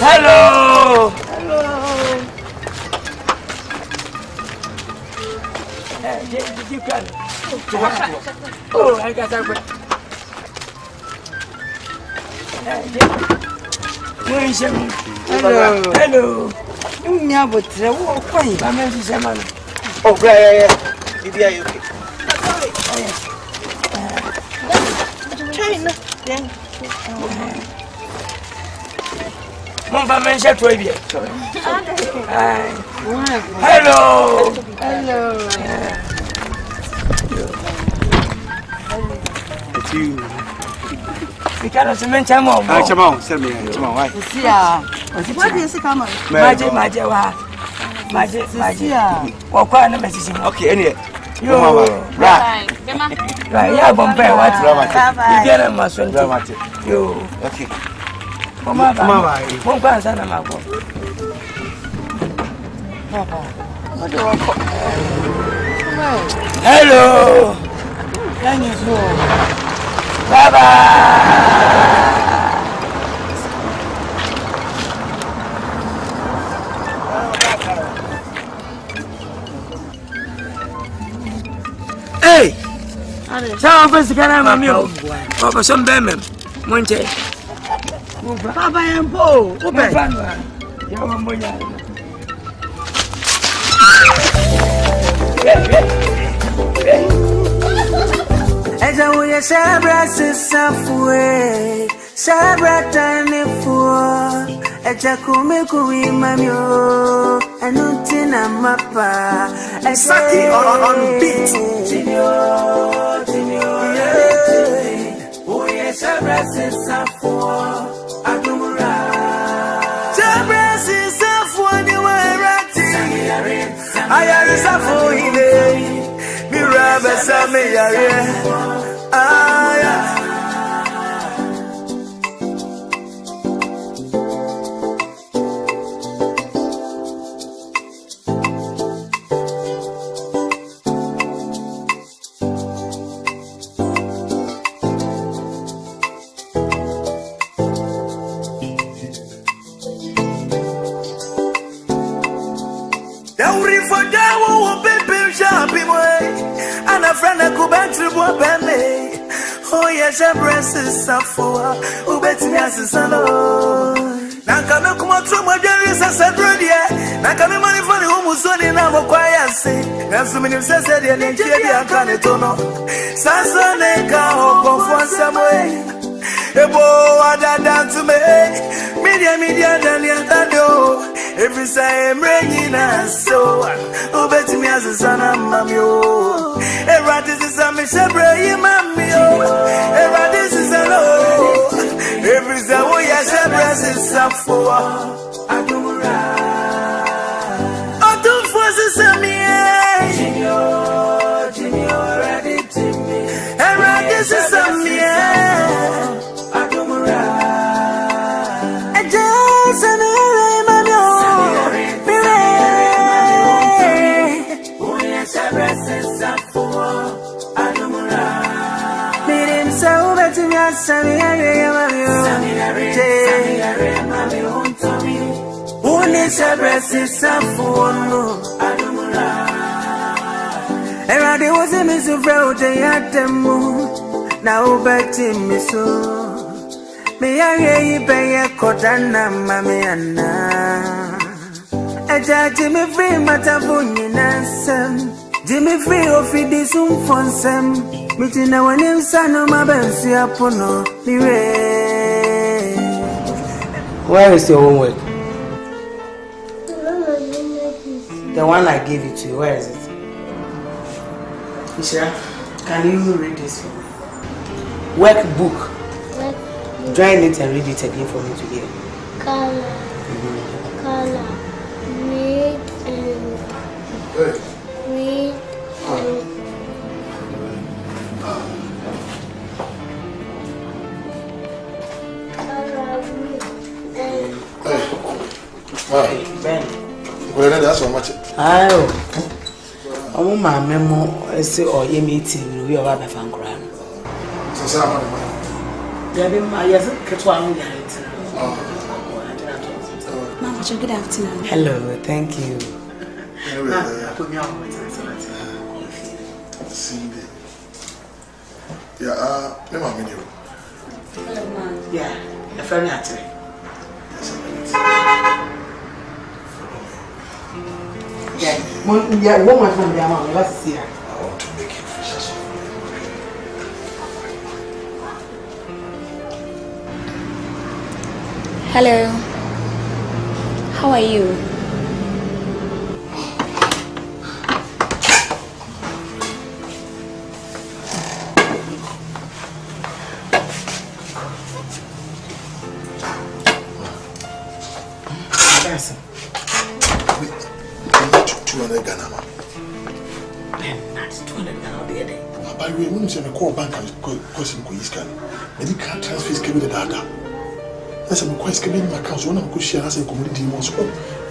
Hello. Did you come? Oh, I got that. Hello. You never tell what I meant to say, man. Oh, yeah. Vivian, okay. China. Mon va manger toi bien. Hello. It's you. Because I'm chamo. Chamo, send me. Chamo, why? See ya. What is it come on? Magic. What message? Okay, anyway. Right. Yeah, Bombay, what dramatic? You get a muscle dramatic. You, okay. Mama, what do I call? Hello. Can you go? Bye. Hey! Some of us can have a meal. Papa, some bemem. Monte. Papa and Bo. As I will Sabra Safway, Sabra Tiny for a Jacomico Mamio, and Nutina Mapa, and Saki on beat. Oh, yes, Sabra Safwa, Adumura. Sabra Safwa, you were acting. I am Safo in Miraba Samia. Oh yes, I breast is for who bet me as a son. Nankano come to my journeys as a brother. Nakami money for the home son in our choir say. That's the minimum says that the Nigeria can't know. Sasaneka or conform some way. Ebo ada down to me. Media than the other. Every time rain so who bet me as a son of mammy. This is a Mishabra, mammy. This is a low. Every time we are Shabras up for Adumura. Adum forces a me. Jimmy, already to me. And this is a me. Adumura. And just an mammy. We are Shabras up for. So bet me a Sammy, only Sabres is a phone. And I was a miss of road at the moon. Now betting me so. May I hear you pay a cotana, mammy, and a judge me free, Matabuni, and Jimmy free of this Unforeseen. Meeting our name, son of my Bensi Apono. Where is your homework? The one I gave it to you, where is it? Isha, can you read this for me? Workbook. Join it and read it again for me to hear. Color. Read and read and Ben. Well, that's so much. Oh, my memo, I say, or you meeting, we are a fan crown. So, Sam, there be my yes, Kwadwo. Good afternoon. Hello, thank you. Cindy. Yeah, no, I'm in you. Hello, ma'am. Yeah, a friend Akyere. Yeah, woman from the amount. Let's see her. I want to make you precious. Hello. How are you? Wait, 200 Ghana. That's 200 Ghana the other day. By the way, when you say the core bank is question for East Ghana, and you can't transfer his cable data. That's a quite cabin in my account. One of the share has a community was and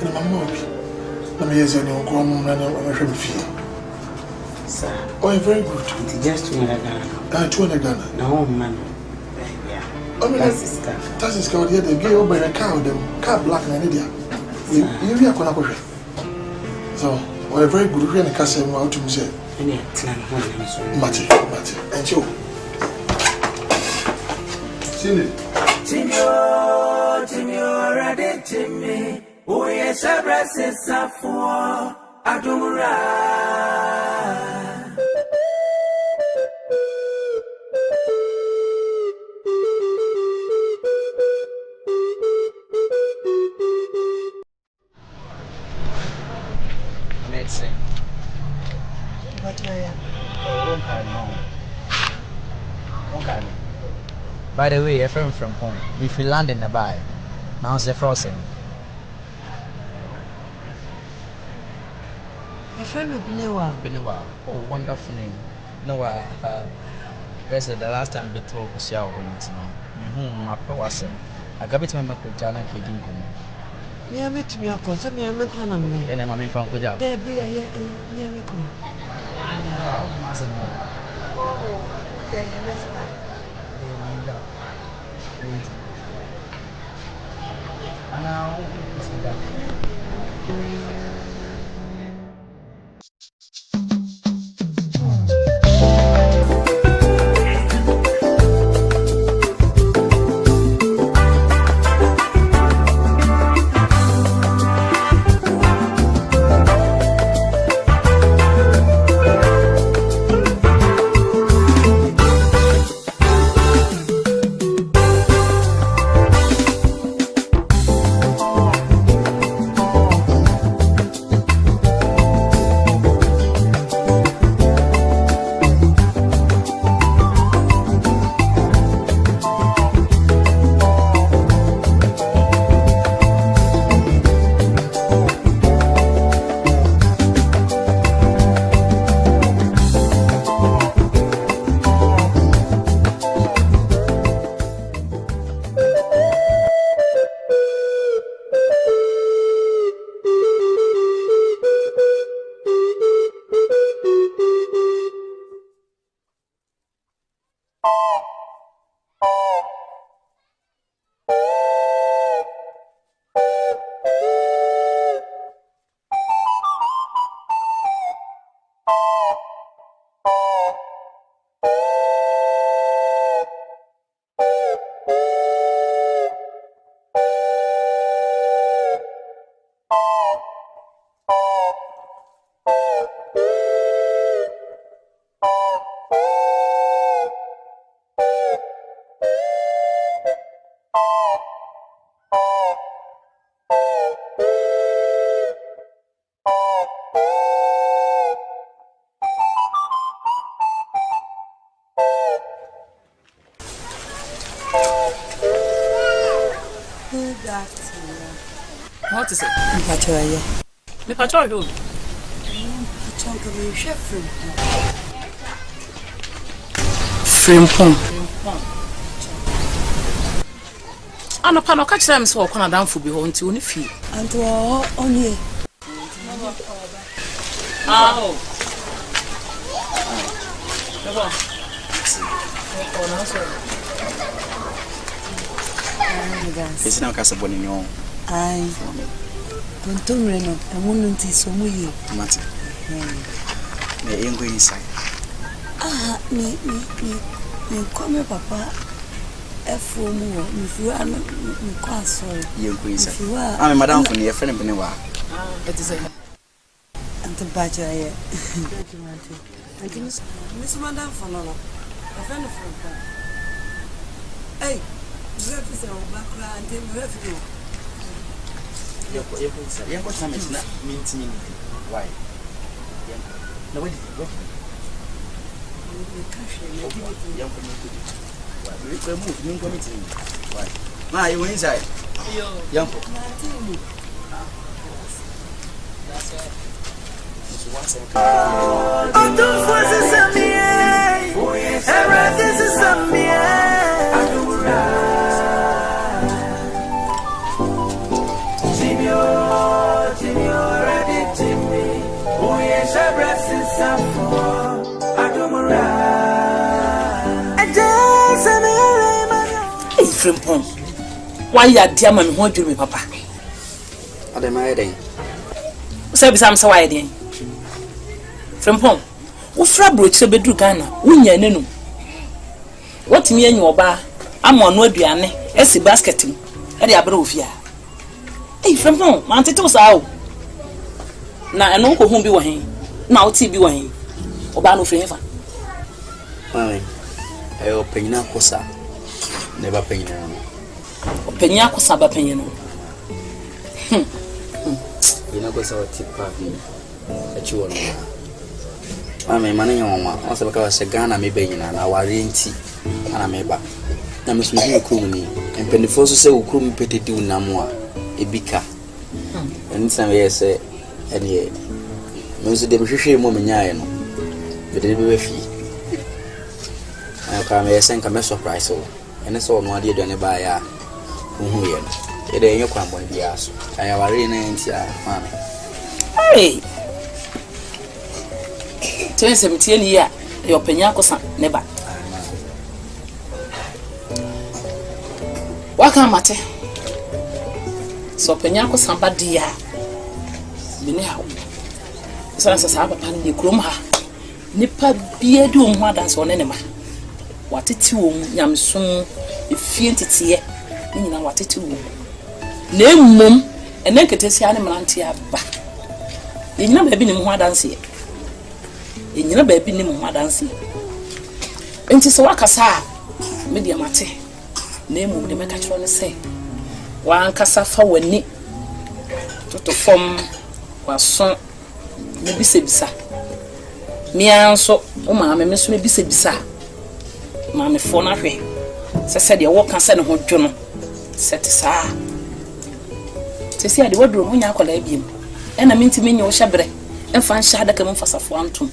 a mamma. Let me use your common and fee. Sir. Oh, very good. It's just 200 Ghana. 200 Ghana. No, man. Yeah. I mean, that's his car. They gave over a cow, the car black and India. You are going to so, we're very good. We're going to say, what to say. Mati, and you. Cindy. Timio, ready, Timmy. Oh, yes, I breast is up for Adumura. Amazing. What are you? Okay. By the way, a friend from home. If we land in the bay, now it's frozen. My friend of Bruwa. Oh, wonderful name. No, the last time we talked was your home. Akwasi. I got it to my Ghana King. Yeah, met me up on some young man. And I'm from Kwadwo. There be a year. What is it? Mpachoye. Me patrol do. Mpachoye we share Frimpon. Ano pa no ka kire me so okona danfo bi ho nti oni fi. Anto onye. Aho. It's not Casaboni. Ai. Tonton Reno, I want to so much. Mate. Me yengo inside. Ah, me come papa. Efo mu, me fiwa no me kwa sorry. Yengo inside. Ah, me madam for your friend bene wa. It is a Ante baja ye. Ante Miss Madam for no. A friend of friend. Hey, breakfast is back and breakfast. Yanko summit na means me. Why? No, what? We move, you committee. Why? Ma, you inside. Yanko. That's right. Frimpong. Why ya dear man who do me papa? Ade my day. Say be some so why dey. Frimpong. Wo fra broche bedu Ghana, wunya nenum. What me enyu oba ama no aduane esi basket mu. E dey abere ofia. Eh Frimpong, man tete so awo. Na eno ko hu bi wo hen. Na wo ti bi wo hen. Oba no free fa. Ai. Ayo penyina kosa. Never penyina. Penya kosa ba penyina. Ina kosa tipa bi. Achiwo no. Mama mane nyoma. Onse baka wa se Ghana me benyina na ware nti ana meba. Na mesumu ukrum ni. Empendefo so se ukrum peteti unamo a ebika. Enti na me se ene me so de mhwehwe mo menyae no. De de be fi. Aka me se nka me surprise o. Ene so no ade aduane ba ya hu ye no. E de enye kwan bon bia so. Aya ware na enti a mama. Hey. Tense mtieni ya yo penya kosa neba. Waka mate. So penya kosa ba dia. Bini hawo. Sansa sa papa ni krom ha. Nipa bia di ho adanse one ne ma. Wateti wo nyamson efie ntitiye. Ni nyina wateti wo. Na emmom ene nketesi ane mranti aba. Nyina ba bi ni ho adanse. Nyina ba bi ni ho adanse. Enti so wakasa media mate. Na emmom de meka kiro ne se. Wa ankasa fa wani. Toto fom waso me bisebisa. Mianso o maame me so me bisebisa. Maame fo na hwe. Se de wo kan se ne ho dwo no. Sete saa. Tesi ade waduro mu nya akola biem. Ena minti menye wo hyebre. Emfa nhya adaka mu fasafo antom.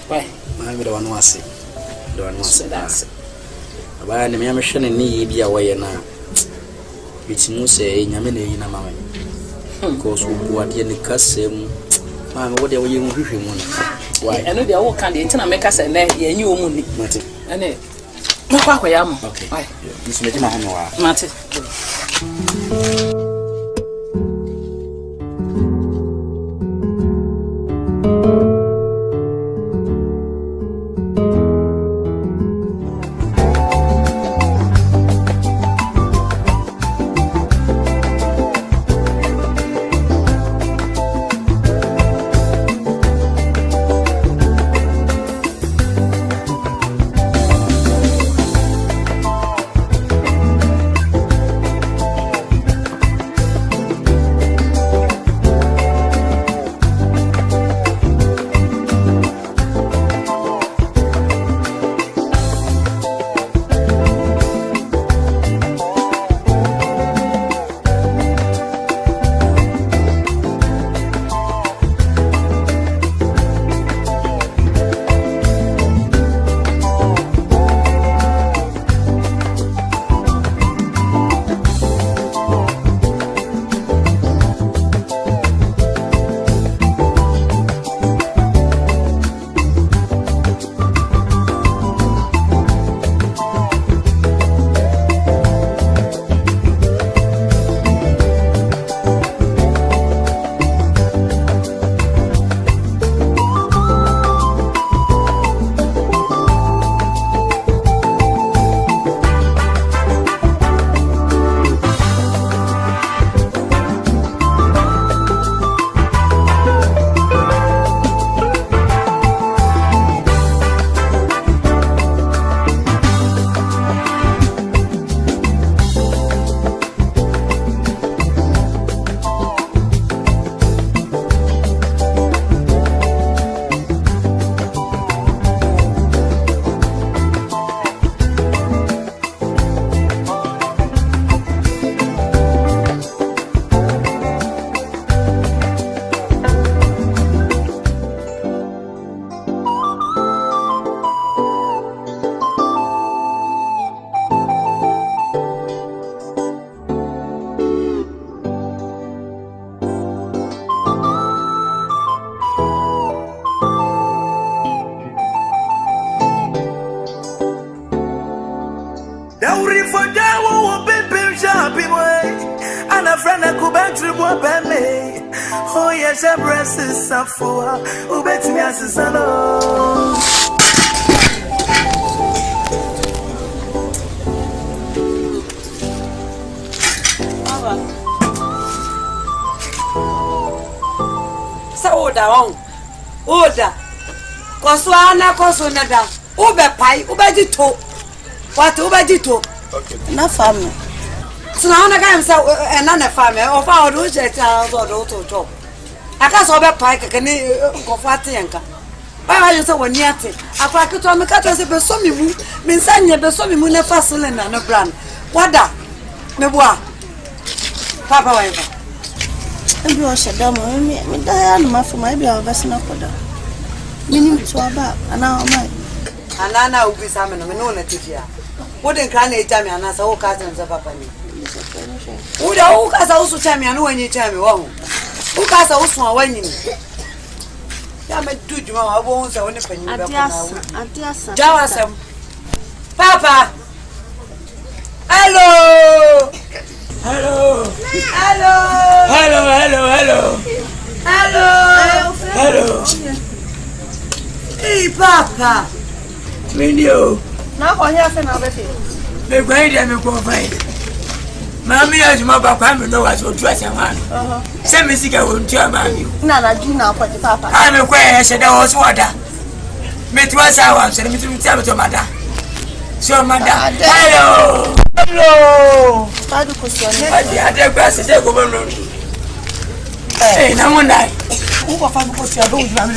Why? Maame de wano ase. De wano ase das. Aba ne me hwe ne ni ye bia wo ye na. Bitimu se nyame na yi na maame. Because Boadi ne kasem. Maame wo de wo ye hu hwehwe mu na. Why? Eno de wo kan de ntina meka se na ye nyi wo mu ni. Mate. Ene makwa ya mo. Okay. Why? Nismeji ma hono wa. Mate. I won't be shopping way. And a friend I could back to what me. Oh, yes, I breast is up for who bet me as a salon. Order. Koswana kosonada. Ube pai, ube dito. What ube dito? Na family. So now na guy say na family. Of our do jet do to. Aka so ube pai kekeni kofati yanka. Why you say when yate? Akwa kitu me ka to say be so mi mu. Me nsanye be so mi mu na fasile na no brand. Wada. Me boa. Papa wa yanka. Ebi o sheda mo me da ya no mafuma ebi o besi na koda. Minim to aba ana o mai. Anana ubi same no me no na tifia. Wodin kra na eja me anasa wo ka tun se papa ni. Uda wo ka sa usu cha me anu wanyi cha me wo. Wo ka sa usu wanyi ni. Ya me du juma wa bo unsa woni panyi be ko na wo. Atiasa. Jawa sam. Papa. Hello. Hello. Hello. Hello, hello, hello. Hello. Hello. Hey, Papa. Video. Na ko nya fe na be fe. Me gwan dia me ko fine. Mami ya juma ba kwa me no wa so tu ase wan. Se me sika won tu amami. Na na ju na ko ti papa. Ah me kwa ya sheda wo so oda. Me tu asa wa se me tu me to mada. So mada. Hello. Hello. Padu ko so ne. Ade kwa se go bono. Eh na mo dai. Ko fa ko si ado ju na me.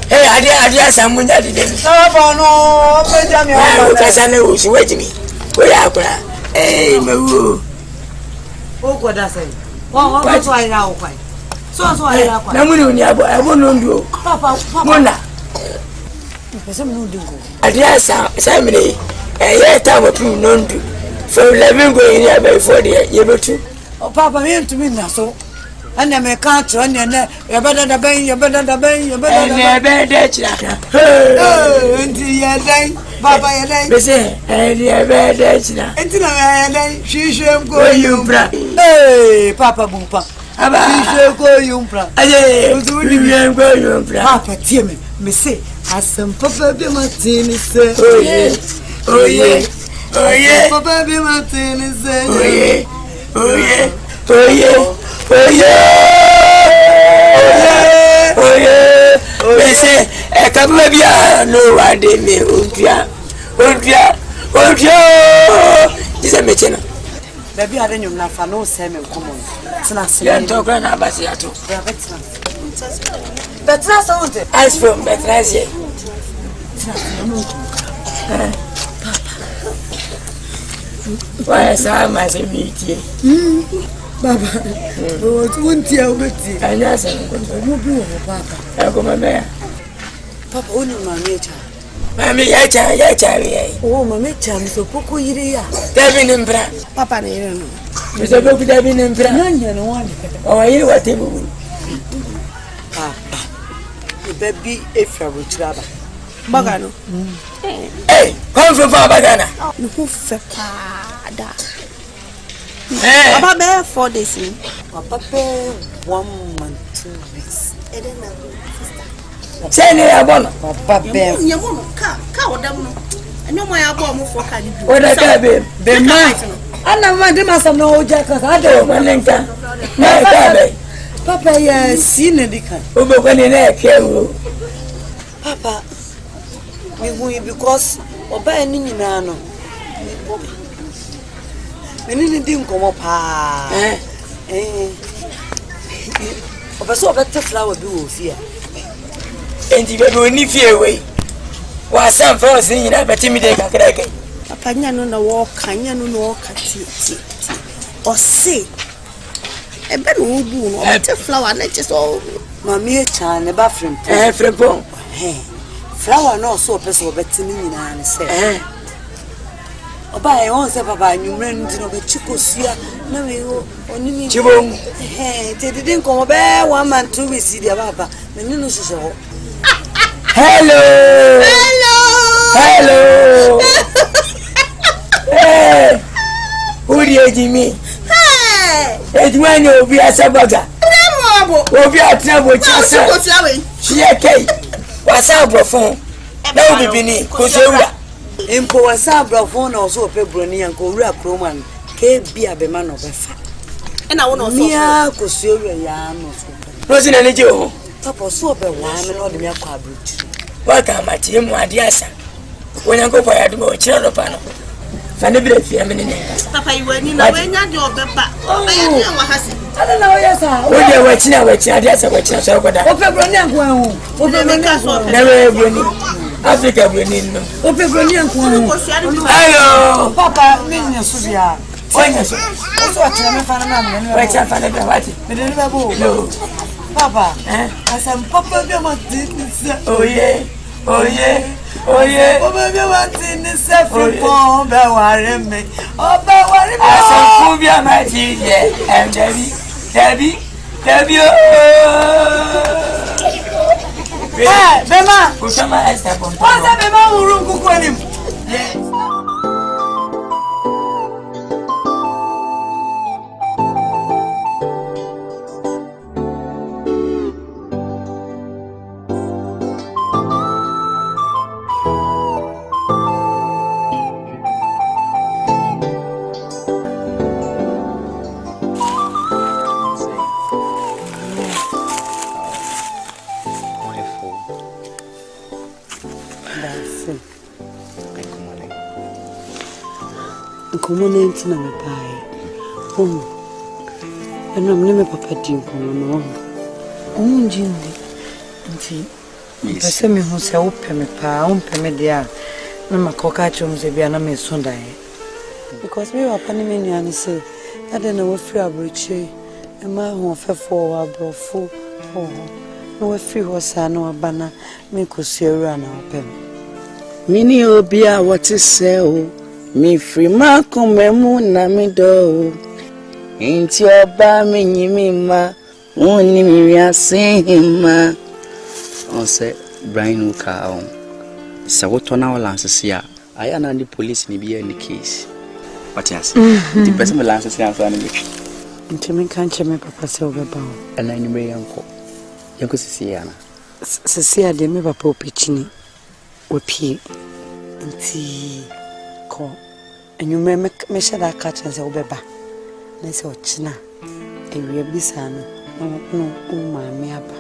Hey, ade asamu ndadi de. Baba no, pe ja mi o. O ka sane o si wejimi. O ya akura. Eh, mewu. O ko da sai. Wo so ai ra o kwai. So ai ra kwai. Na mu ni abo no ndu o. Papa. Mona. Pese mu ndu ngo. Ade asamine. Ye ta mo pu no ndu. So living go in here before the ye betu. O papa me ntumi na so. Ana me ka tro anya na ye beda da ben. E be de chira. Enti ye den. Papa ye den. Be say e be de chira. Enti na ye den. Shishem ko yumpra. Papa bumpa. Aba. Shishem ko yumpra. Aye. Vivian ko yumpra. Papa tie me say asem papa be matini se. Oye. Papa be matini se. Oye. Bese e ka bia no wade me ontua. Dise me chena. Baby ade nyum na fa no se me komo. Tena se. Ya ntokra na abasi ato. Betra so unte. Ice from betra se. Why sa ma se miti. Baba. O tunti a obeti. Anya se ko Mo bi wo papa. e ko ma be. Papa oni mama echa. Mami ya cha we. Oh mama echa mi so poko yire ya. Dabi nimbra. Papa na yire no. Mi so boku dabi nimbra. Nyanya no wani. O yire watebu. Papa. E baby efra bo chiraba. Baga no. Hey, come from Bagana. No hu fe pa da. Hey. Papa be 4 days ni. Papa pe 1 month 2 weeks. Eden na Say ni abono. Papa be. Nye wo no ka odam no. Enyo mo ya bo mo fo ka ni bi. O da ka be. Be ma. Ana ma de ma sam no oja ka ka de O manenka. Na ka be. Papa ya si na dika. O be ko ni na ke wo. Papa me hu because oba ni nyina no. Menini di nkomo pa. Oba so oba te flower bi wo fia. Enti be do ni fie we. Wa sam fa o sin nyina beti mi de kakra kai. Papa nya no na wo kanya no no ka ti. O se. Ebe no bu no o te flower na che so. Mami e cha ne ba frem. Frempon. Flower no so person obeti ni nyina ne se. Oba e won se papa nyumre ndi no be chikosua na we oni ni Chibom. te didn't come be 1 month 2 weeks dia baba me ni no sese ho. Hello. Who the Jimmy? It's when you'll be a sabaga. Will be a trouble. She a cake. What's up, phone? No, be beneath. Impo was a phone also a pepperoni and Korea Croman. Can't be a man of a fat. And I want to see a Cosura. Wasn't any Joe. Papa so a wine and all the milk cabbage. Welcome, my team, my dear son. When I go for a do a child of panel. Fanny feminine. Papa, you were in a way, not your papa. I don't know, yes, sir. When you're watching, I watch your desk, I watch your sofa. Never Africa, we need no. Hello, Papa, Minya Subia. also, Papa, as I'm Papa, oh yeah, oh yeah. Oh yeah, Papa, you want in the separate form, Bawareme. Oh, Bawareme. I saw Fubia, my dear, and Debbie. Bema, Kusama Esther. what's that? Bema, who cook him? Community na mepai. And I'm never papa dinko. Unjindi. Nti. Pese me ho se ope me pa, ompe me dia. Na makoka chom se bia na me sonda e. Because me papa ni me nuane se, ade na wo free abrochi. E ma ho fefo wa brofo. Na wo free ho sa na obana me kosiera na opem. Mini obia what is say o. Mi free ma kumemu na mi do. Inti oba mi nyimi ma. Uni mi riase ma. On say Brian Uka on. Sa woto na olanse ya. Aya na the police ni be in the case. What yes? The person me lanse ya so na me. Nti me kan che me papa se obeba o. Ana ni me yanko. Yanko sisi ya na. Sisi ya de me papa opechini. Opie. Nti ko and you may measure that catch and say, Obeba. Let's say, China. A real bisano. No, my meaba.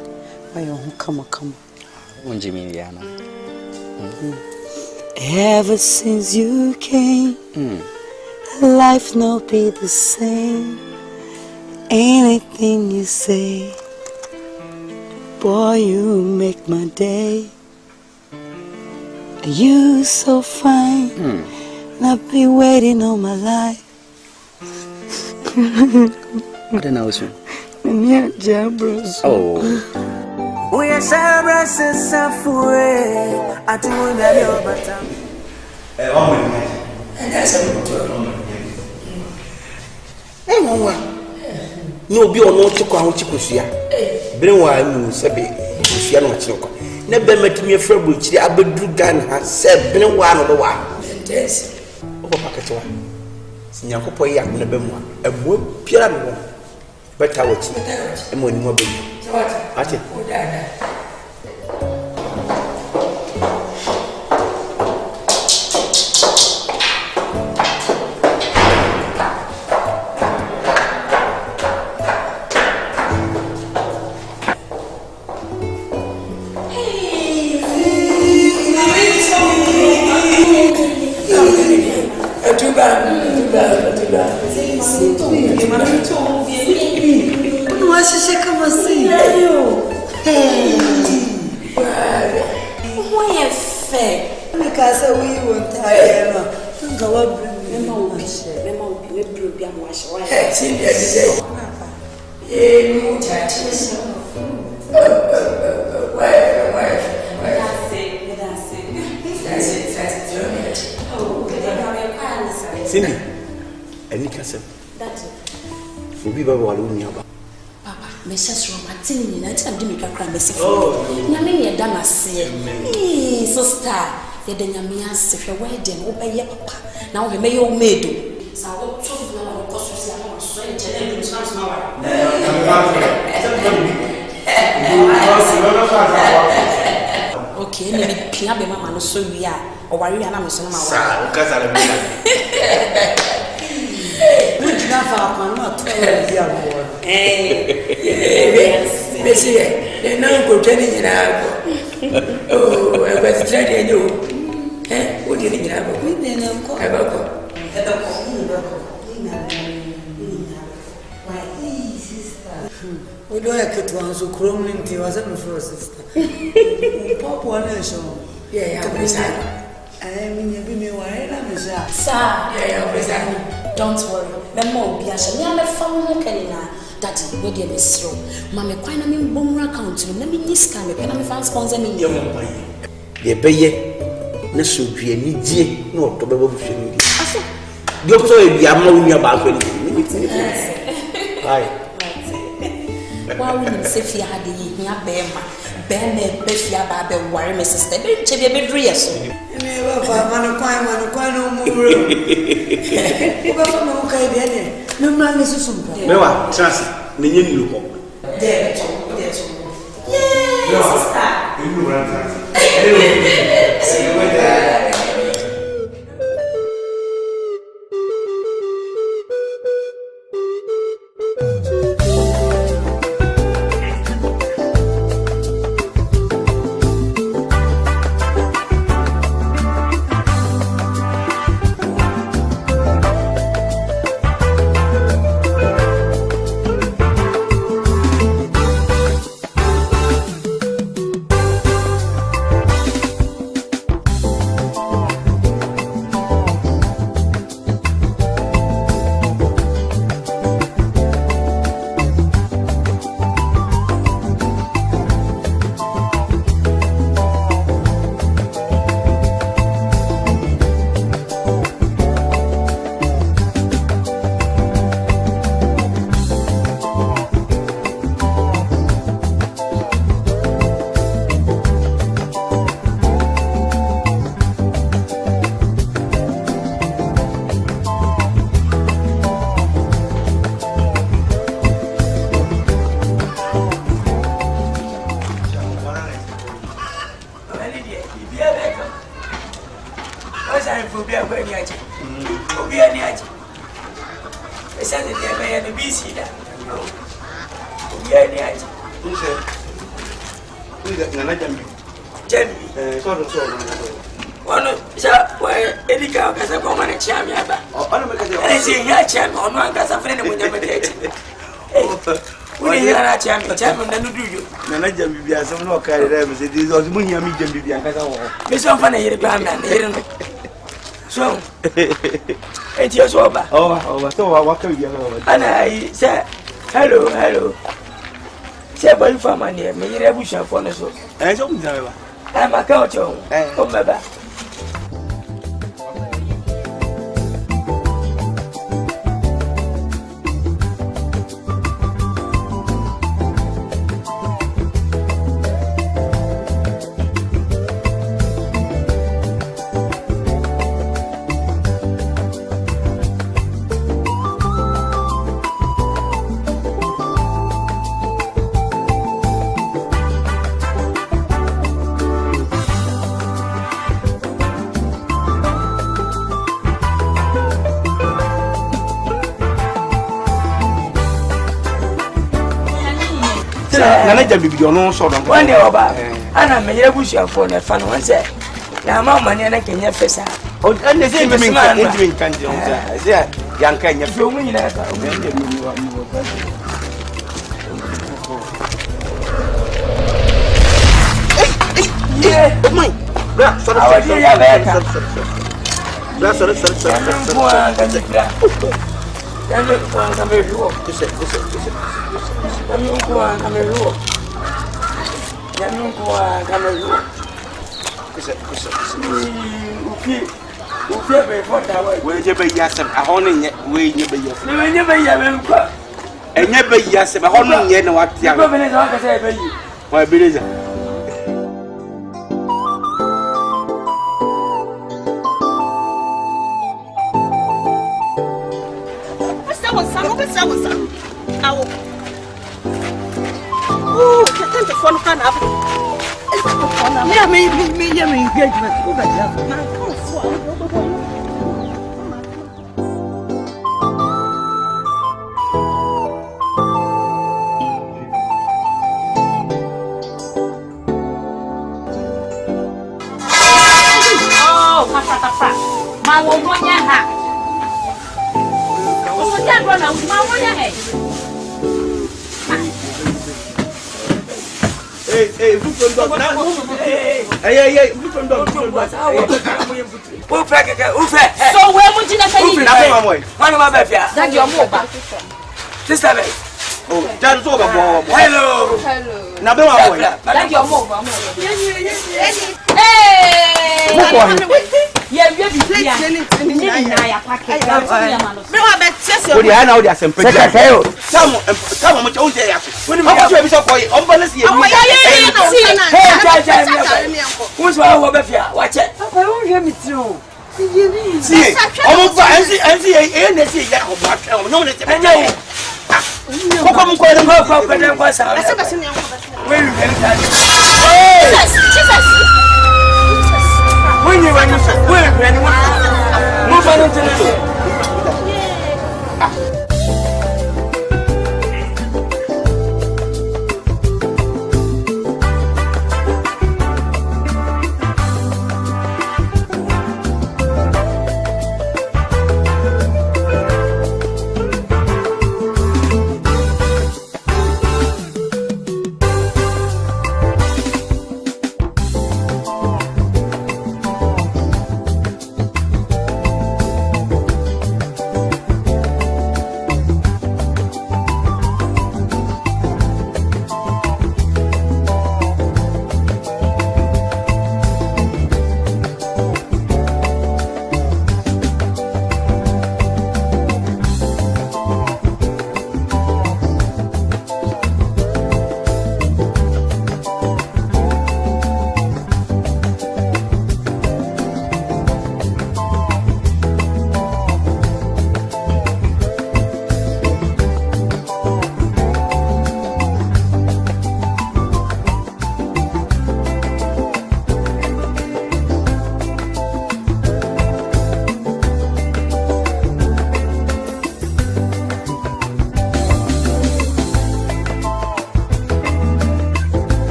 Why you come? Won't you mean, Diana? Ever since you came, life no be the same. Anything you say, boy, you make my day. You so fine. I've been waiting all my life. What an awesome. Yeah, Jabros. Oh. We are Sabras and fore. I do that over time. And that's a Hey, Mama. No, be on no Chikusia. Bring why you sabi. She no chiko. Never met me a friend which the Abedu Ghana has said, been one of the one. Yes. Paketwa sinyakopo ya na bemwa emo piara no beta wachi emo ni mo be ati odada Cindy, any castle. That's it. Be Papa, Mrs. Romatini, and I'm doing a crime. Oh, Naming Damasi, sister, you're the Yamias if you're wedding, obey your papa. Now we may all made. So I will talk to them because we see I'm so intelligent. It's not smart. Okay, maybe Pia be mama no so we are or worry and I'm so mama. Sir, because I Which not our not 12 years. Messi, they know go training in our. Oh, I was training you. What did you have? We didn't call about. We don't have to answer Chroming to us and for sister. Pop one show. Yeah, I mean, you be me why I'm Sir, yeah, don't worry. The more be a shame. I'm a family canina. Daddy, no dear Miss Row. Mamma, quite a mean boomer account. Let me this kind of penny fan sponsor me. Your mama. The baye. Nasu be ni die no to be bushini. Aso. Dio so e bia ma wunya ba so ni. Hi. Why would you say if you had the year bema? Bema, Befia, Babel, worry, my sister. Don't you be dress? Never for one no more. No man is so simple. Mewa, chance, ni yenu ko. There, yes, sister. You run. See you later. No carry them, it is also money. I'm eating Vivian. Miss Unfunny, you're the so, it's your sober. Oh, so what can you do? And I said, hello. Say, boy, for my name, me, you're a bush of furnace. I'm a couch. Oh, my back. Nana bibi ono so don. One day oba. Ana me yere bushia for na fa no say. Na ma mani na kenya fesa. O ande say me kan je on say. Say yanka nya fi o mu nyina ka. O ande mi wa mi wa. Yeah, my. Bra, sorry. Bra, sorry. Yami kwa kameruo. Kuse. Yami kwa kameruo. Kuse. Ufi be fota wa. We je be yasem ahon nye we nye be yasem. We nye be yasem kwa. Enye be yasem ahon nye na watia. Ko be ne za ka say be yi. Wa beleza. What's up? Oh, can't the phone can have. Yeah, me engagement. Hey, who from dog? Hey, who from dog? Who flag? So where would you say? One of my befia. That your mobile. Sister. Oh, that's over. Hello. Now, boy. That your mobile. Hey. Yeah, you be here. Come on, much old day. When you have to for you, on balance, you who's our befia? Watch it. I won't hear me through. See, almost and see, and they see that.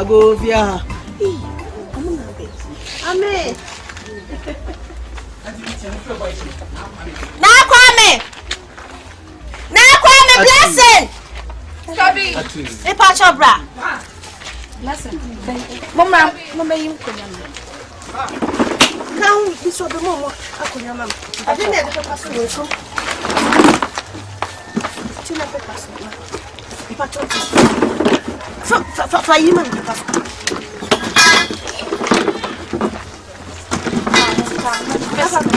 Go via. Amen. Now Kwame, blessing. Sorry. Hey, Pachabra. Blessing. Mama, you come. Now, this will be more. I couldn't. I didn't have to pass away. So, Tina pass away. For you, man.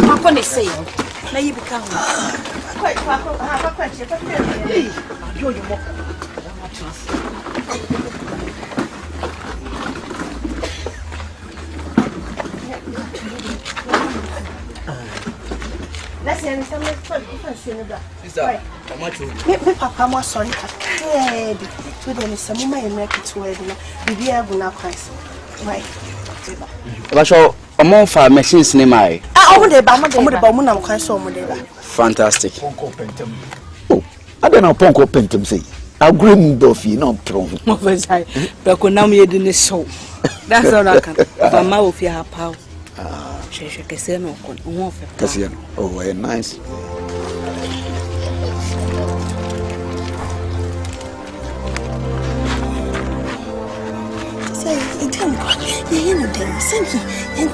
I'm going to say, now you become quite let's say Papa was sorry. To them is some woman make it where the air will not price. Right. Among 5 machines name I. Fantastic. Oh, I don't know Ponko Pentum say. I'll grim Duffy, not prone. But now you're doing so. That's all I can. Mama will fear her power. She can say no. Oh, very nice.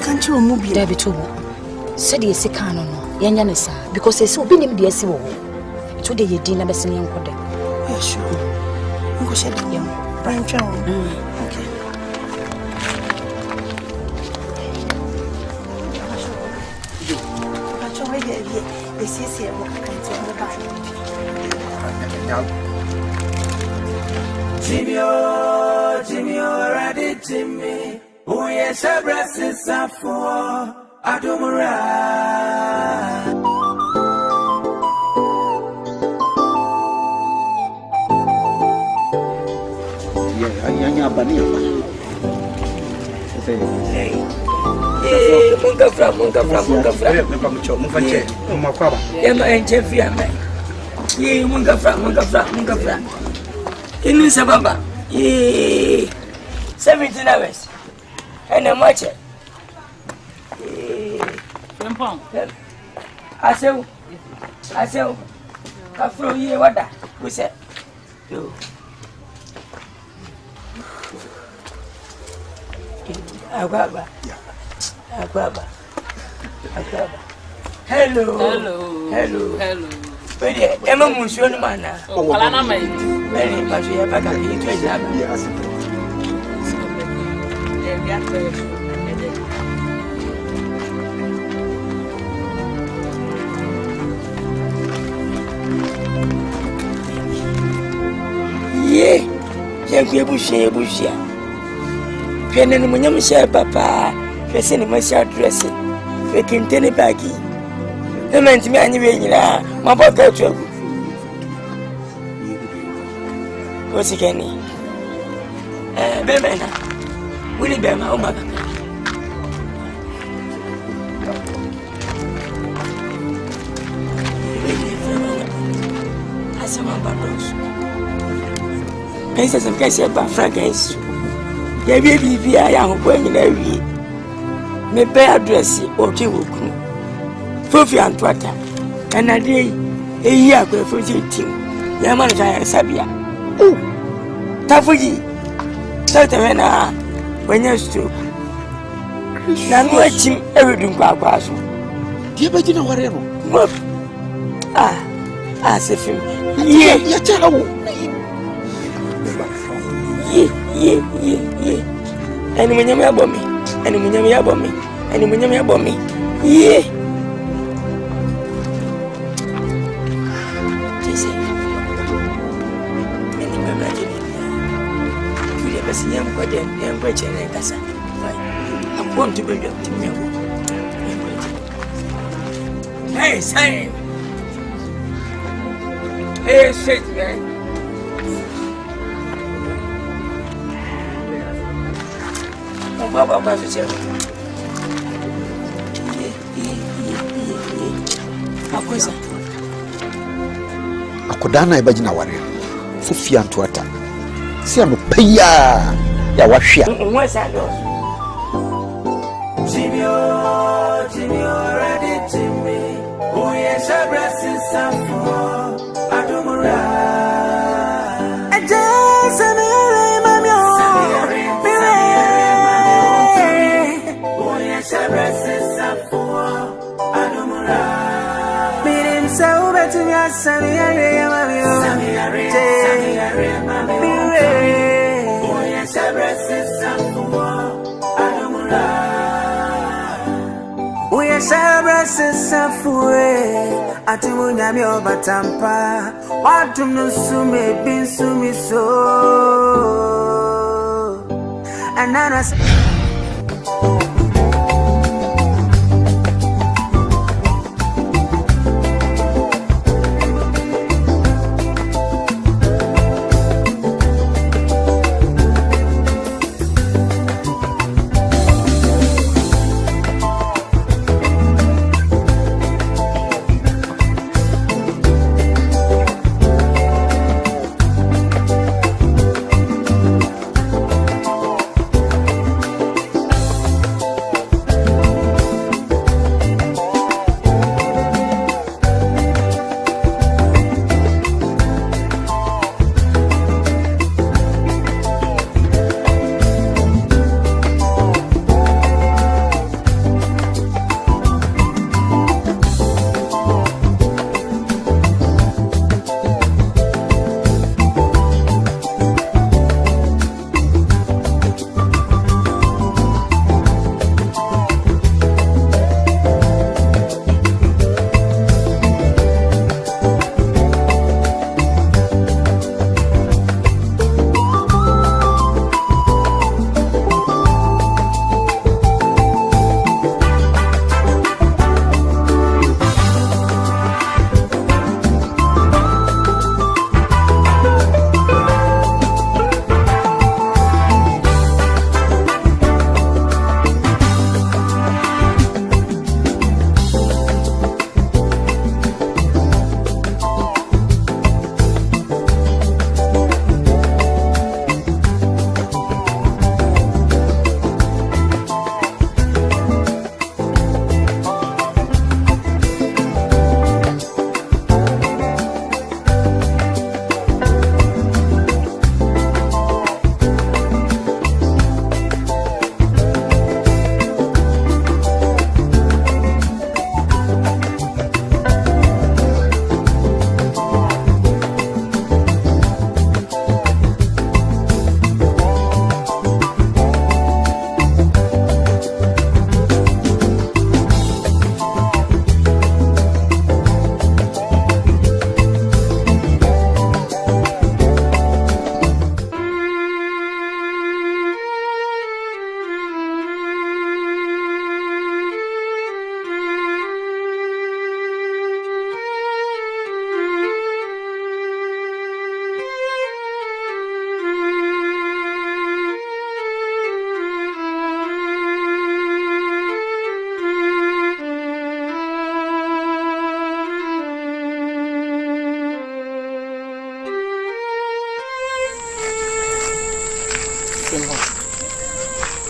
Ghana movie. David too. Said he is a canon. Yanyanessa, because they so been him the SO. To the Yedina Bessinian Code. Sure. Unko shedi yo. Branch on. Okay. This is here. Jimmy, ready, Jimmy. Oh, yes, a breast is up for Adumura. Yeah, Banio. Munga fra. Yama enchefi ame. Ye munga fra. Inu sababa. Ye 17 hours. And much. Aseu. Afro ye wada. Who said? You. Agwaba. Hello. Wait, Emma Mushon Mana. Oh, Palana, very much. You have a Bushia. Penny Munyam share papa, facing a machine dressing, making tenny baggy. The man to me anyway, my brother. What's it, Kenny? Bemana, will it be my own mother? I saw my brothers. Princess of Cassia by fragrance. There may be a young woman every may bear dress or Jiwoku. Fofi and Twata, and a day a year for 14. Yamana Sabia. Oh, Tafuji, Tatamena, when you're still. Now, watch him everything. Kwasu. Give it in a whatever. As if him. Yeah. And when you're bomb me, yeah. I'm going to bring up to me. Hey, say. Hey, shit, man. Baba Basu. Akwasa. Akodana ibajina ware. Fufia ntuata. Si amupeya ya wahia. Mwesa ndo. Jimmy, ready, Jimmy. Oh, yes, a breast is up for Adumura. Atimunyami obatampa watu nusume binsumi so ananas.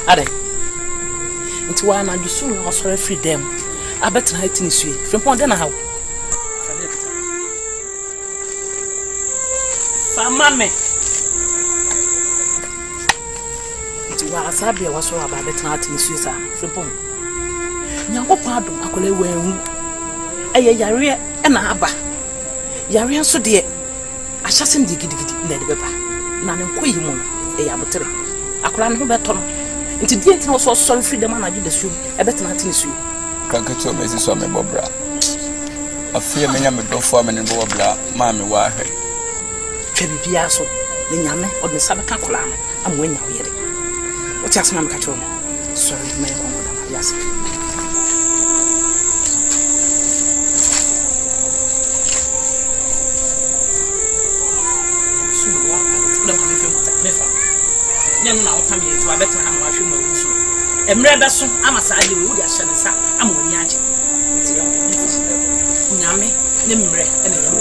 Ade. Nti wa na dusu no osore free dem. Abetra hitini sui. Frimpon de na hawo. Famame. Nti wa asabe wa so aba betra hitini sui sa. Frimpon. Nyango pado akole wen. Eye yare e na aba. Yare nso de ahyase ndigidi na de beba. Na ne nkoyi mu no e ya botere. Akora ne ho beto no. Nti die ntina so sorry freedom na de su e betra hitini sui. Kankato mezi so me bobra. Afia menya me dofo me ne bobra ma me wa hwe. Twa bibia so ne nyame odne sabeka kola no amwanya oyere. Oti asema me kacho no. Sorry me ko na yase. Nyangu na otami etu abeta ha ma hwe ma wusu. Emre beso ama sa de wo dia hye ne sa ama oni age. Nti yo. Nyame ne mre ene ye mo.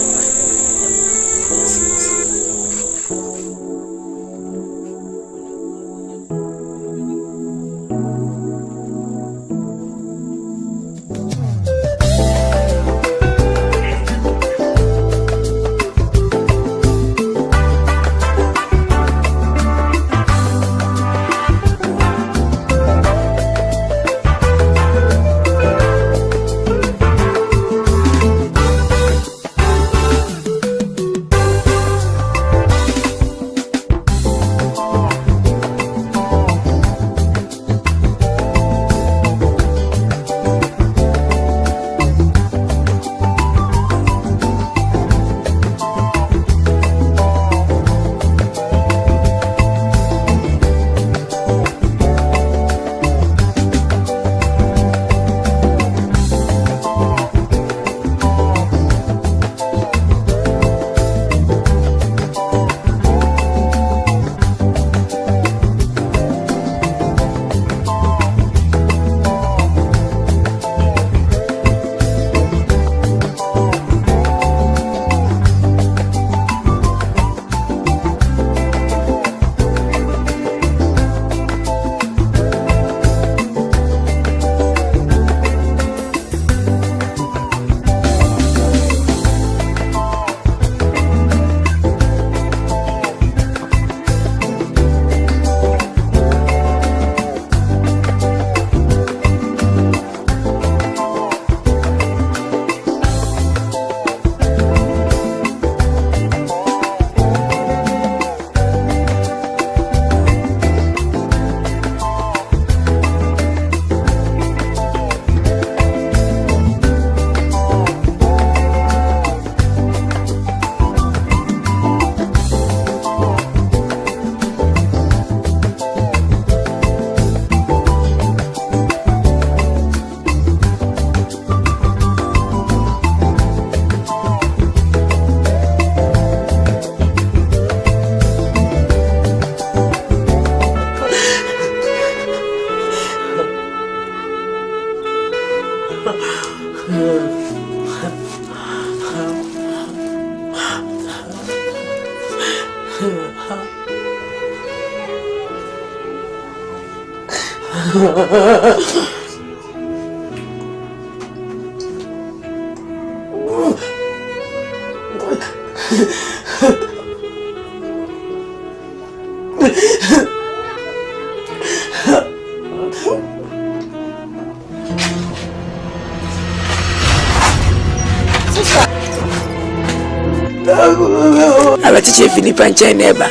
Abatiche Philippa nche neba.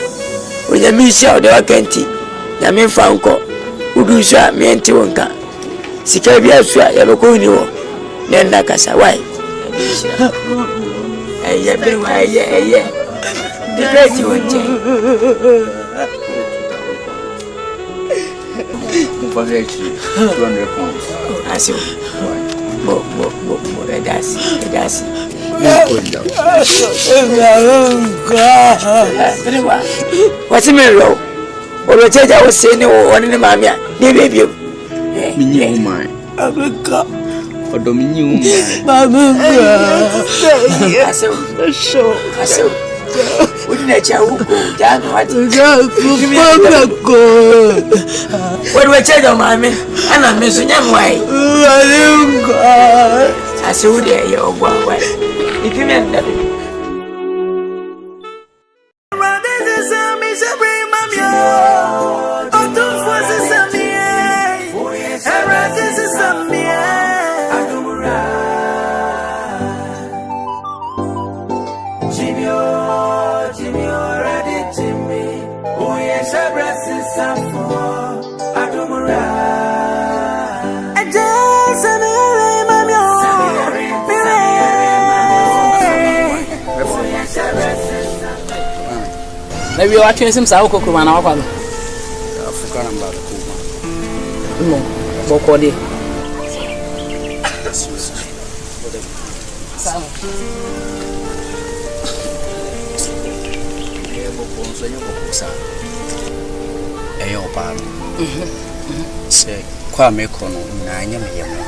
Onyamisha ode wakanti. Na memfa nko. Udusha mienti wonka. Sika bia so ya beko ni wo. Nenda kasa wai. Eye be wai eye. Dibeti wonche. Mfaheki 200 pounds. Asio. Bo edasi. What's the matter? Or the judge I was saying, one in the mamma, they baby. Minu mine. I will go. Or Dominion. I said, would nature who go down what you go. What do I tell you, mammy? And I'm missing them way. I saw there your way. If you meant that. Maybe you are watching some Sao Cookman. African about the no, Boadi. Say, Kwame Kono, Nanya Yama.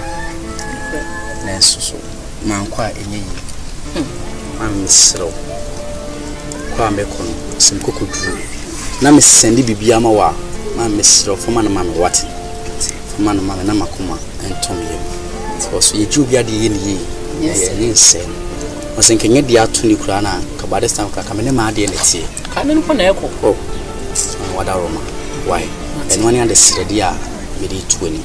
Nanso, Mankwa any. I'm slow. Kwame Kono, some cocoa drew. Na Miss Sandy Bibiama wa, my Miss Rofoman and Mamma Watty. Man, Mamma Namakuma, and Tommy. So you do get the ye, yes, say. I was thinking at the Atuni Krana, Kabadistan Kakamena, dear, let's see. Coming for Echo. Oh, what a Roma. Why? And one under Sedia, maybe 20.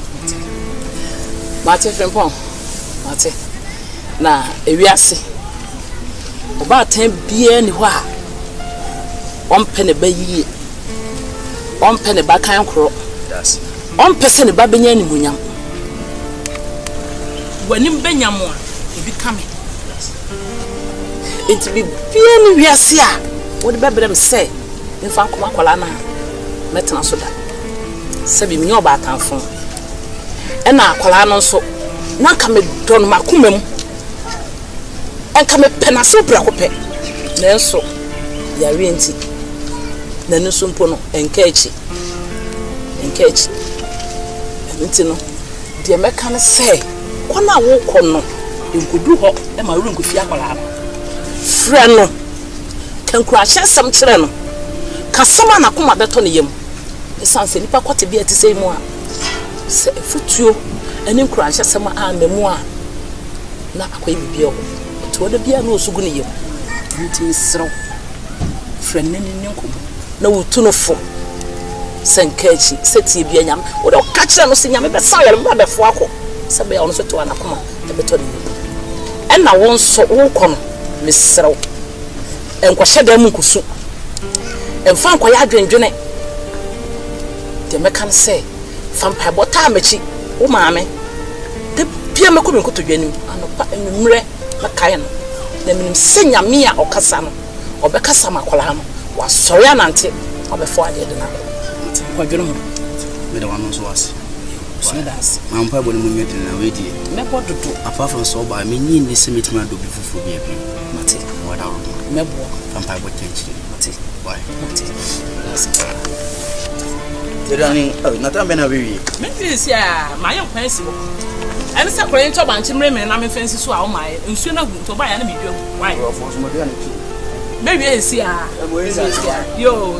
Martin Frimpon, Martin. Now, if we are see about 10 beer, one penny by ye, one penny back and crow. That's one person a babian munyam. When in Benyamon, you be coming. It be being we are see what the baby say. In fact, Makolana, Metana Soda. Sebi mi oba atanfo e na akwala no so na ka me don makumem en ka me penaso brakope na enso ya wienti na no so mpo no enka echi enti no de meka ne se kona wo kono enkudu ho e ma ru nkufi akwala no frɛ no kan kura hyesam kyerɛ no kasama na koma beto ne yam esanse nipa kwate bia ti sei mu a se futuo eni nkura hyesam a memu a na akoy bibia ho to da bia na osugu ne yam nti sro frɛ ne ne nkomo na wotu no fo senkachi seti bia nyam wo do ka kyerɛ no se nyam be sa yɛ mba be fo akɔ se be ya ono so to na koma e beto ne yam ɛna won so wo kɔ no mesrɛw enkwahye da mu nkusu emfa nkwaya adwendwene de mekan say fampa bota amachi wo maame de bia mekɔ me nkoto dwanim anopa enumre makae no na minim senya me a okasa no obekasa makola no wasɔre anante obefo ade de na kwadwene ho me da wano so wase so das mampa bɔ ne mu nyɛ na wedi mebɔ dodo apart from so ba me nyi ni se metima do bi fufu bi abi mate wada ro mebɔ fampa bɔ tenchi mate why mate that's Tedani, nata bena bibi. Me fisi a ma ye kwansi wo. Ene se kwan nto banchi mre me na me fansi so a wo ma ye. Nsuo na gu to ba ya na me dwam. Why? Baby esi a. Yo.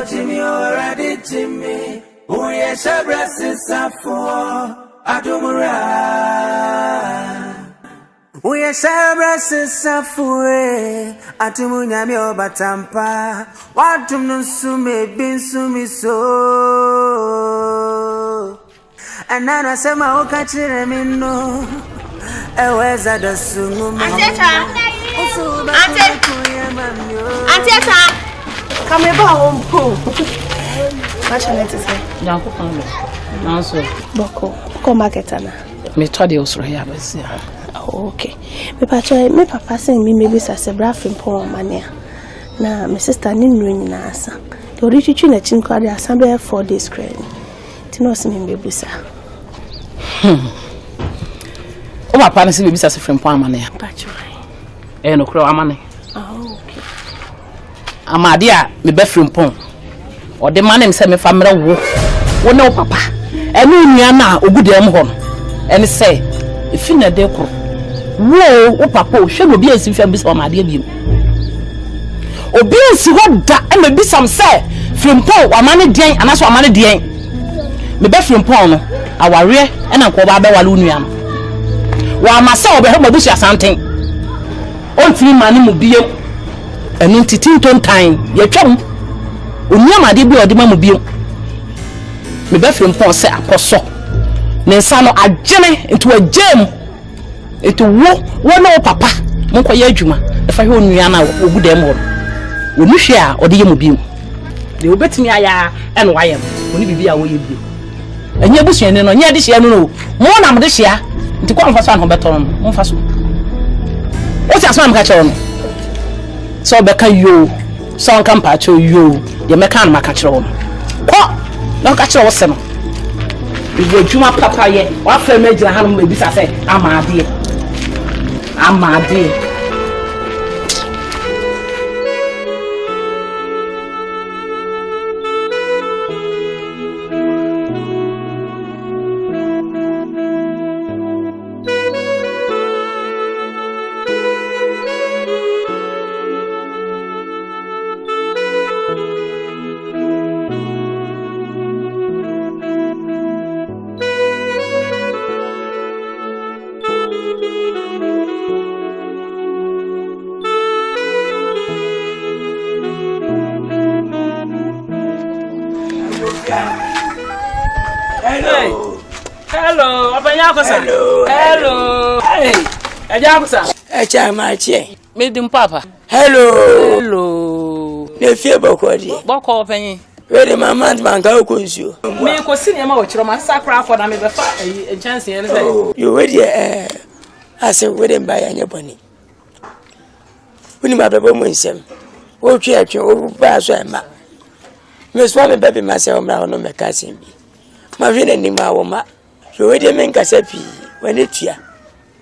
Jimmy, ready Jimmy. Who ye shabrasi safo adumura. We are shabrasi safo atumunya mi obatampa. Watum no sume bin sumi so. Anana sema okachire mino. Eweza dosungu. Anteta. Come home. What's your name? Yanko Pamela. Nanso. Boko. Come market na. Me todi osro ya besi. Okay. Me papa say me maybe sa brafin po mania. Na my sister ni nru na asa. The orichichi na chinko ade asambe 4 days credit. Ti no se me maybe sa. O papa na se maybe sa se frem po amane. Pacho. No kro amane. Okay. Amade a me be frem po. O de manem se me famra wo na o papa enu nua na ogudem ho no ene se efina de kro wo o papa o hwe no bi asifia bi se o made bi obi nsi ho da e me bi sam say frimpon wa mane den anaso wa mane den me be frimpon no aware e na nko ba be wale onua no wa amasa obe he mabusu Asante ontimi mane mu biem enu titinton tan ye twam onua made bi odi ma mu biem me be frimpon say akoso ne nsa no agene into a gem into wo no papa monko ye adwuma e fa he onua na ogu dem ho onu hwe a odi ye mu biem de obetimi aya en wayem oni bibia wo ye biem enye busuane no nye de hye no no mo na mo de hye nti kwa mfa so an ho beto no mo mfa so o ti asma mka che no so be ka yo so nka mpa che yo ye meka na maka che no ko na ka che wo se no ibo adwuma papa ye wa fa me gira hanom e bisa se amade Hello. Hey. AGYANKA. Echamache. Medim papa. Hello. Ne fie bokodi. Boko penyi. Where mama man ka okunsuo. Me ko sini ma wo kiro ma sakra for na me be fa chance yen say. You wait ase where mba ya nyeboni. Uni ma bebo mo nsem. Wo twa atwe wo ba so ema. Me so me bebe ma se o mra no me ka sem bi. Ma hwe na nim awo ma. You wait me nkasa pi. When tua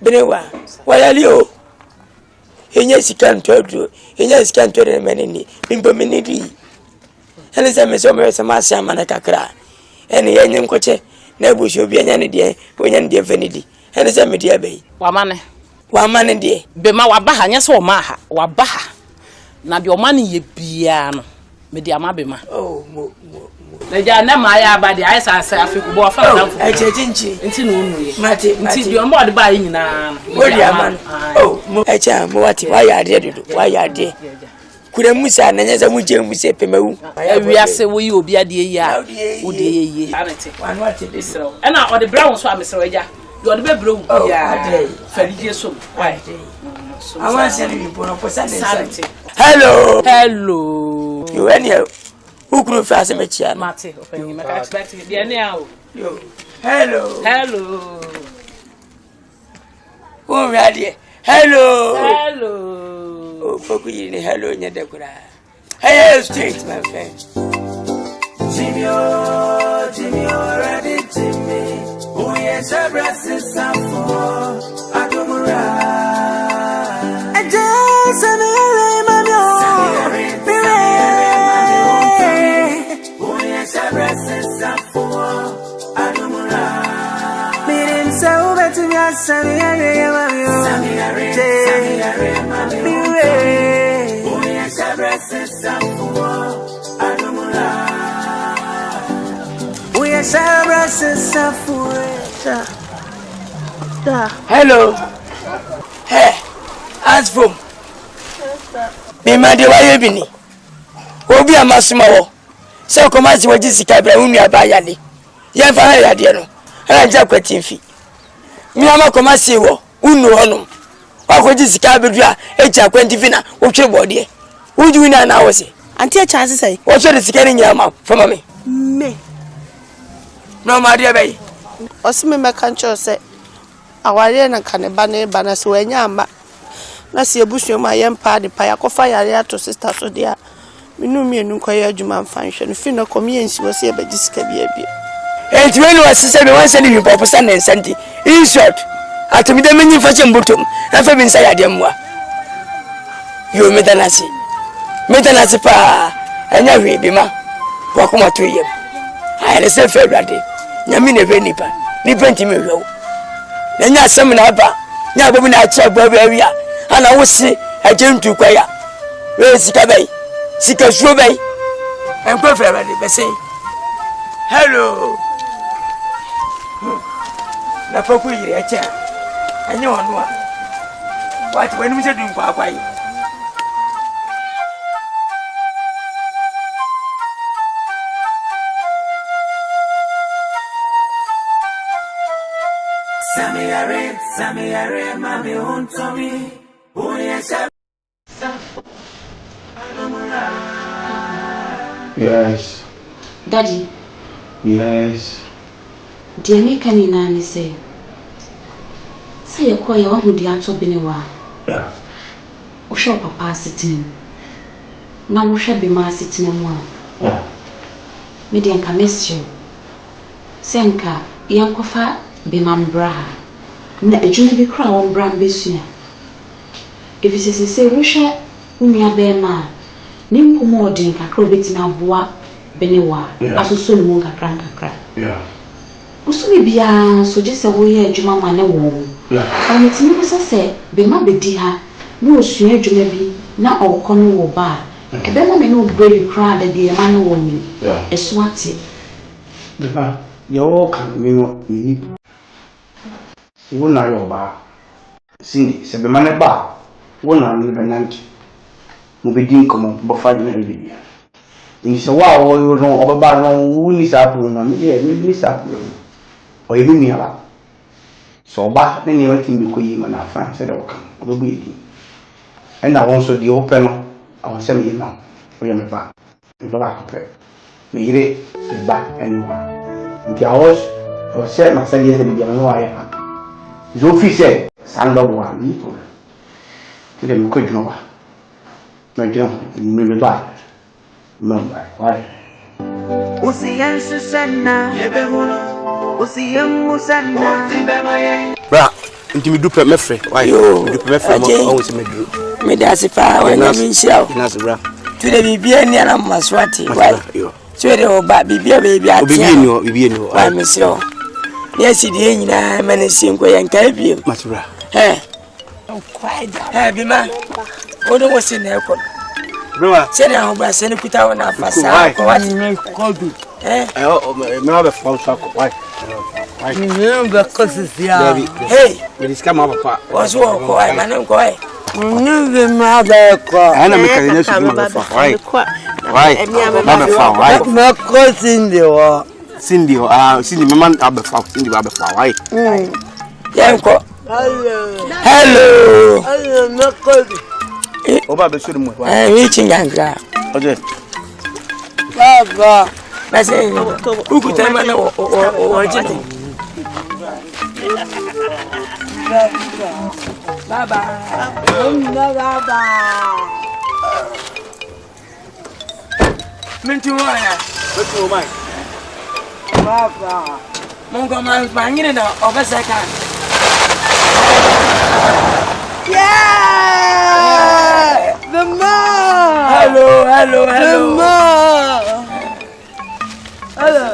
benewa wayali o enya sika ntodro enya sika ntodro meneni mimbo menedi ele se me so me se ma sia mana kakra ene yenye nkoche na ebushi obi enya ne de onya ne de fenidi ele se me de abai wa mane de be ma wa ba ha nya se o ma ha wa ba ha na de o mane ye bia no me de ama be ma Leja na ma ya ba de aisa asa afiku bo fa na fu. Echechinchi. Nti no nuye. Mate. Nti di ombo de ba yi nyina. Ori aman. Echa mo wati wa ya de dodo. Wa ya de. Kure musa na nya za mu je mu se pemawu. Awi ase wo yi obi ade yi a. Wo de ye. Anete. Wan wati de sro. E na o de brown so amesro eja. Yo de be brown ya. Falije so. Why? Awan se ni bo no posa de Asante. Hello. You any who could fast a match? Mate, open you make expect the now. Hello. Oh, ready. Hello. Oh, for good. Hello, in your decora. Hey, straight, my friend. Jimmy, already, Jimmy. Oh, yes, I rest is some for Akumura. And just a Hello. Hey, as from me made why bini. Obi amasuma wo. Se komasi wo jisika bra unu abayale. Ye fa ya de no. Anja kwatimfi. Mi ama komasi wo unu honum. Wa jisika bedua eja kwatimfi na wo twe bode. Uju ina na wo se. Anti a chance say. Wo twe de sika ni nyama from me. Me. No ma de bay. Osime mekancho say aware na kaneba na eba na so anya ama. Na se ebusu ma yempa de pa yakofa yare ato sister so dia. Minu mienu kwaya adwuma mfanhwe no fi na komiensi wo se ebejisika bia bia. Enti when was say me wan send you pop stand and Asante. In short, atomi de menyi fache mbotom. Na fa bi nsa ya de mwa. Yo metanasi. Metanasi pa anya hwe bi ma. Wa kuma to yem. Ayele se fe brade. Nyami ne be nipa. Nipa ntimi hwe. Na nya asem na aba. Nya bobu na acha gba bia. Ana wo se ajentu kwaya. We sika bai. Sika shobay. En ko fra ba de be say. Hello. Na foku yire acha. Anya onu a. Wati wani mse dun kwa kwai. Samiyare mami untomi. Uyesha. Yes. Daddy. Yes. Dear me can you nani say? Say you call your own dear to be wa. Yeah. O show papa sitting. Now we shall be my sitting in one. Yeah. Me dear can miss you. Senka, young kofa be Mcbrown. Na ejun be cry on Brown besu. If you say Russia, unya be ma. Nim Kumawood Akrobeto na boa benewa. Asusu mu kakra. Yeah. Usumi bia so je se wo ye adwuma ma ne wo. Yeah. Ani timi ko se be ma bedi ha. Na osua adwuma bi na okono wo ba. Ebe ma me no brave crowd de ma ne wo mi. Yeah. Eso ate. Defa, yo kan mi no yi. Wo na yo ba. Sindi se be ma ne ba. Wo na ni benanti. Mo be din komo bo fa ni Vivian. Ni se wa o yo no o ba no wu ni sa pu no mi ni sa pu. O yi mi ala. So ba ne ni wati bi ko yi ma na fa se de o kan. O be yi. E na won so di open no. Awon se mi na. O ye me ba. Mi ba ka pe. Mi ire ba enwa. Nti awos o se ma se ye se bi no wa ya. Zo fi se san lo wa ni ko. Ti de mi ko jno wa. Mais tiens, il me le bat. Non, ouais. Usiyan susana, usiyan musana. Bra, intimi dupe me frɛ. Why? Dupe me frɛ mo se me duru. Me da se fa wa na mi nsia. Nas bra. Tu de bibia ni ana maswati. Why? Tu de o ba bibia bibia tia. Bibia ni o. Why me sio. Ni si de nyina mane si nko yanka biem. Matibra. Bima. Odo mo se na ekọ. Bruwa. Se na ho ba se ni kuta wona afasa ko wati me kodu. Me wa be fa so ko. Why? Why? Me be kosisia. Hey, me diska ma papa. Wazo ko ai manen ko ai. Nunge ma be ko. Ana me kale nesu ma fa. Why? Why? Ma be fa. Why? Me ko sindi wo. Sindi o. Sindi me man abe fa. Sindi ba be fa. Why? Yanko. Hello, me kodu. Oba be suru mu. We chingangra. Oje. Baba. Base ukuta mana o jiti. Baba. Baba. Mintu waya. Betu mai. Baba. Mongo mangine na obasaka. Yeah! The mom! Hello. The mom! Hello.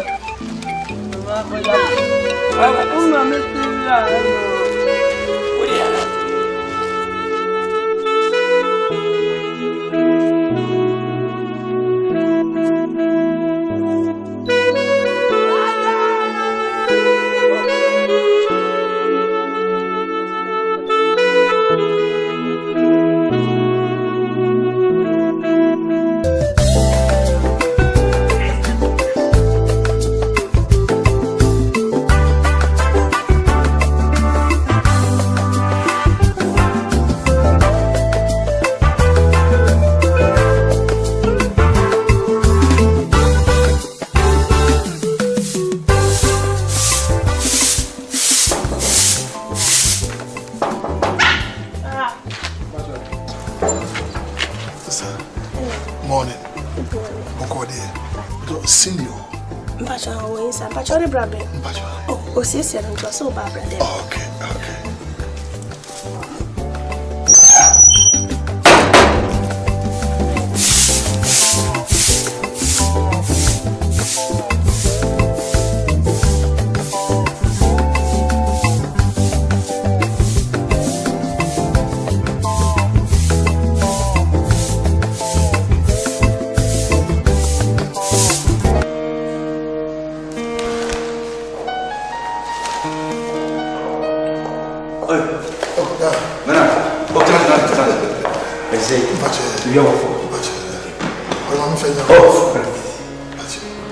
Morning. Okode. Do senior. Mpacho wo insa. Mpacho re brabe. Mpacho. O sisi ya ntwa so ba brade. Okay.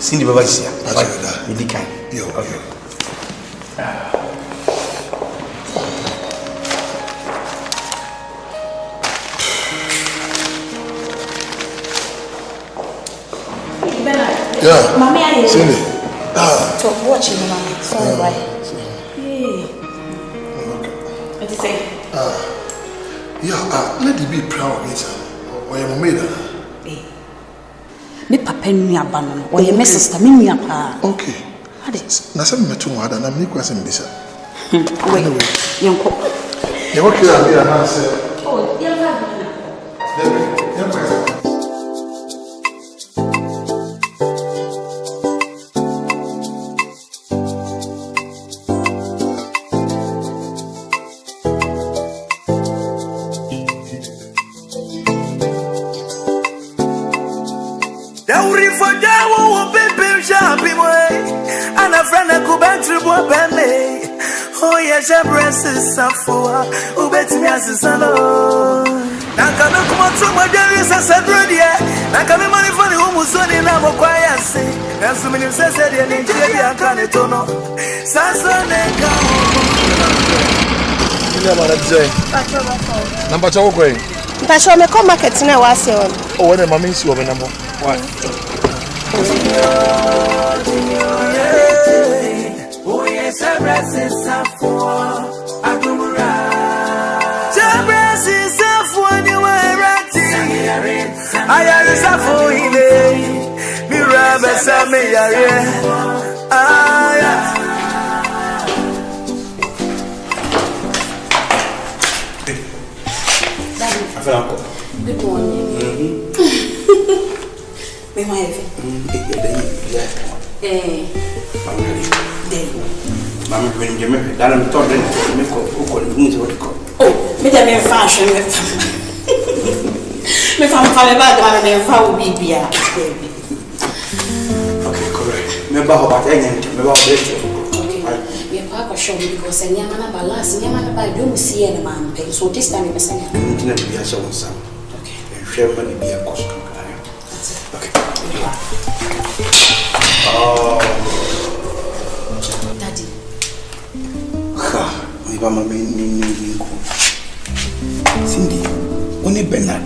Cindy Baba is here. Yeah. Mommy, I Cindy. Stop watching, Mommy. Sorry, right? What do you say? Let it be proud of it. Or your maid. Me papa nua ba no o ye me sister me nua pa. Okay. Ade. Na se me to wada na me kwasem bisa. Anyway, yenko. Ye wo kira bi na se. Oh, ye fa bi na. Oh yes, a breast is for who bet me as a son. Nankana come to my dearest as a brother. Nakami money for the woman's son in Akwasi. And so many says that in Nigeria can it or no. Sanson and Number 2 going. But show me come market now was on. Oh, when my miss you over number. What? Oh yes, a breast is for Agumura. Jabras is for you were acting. I am for him. Mirabel Sammy. Good morning. Me my Mama, when you make that, I'm told to make oh, me the fashion. Me found about the foul BBA. Okay, correct. Remember how I remember okay. Me papa show me because I am an balance, I am about don't see any man pay. So this time I say, okay. And share money be a cost. Okay. Daddy. My mama me Cindy, only Bernard.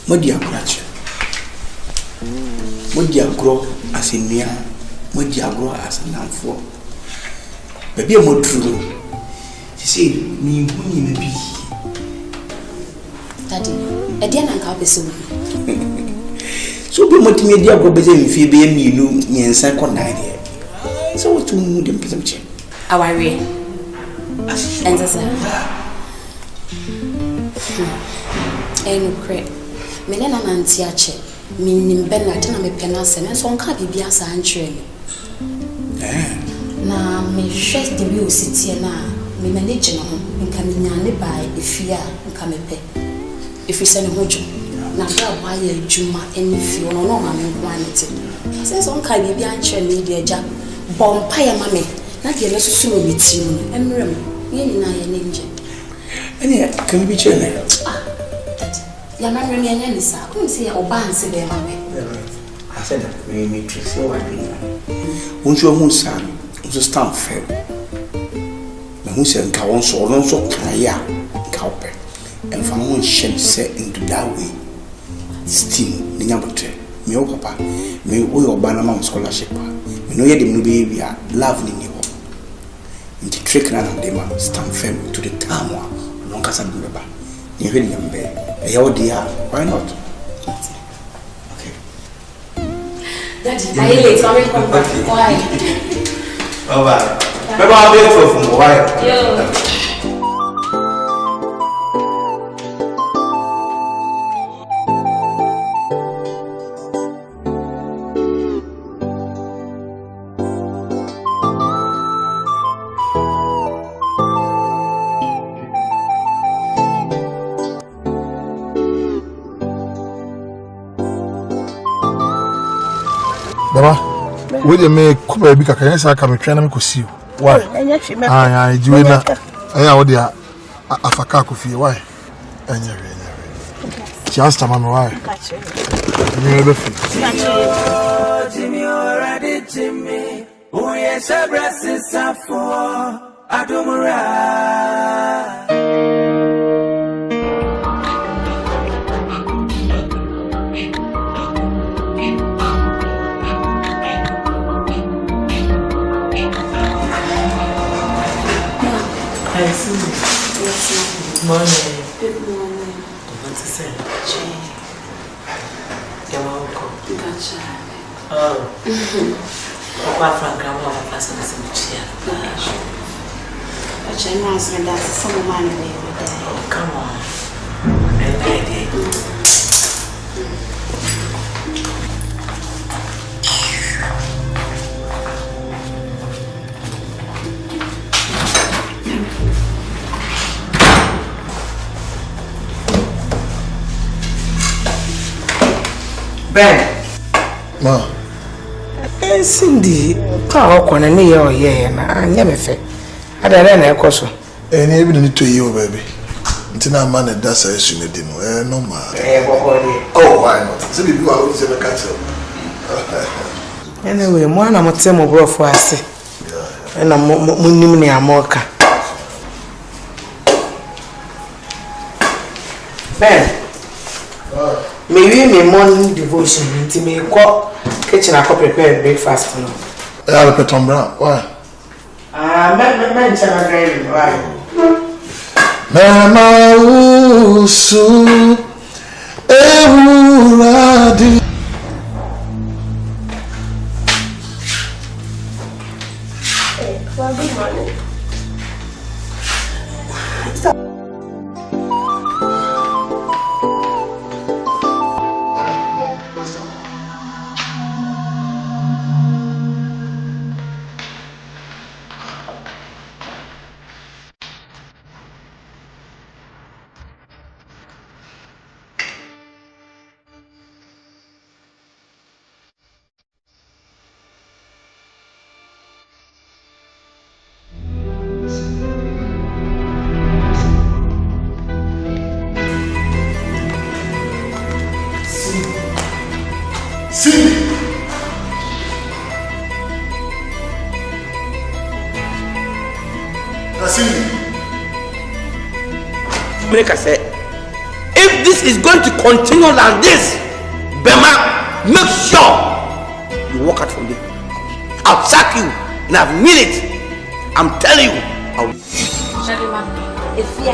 Modia Cratch. Modia grow as a near, Modia grow as a lamb for. Baby, a more true. She said, me, who may be. Daddy, a dear Nkansah soon. So be multimedia go busy in Phoebe and you, and second idea. So what to move them presumption? Our way. And the sir. And crap. Menena Nantiache, meaning Bernard and a penance, and so can't be bias and train. Now, me share the view city now, me manage and come by if you are come a pet. If you send a mojo, now buy a juma and if you know, I'm quantity. Since on can be behind media job, bompire mammy, not your necessary with you, and remember, you and I an angel. And yet, can be chilling. Your man remain any sir, couldn't see a band say their mammy. I said that we may trace your wife. Won't your moon son, to stand fair. The moon said, Cowan so long so kaya, cowpet, and from one shell set into that way. Steam, the Yabutre, me o papa, me o Banama scholarship. Me know yet the baby are lovely in you. In the trick run of them, stand firm to the town, long as I'm remember. You really am bad. Oh dear, why not? Okay. Daddy, I late, so I will come back. Why? Bye-bye. Bye-bye, I'll be from why? Yo. Wait a minute, Kuba Bika, can I come train them to see you? Why? I do not. I know they are Afaka Coffee. Why? Just a man, why? Jimmy already Jimmy. Oh yes, a breast is a for Adumura. Good morning. Good morning. What to say? You're welcome. Gotcha. Oh. Papa Frank, I'm going to pass on some chair. But you're not saying that's some man in there. Oh, come on. I like it. Ben. Ma. Cindy, how can I know you're here? I never said. I don't know, of course. And even need to you, baby. Until I'm man, that's a issue. No, ma. Oh, why not? So, you are always in a cattle. Anyway, one I'm a temo bro for us. And I'm Munimini Amoka. Ben. Maybe my morning devotion into me call kitchen I prepare breakfast. I'll put on brown. Why? Why? Mama usu ehuradi. Well, good morning. If this is going to continue like this, Bema, make sure you walk out from there. I'll sack you, and I've mean it. I'm telling you. If you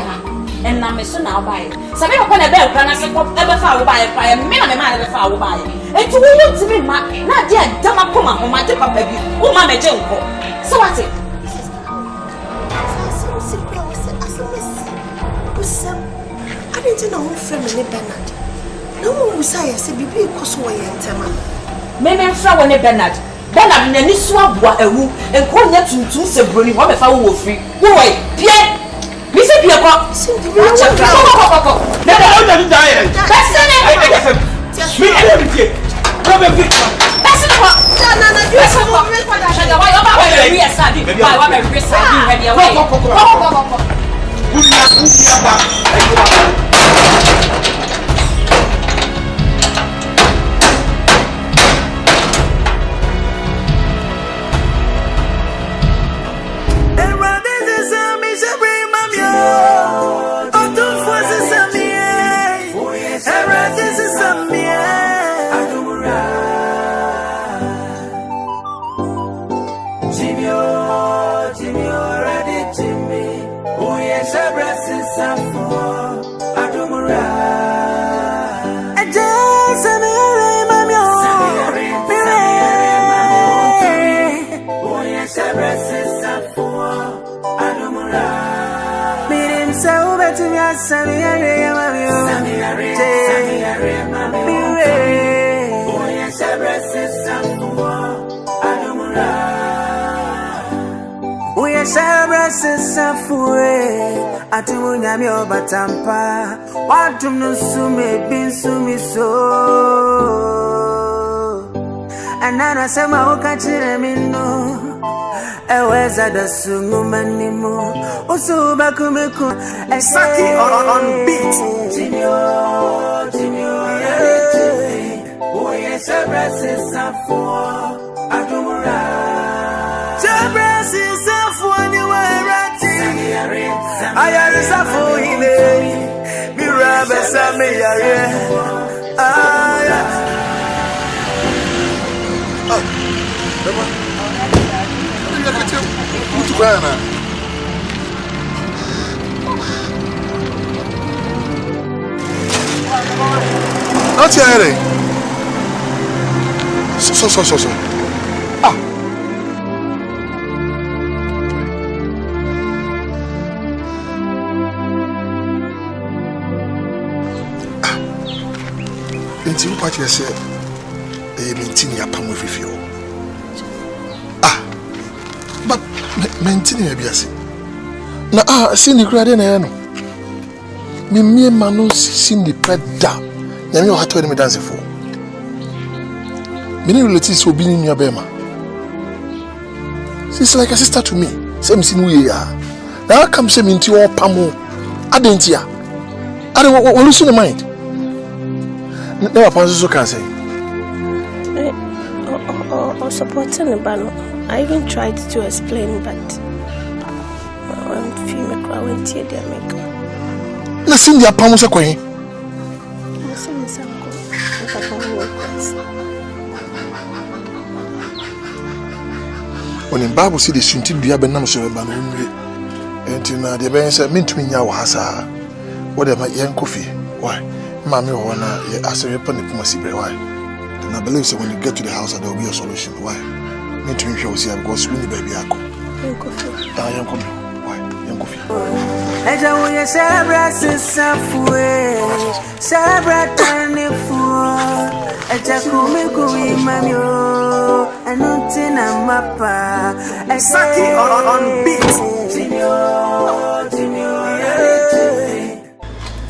and I'm soon I'll buy it. Some people want to buy a ever far buy a fire, me and my ever far buy it. And to you to me, not dear Damakuma, or my baby, oh, my junko. So what's it? I didn't know who family Bernard. No one was I said, be because we are Tema. Maybe Flower Bernard. Bernard and this swab what a woo and call yet to say, Bruni, what if I were free? Wait, Pierre, Mr. Pierre, Batampa, what to no sume bin sumi so, and then I say my okachire minno, Eweza da sungu manimo Usuba kumeku Saki on beat Tinyo Uye sebrasi safo Adumura Sebrasi safo ni wairati Ayari safo hile Mirabe same yare Not here. So. Until you party yourself, they maintain your palm with you. But maintain your bias. Now, see the crowd in there. Me manu see the pet down. You know how to me dance for. Many relatives will be in your bema. She's like a sister to me. Same thing we are. Now come say me into your pamo. I didn't ya. I don't want to lose your mind. Never passes so can say. Or supporting the banner. I even tried to explain, but I went here their maker. Listen, their palms are going. When in Bible see the sunti do benam so ba no nre enti na de ben say mentumi nya wa hasa wo de ma yen kofi why ma me ho na ye asere pa ne kuma sibre why then I believe so when you get to the house there will be a solution why mentumi hwe wo see because we ni baby akọ yen kofi yen kofi why yen kofi eja wo ye sabra sisafue sabra tanifu eja kumi mamio Anotina mapa Saki on beat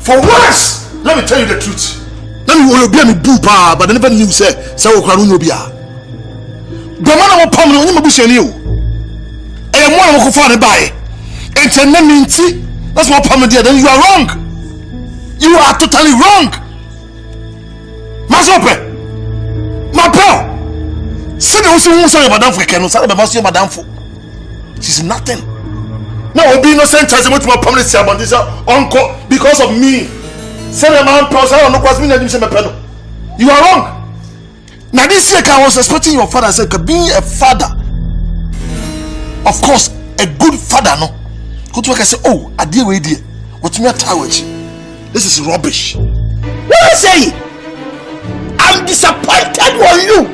For once, let me tell you the truth. Let me be a boo pa, but I never knew say Kraru bia. The man of Pamela, you must be you. I am one of the father by. It's a minty. That's what Pamela did, then you are wrong. You are totally wrong. Masope, my pal. Say the also sorry madam for Kenu, sorry madam for. She's nothing. Now will be innocent as much more permanent about this uncle because of me. Say the man pals, I don't know what's meaning to me. You are wrong. Now this year I was expecting your father said being a father. Of course, a good father, no. Go to work and say, oh, I deal with you. What's me a tower? This is rubbish. What I say? I'm disappointed on you.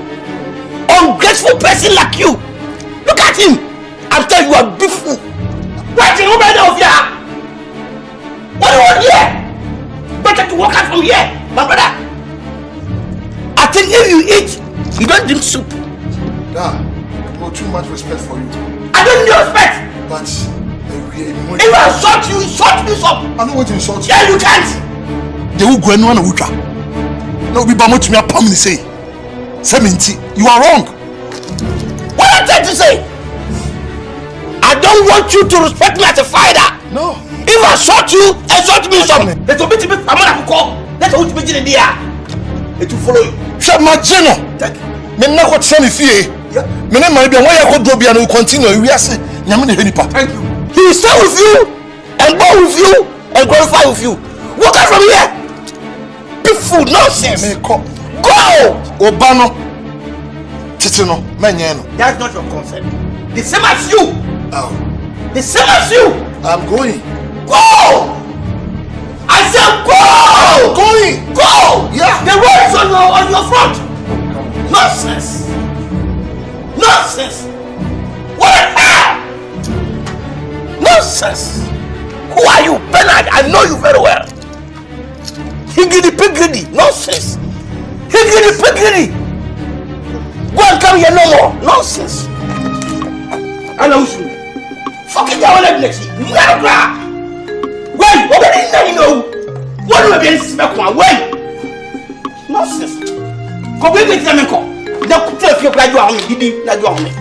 Ungrateful person like you. Look at him. I'm telling you, are beautiful. Why did you run out of here? What do you want here? Better to walk out from here, my brother. I think if you eat, you don't drink soup. Yeah, no too much respect for you. I don't need respect. But if I insult you, insult me some. I don't want to insult you. Yeah, you can't. They will go and wuka. No, be bamu to me a permanent say. Seminti, you are wrong. What I'm trying to say? I don't want you to respect me as a father. No. If I insult you, insult me some. Let me be a man who call. Let me be in the air. It will follow you. Shut my general. Me na ko tse me fie. Me na ma bia why you go do bia no continue we ase. Nyame na henipa. Thank you. He will stay with you and go with you and glorify with you. Walk out from here. Big food nonsense. Me ko. Go! Obano. Titino, menye no. That's not your concern. The same as you. Oh. The same as you. I'm going. Go! I said go! I'm going. Go! Yeah. The road is on your front. Nonsense. Nonsense. What the hell? Nonsense. Who are you, Bernard? I know you very well. Higgity-piggity. Nonsense. Higgity-piggity. Go and come here no more. Nonsense. I know you. Fucking down on next year. Never. Wait, what do you know? What do you mean? Wait. Nonsense. Go bring me to them and call. Don't tell if you graduate on me. You did graduate on me.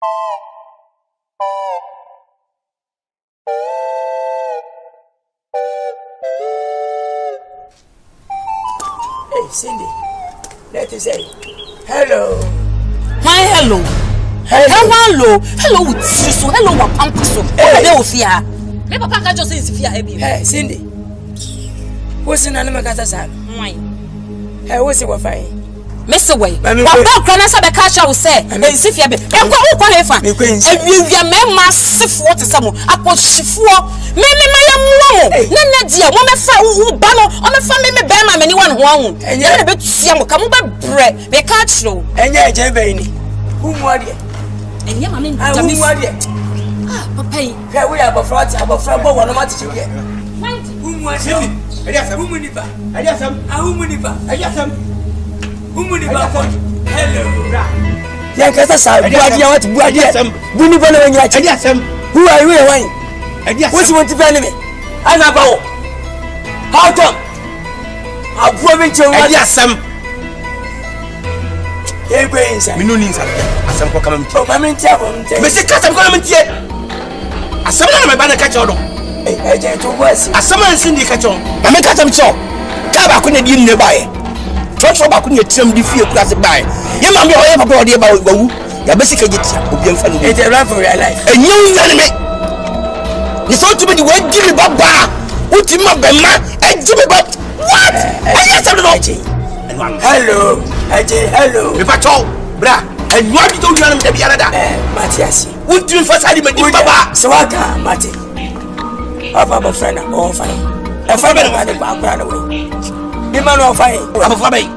Hey, Cindy. Let us say hello. Hi, hello. Hello. Hello with so hello wa pampa so. Hey, dey ofia. Me papa ka just say ofia e bi. Hey, Cindy. What's in another casa? Why? Hey, what's it wa fine? Mr. Way. Papa kra na say be catch you say. E sifia be. E kwa hefa. E wiwia me massive what is am. Akoshifuo. Me ya muo. Na dia mo me fa u ba no. O me fa me be ma me ni wan ho ahu. Ya na be tia mo ka mo be bre. Be catch you. Enya eje be ni. Who mo ade? Enya ma me nja me. Ah, papa yi. Hwe we abofra bo wono ma tete ye. Who mo ade? Who mo ni ba? Who mo ni ba? Hello. Yankasa sa Boadi what Boadi. Buni bana wanya chi. Who are you why? What you want to be me? Ana bawo. How come? Abuo be che wa. Adiasam. E gbe insa. Me no ni insa. Asam ko kama mti. O ma mti abom. Me se kasam ko na mti. Asam na me ba na ka che odo. Eh, je to boasi. Asam na sindi ka che. Na me kasam che. Ka ba ko na di ne bae. Trotro ba ko ne tiram di fie kura se bae. Ye ma me o ye papa o de ba wu. Ya be se ka gitia obi amfa no. It's a run for your life. Enyu nyane me. You so to be the way give me baba. Utima bema. Give me ba. What? Adiasam no. Hello. Hello. Me pacho. Bra. And what you don't know them be another. Matias. What do you first had me baba? So waka Mati. Papa friend on fine. A family man the background away. The man on fine. I'm a family.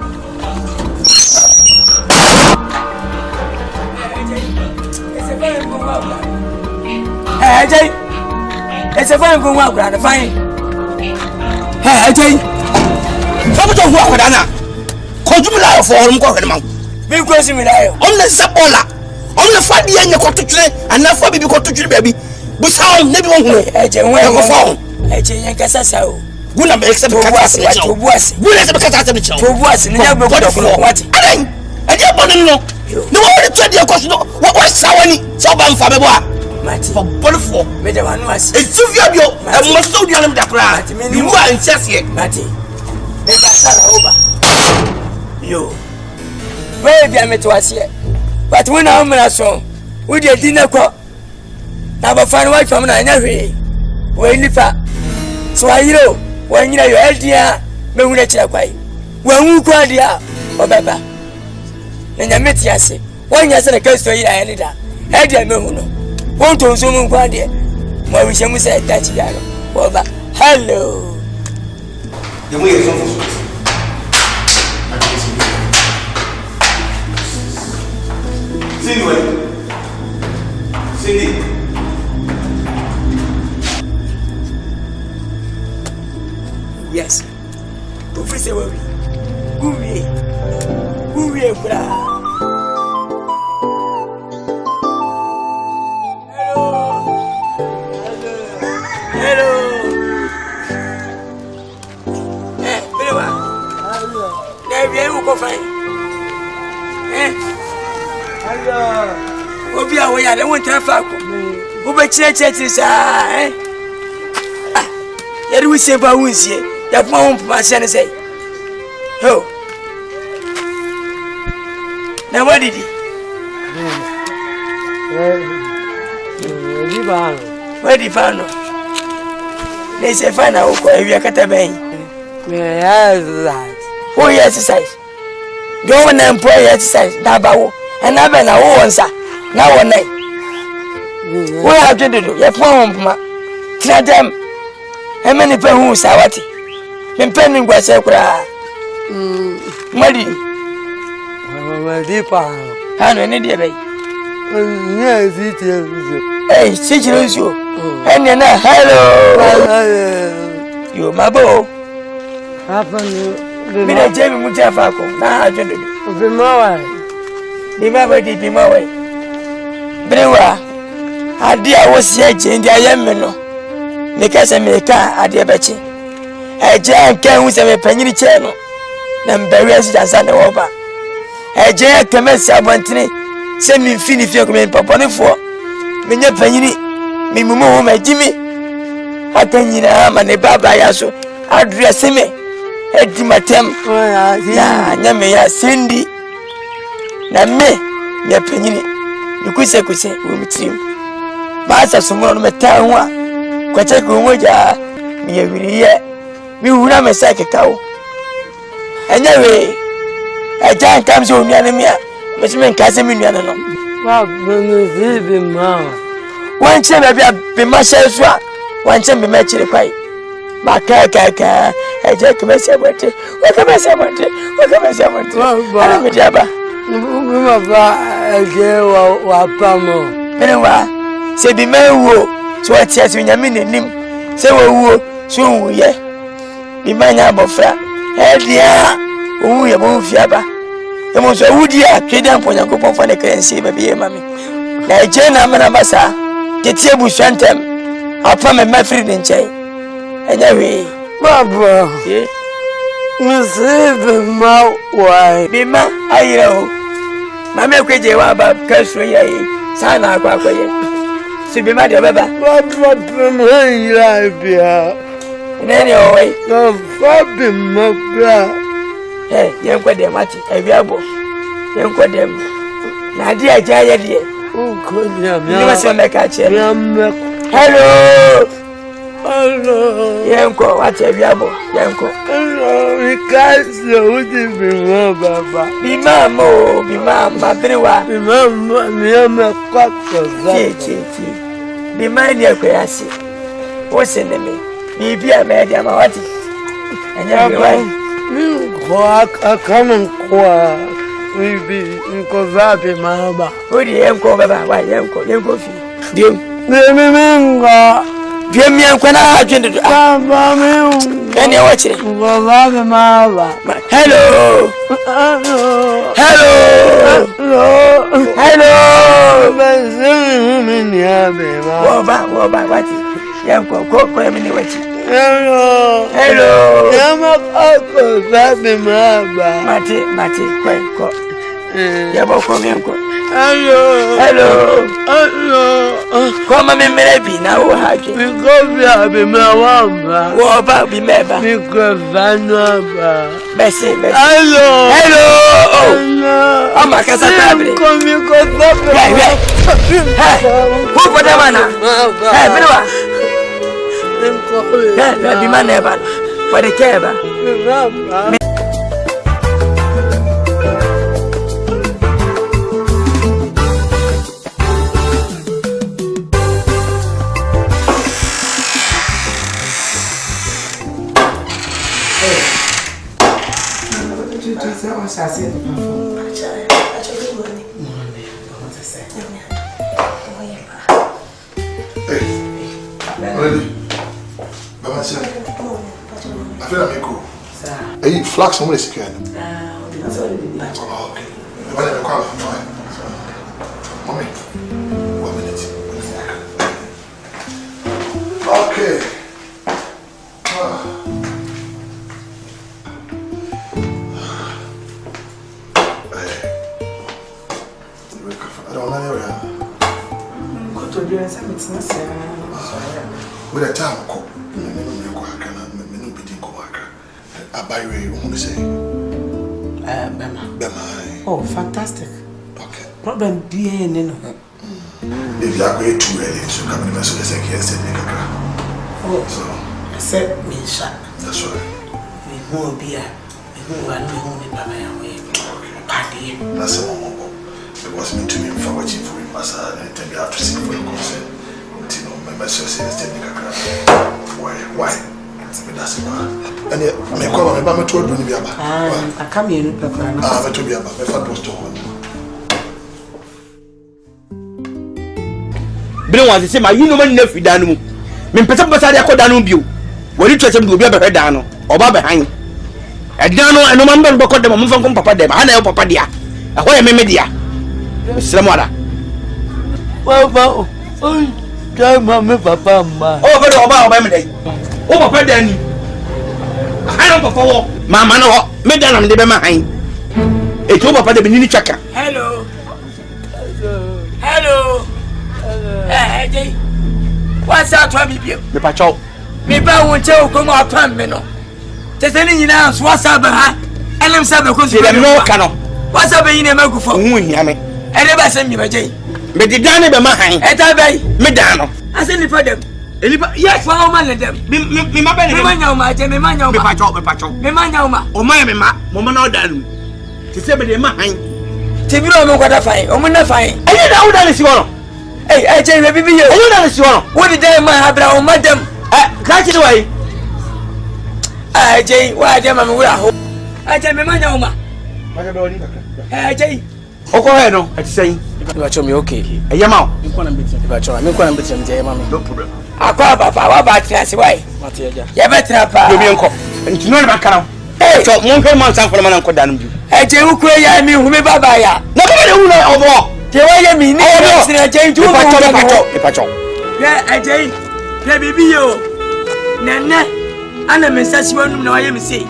It's a very good work, and fine. Hey, Jay. Come to work, Dana. Could you lie for him? Because you lie on the Sapola. On the Friday, and you got to train, and not for me because to baby. But how never won't know. Where you found? Nkansah. Guna be accept catastrophe. Guna accept catastrophe. To was never got of what? I don't know. No one to the question. What was Sawani? So bam for me. Mati for bolfo me de wanu ase etufia bio e mo so di anam da kra ni mu an chese Mati me ba sala oba yo we bia me to ase but we na amra so we de dinna ko na ba fan wa twam na anya hwe we lifa so ayiro wa nyina yo eldia me hu na kira kwai wa hu kwa dia obeba na nya meti ase wa nya se na kasto yi ayani da eldia me hu no won't to zoom kwa dia mo wi shemu say touch yaro over hello the way is on Cindy yes professor we bra Obi a we ya le won tan fa ko. Wo be chire sa ya ri wise ba wunsie. Ya poma won poma se ne sei. Ho. Na what did he? Where di ba no? Ne se fa na wo ko ewia kata ben. Oh yes exercise. Go on and pray exercise. Da ba wo. And I been a womansa. Now one night. What have you do? Your phone, tell them. How many people say what? Been pending was a cry. Muddy. How many dear baby? Yes, it is. Hey, see you. And then hello. You, my boy. Happen. Me, Jamie Mutafaco. Now I do. Be my way. Bruwa, I dear was here, Jane, I am no. Because I make a dear Betty. A giant can with a penny channel. Then bury us as an over. A giant commence I want to Se mi fini fie ko me papa ne fo. Me nya panyini. Me mumu ho ma jimi. Atanyina ma ne baba ya so. Address me. Edi matem. Ya nya me ya sendi. Na me nya panyini. Nikuse kuse wo mitim. Ba sa so mo no meta ho a. Kwache ko moja mi yewiriye. Mi hura me sa kekawo. Anyway, AGYANKA so nuane me a. Me se me nkase me nuane no. Wa benezi ma. Wan che be bia be ma she so a. Wan che be ma chire kwai. Ba ka AGYANKA me se bote. Wa ka me se bote. Wa ka me se bote. Ana me dia ba. Bi ma ba ege wa pamo. Ene wa se bi ma wo so atia so nyame nenim. Se wo wo so wu ye. Bi ma nya bofra. Edia owu ye bo fiaba. Emo so wudi a tweda mponya kopon fa ne krensi ba biye mami. Na eje na mana basa. Ketie bu swantem. Apa me mafri ne nchai. Enya we. Baba. Ye. Msibe ma wai. Bima ayira o. Mama kweje wa ba kaso yayi. Sana akwa ye. Si bima de baba. Baba bima ira bia. Nene o wai. No fabi ma bra. Eh, yenkwa de mati. Ebiabo. Yenkwa de. Na di aja ye de. Uko nya mi. Ni wase meka che. Hello. Hello. Yenko wache biabo. Yenko. Hello, Nkansah udi bima baba. Bima mo, bima Bruwa. Bima mi kwa kaza. Chi. Bima ni akwasi. Wose ne me. Bibi amedi amawati. Anya Bruwa. Mi kwa akamen kwa. Bibi nko vapi maba. Odi yenko baba, wa yenko fi. Dio. Minga. Bia mi ankwa na adwende do. Baba mi. Ene wachire. Nko vapi maba. Hello. Bazimi mimi abe maba. Woba wati. Yenko ko mini wachi. Hello. Yama ako vapi maba. Mate, ko. Yabo ko menko. Hello. Koma memere bi na wo haje. Mi go bia be me wamba. Wo ba bi meba. Mi go vanwa ba. Bese. Hello. Ama kasa tabre. Mi go tabre. Hey. Who for the man? Hey, Bruwa. Hey, bi man eba. For the keba. Hey, flax on this again. Okay. Mommy, 1 minute. Okay. With a time, oh, fantastic. Okay. Problem be no. If you are going too early, so come in as I can say. Oh, so I said me shot. That's right. Me won't be a Baba away. Party. That's a moment. Because me to me for watching for him, Massa, and tell me how to see for your consent. You know, my message says, why? That's it. And yet, I call my mamma told me about. I come here, Papa. I'm to be about my father was told. Bring one to say, my human nephew Danu. Min Pesa Basadia Kodanu. What you try to do, be a Dano, or Baba Hang. A Dano, and no man but the woman from Papa Deb, I know Papa Dia. A whole media. Slamada. Well, Mamma, Papa, over the Obama Family. Oh, Papa Danny. I don't perform. Mamma, no, Madame de Bemain. A two Papa de Benini Chaka. Hello. Ajay. What's that to me? Me pacho. Me ba won che okomo apam me no. Te se ni nyina so what's up ha? Enem sabe ko so. Dem no ka no. What's up yi na magufo? Hu hia me. E de ba se mi Ajay. Me di dan be ma han. E ta bai. Me dan no. Ase ni fadem. Elipa yes wa o ma le dem. Me ma be ne. Me ma nya o ma je me ma nya o ma. Me pacho. Me ma nya o ma. O ma me ma. Mo ma na o dan. Ti se be de ma han. Ti bi o mo kwada fine. O mo na fine. Ayi da o dan si wono. Hey, Ajay we bibi yo. Ayi dan si wono. Wo di dem ma habra o madam. Ka chi wai. Ajay wa dem ma me wura ho. Ajay me ma nya o ma. Ma ga be oni kakra. Ajay. Oko he no, ati sei. Ba cho me okay. Eya ma o. Me kwa na bitim. Ba cho me kwa na bitim je ma me. No problem. Akwa papa wa ba tiase wai. Mate ya. Ya betra pa. Do mi enko. Nti no ba kana. Hey, so mo hwe man san fo na nko da no bi. Ajay wo kure ya mi hu me baba ya. Na ba de hu na obo. Te wa ye mi ni sina Ajay ju. E pacho. Ya Ajay. Ya bibi yo. Nana. Ana me sasi wanum na wa ye mi sei.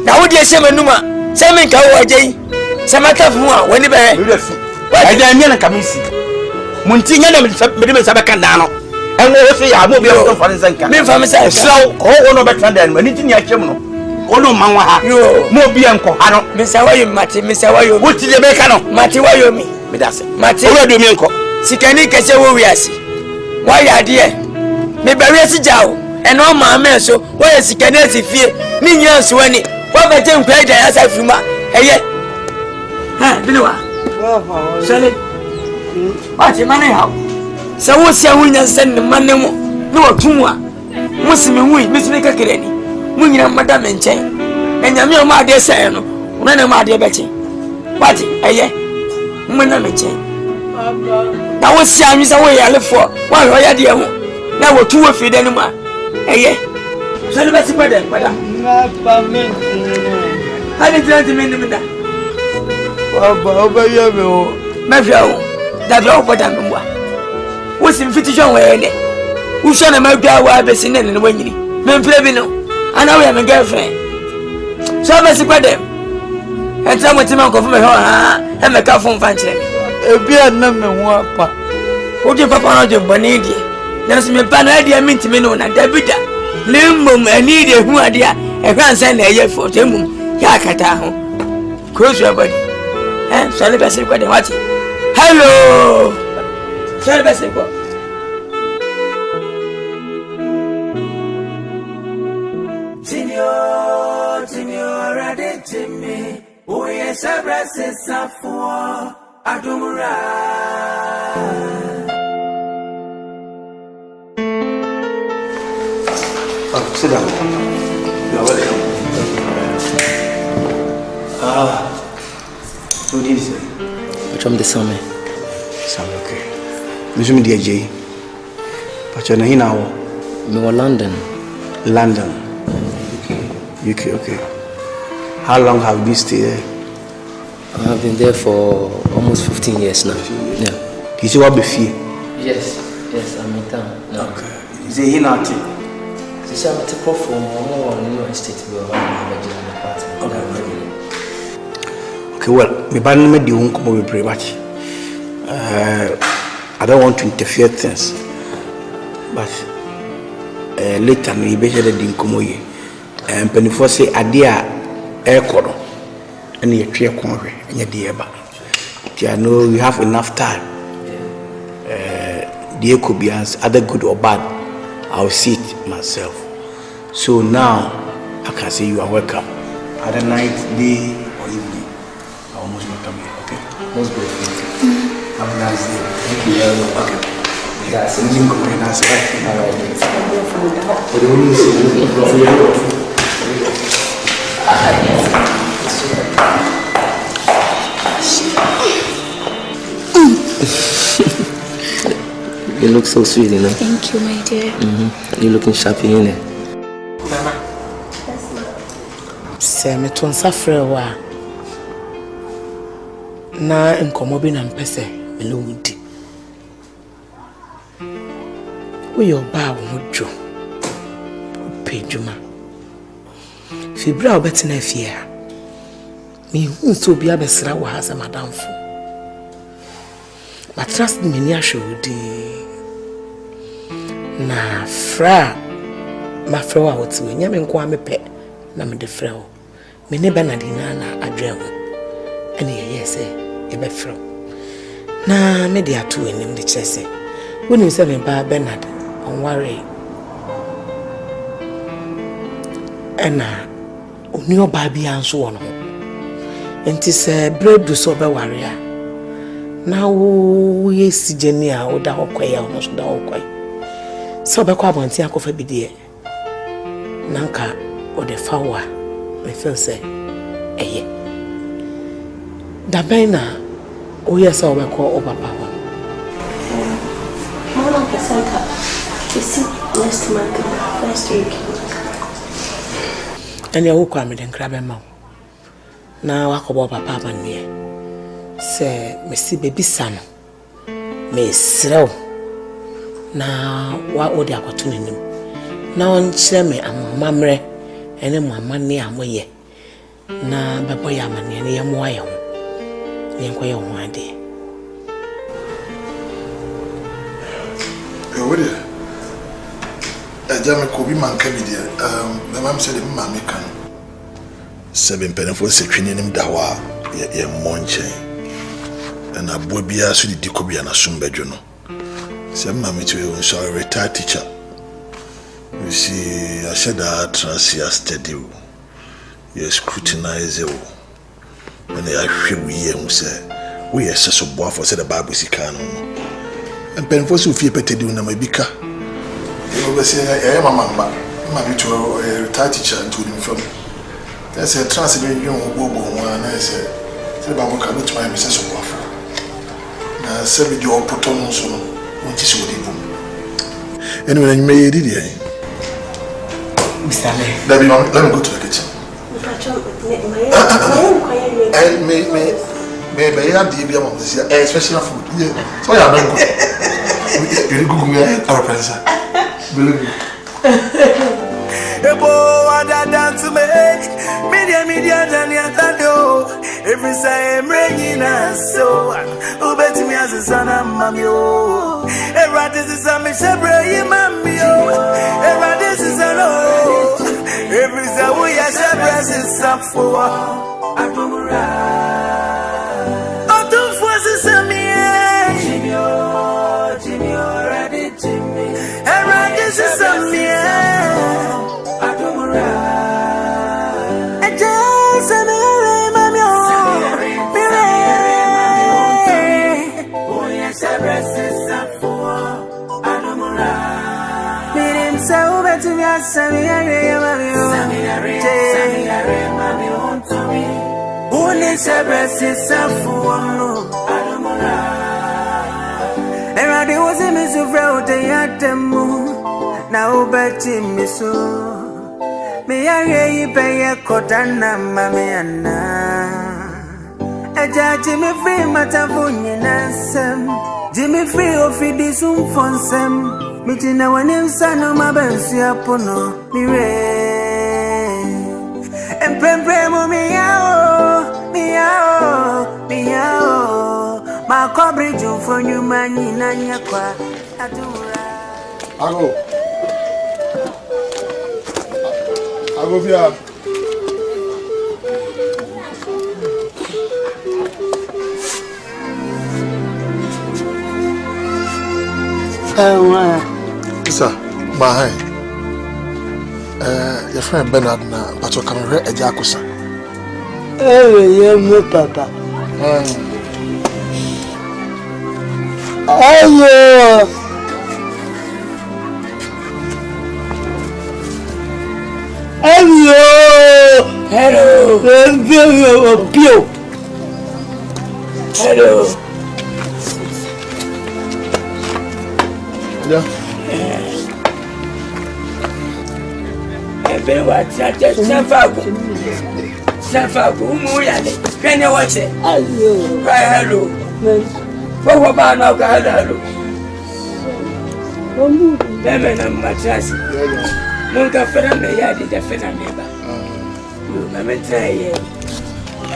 Na wo de se manum a. Se me nka wo Ajay. Se mata fu a woni be. Me be fu. Ajay nya na kamisi. Munti nya na me de sabe kan da no. En wo se ya mo bi o fa nsanka. Me fa me sai. Slaw ko no be tan da no. Ni ti ni akyem no. Ono manwa ha. Mo bi enko ha no. Me sa wa yo mate, me sa wa yo. Wo ti le be ka no. Mate wa yo mi. Me da se. Mate. Wo do mi enko. Sikani kese wo wiase. Wa ya de. Me ba wiase jawo. En o ma me so, wo ya sikani asifie. Ni nya so ani. Wa ba je nkwa da ya sa fuma. Eye. Ha, bilewa. Sale. Ati mane ha. Sa wo sia wo nya sen mane mo. Ni wo tumwa. Mo sime hui, me sime kakere ni. Mo nyina mada me nchen. Enyame o ma de sen no. Una na ma de bechi. Wati, eye. Mo na me nchen. Na wo sia mi sa wo ya lefo. Wa ho ya de ho. Na wo tuwo fi de ni ma. Eye. Sale be ti pade, pada. Na pa me. Hani tlanti me ni da. Oba ye me o. Mafia o. Da bia o pada me mwa. Wo sim fiti jon we ne. Wo sha na ma bia wa be sin ne ne wanyini. Me mpre bi no. Ana we my girlfriend. So be si pade. Entra mo ti man ko fu me ho ha. E me ka fu mfa nkyere me. Ebi na me ho apa. Wo di papa no de boni die. Na so me pa na die minti me no na Davida. Limum ani de hu ade a e hwan san na eye fo temum ya kata ho. Close your body. So le be si pade what? Hello. So le be si ko. Tinyo ready to me. Oh yes, I bless it for Adumura. Sit down. You're welcome. What is it? Which one the summer? Summer, okay. Miss me, dear Jay. But you're not here now. Me wa London. London. UK, okay. How long have you stayed there? I've been there for almost 15 years now. Yeah. You see what before? Yes, I'm in town. No. Okay. Is it here now? This I'm to perform on New Estate. Okay, well, my band made you won't come over very much. I don't want to interfere things, but later me better than come over. And before say idea air corridor and you tree corner and you dear back. I know we have enough time. There could be as other good or bad. I'll see it myself. So now I can say you are welcome. Other night, day or evening, I almost welcome you. Okay. Most grateful. Have a nice day. Thank you very much. Okay. That's it. You look so sweet, you know. Thank you, my dear. You're looking sharp in there. Say me to nsafre wa na nkomo bi na mpese Lilwin. We oba wo dwo. Pejuma. Fibra obetina fie ha. Me hu so bi abesra wo ha se madamfo. But trust me ni ahwodi. Na fra ma fra wa wotu nyame nko amepe na me de fra wo. Me ne Bernard na adwe ho. Ene ye say e be fra. Na me de ato enim de kyese. Woni se me ba Bernard on worry. Ena oni oba bia nso wo no. Enti se bredu so be ware a. Na wo yesi jeni a wo da hokoya wo so da hokoy. So be kwa bonti akofa bidie. Nanka o de fawa me feel say eye. Da bena o yesa o be ko o papa ho. Mama Asante, this next month, first week. And you walk me then grab a mouth. Now I go papa man me. Say, me see baby son. Me slow. Now what would I go to him? Now on share me a mamre and then my money am way. Na baboy am and yam wire. Yanquay on one day. What is it? Jamie Kobe man can be there. My mom said, Mammy can. 7 penny for sectioning him dawa, ye monche. And a boy be asked to the Kobe and a Sumbejono. Some mammy to you, so a retired teacher. You see, I said that transia steady. You scrutinize you. When they are sure we say, we are so boy for said the Bible is canon. And penful so fear petty do na mabika. You will say, I am a mamma, mammy to a retired teacher and told him from. That's a transient young woman, and I said, I'm coming to my Mrs. Waffle. Now, send me your put on so when she would even. Anyway, you may did it. Mr. Let me go to the kitchen. And maybe I have the idea of this, especially food. So I don't go. You go me our friends. Believe me. Ebo ada dance me, media Daniel. Every say I'm ringing so. Who bet me as a son of mammy? Oh, this is a Michelle, mammy. Oh, this is a no. Every say we are Shabra's up for. Jimmy, already Jimmy. And this is a me. I don't ride. I just am a mammy. Oh, yes, I rest is up for. I don't ride. Meaning so better to me as Sammy. Oh, yes, I rest is up for. I don't ride. And I was in Miss Road, they had them now, bet me so. May I hear you pay a cotana, Mamma? A judge Jimmy free, Matavunian, Jimmy free of this Unforeseen. Meeting our name, son of my Bensia Pono, Mire. And Premo meow. My coverage for you, man, in Anyaqua. I'll go here. Sir, my your friend Bernard, but you're coming here at Jacosa. Yeah, my papa. Ayo. Hello. Hello. Hello. Yeah. Safago, Muyale. Can you watch it? Hello. For what about now? Hello. Lemon and mattress. Munga Ferrame Yadi, the Ferrame. You remember,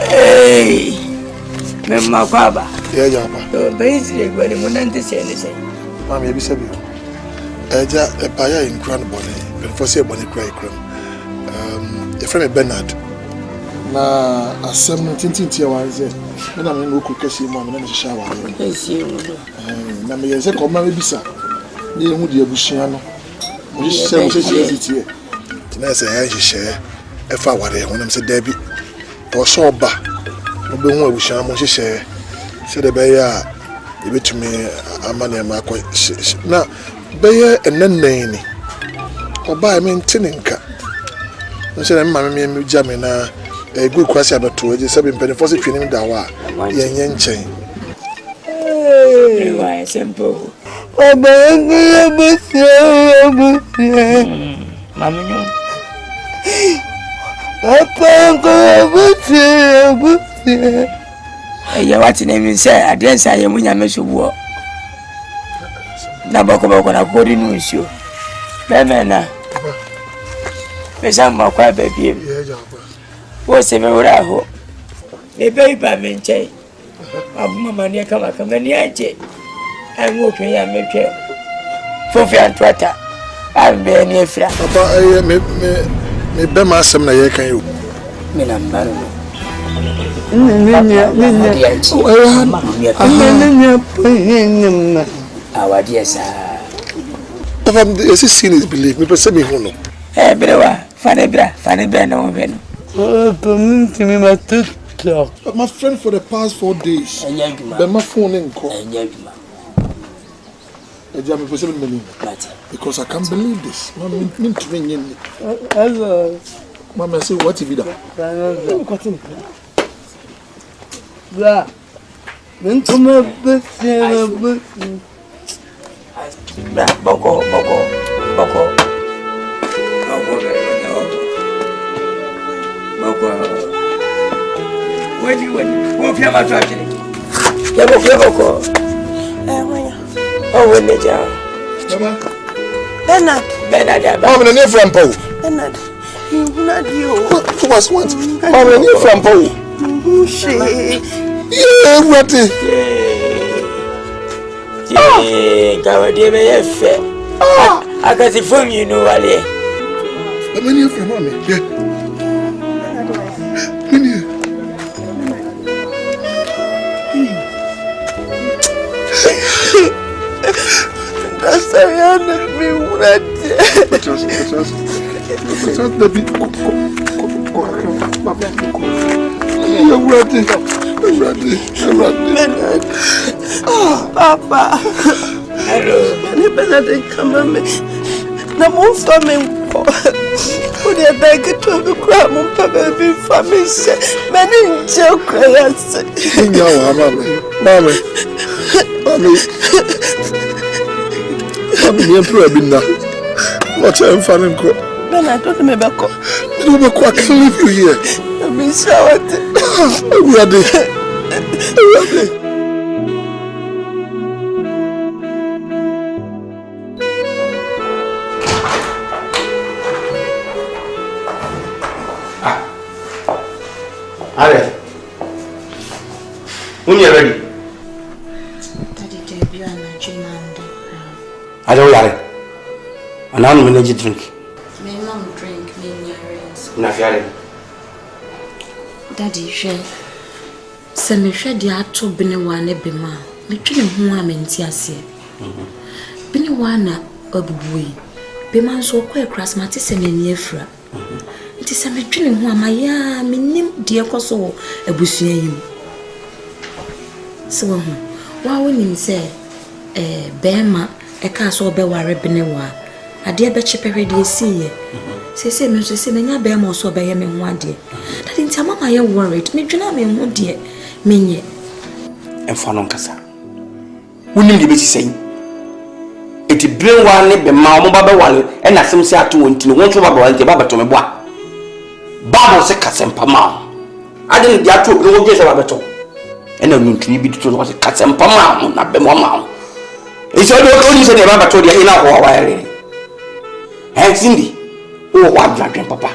hey, Mamma Baba. Yeah, basically, when you want to say anything. Mammy, be said. Eja epaya in Grand Bonnet, but for say Bonnet cry cram. Your friend Bernard. Na asem tintin tia wanze. Na me no cook kesi mo me na shower. Na me yeze ko ma bisa. Ni hu de abusua no. Mo hye mo hye tie. Na say ya hye e fa ware ho na me say dabi. To so ba. Mo be hu abusua mo hye se de be ya e betumi amane ma ko na be ye enenn ni. Oba me ntininka. Nse na mama me jame na egu kwasi abeto eje sabe mpene se twene da wa yenye nchen why simple Oba ngwe busia mama nyo Papa ngwe busia ya wati na mi se adensa ye munya mesubuo na boko na kodi nu nsio beme na Pesa makwa baby. Wo se me wura ho. Me bai ba men chai. Abu mama ne kama ni aje. Ai mo tun ya me twa. Fofi antwata. Am be ni afira. Papa me be ma asem na ye kan yo. Me na mbaro. Awadi esa. Papa ese sin is believe me pese me hu no. Bruwa. Fanebra na woveno. My friend for the past 4 days. But my phone ain't call. Because I can't believe this. Mama, I say, what if you Boko. When what you about to Yaboko. Oh, when they are Bernard, I'm in a new from Paul. Bernard, not you. Who was what? I'm in a new from Paul. Yeah, what? I got it from you, no, Ali. I'm in here from mommy. Yeah. That's why I don't mean what. But oh, Papa. Hello. Bernard, come on me. The most of me. Who they beg to the crab on Papa be for me. Many joke. I'm now. What I'm finding. Bernard, don't me back. I can't leave you here. I'm in shower. I'm ready. Are. When you're ready. I don't like and I don't manage drink. Me mom drink, me nearings. Nafiare. Daddy, send me shed the art to Benewana Bema. Me train who I'm in Tiasia. Benewana Obui. Beman so quite cross Mattis and in Yefra. It is a between who am I, me name dear Coso, a bushim. So, why when you say, Bema. A castle be worry benewa. A dear betcha peredy see. Say, Mrs. Semenya bear more so by him in 1 day. That in time I am worried. Me do not mean 1 dear. Mean and for Nkansah. Wouldn't you be saying? It bring one be mamma Baba and I some say to one to one to Baba to me. Baba was a Cassempa mam. I didn't get to go get a rabbit. And I mean to be to what a Cassempa mam, not be mamma. It's all you said about to the inner wire. And Cindy, oh, what dragon, Papa?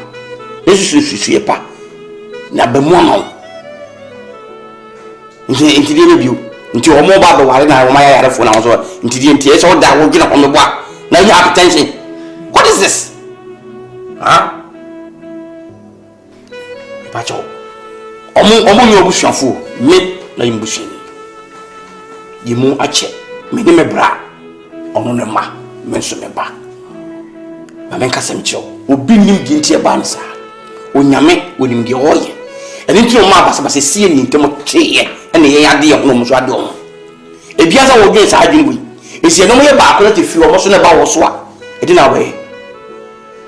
This is see a pa. Number one. Into the review, into a mobile, and I my phone also, into the tears all that will get up on the block. Now you have attention. What is this? Huh? Pacho. Omo ni obusuafo me na yimbusuani. Yimu ache me ni mebra. Ono ne ma me so meba. Ma men kasem cho. Obi nim di ntie ba nsa. Onyame wonim di oye. Eni nti o ma basa sie ni ntem tweye. Ene ye ade ye no mo so ade o. Ebiasa wo dwen sa adwen wi. Esi no mo ye ba ko na te fi o mo so ne ba wo so a. Edi na we.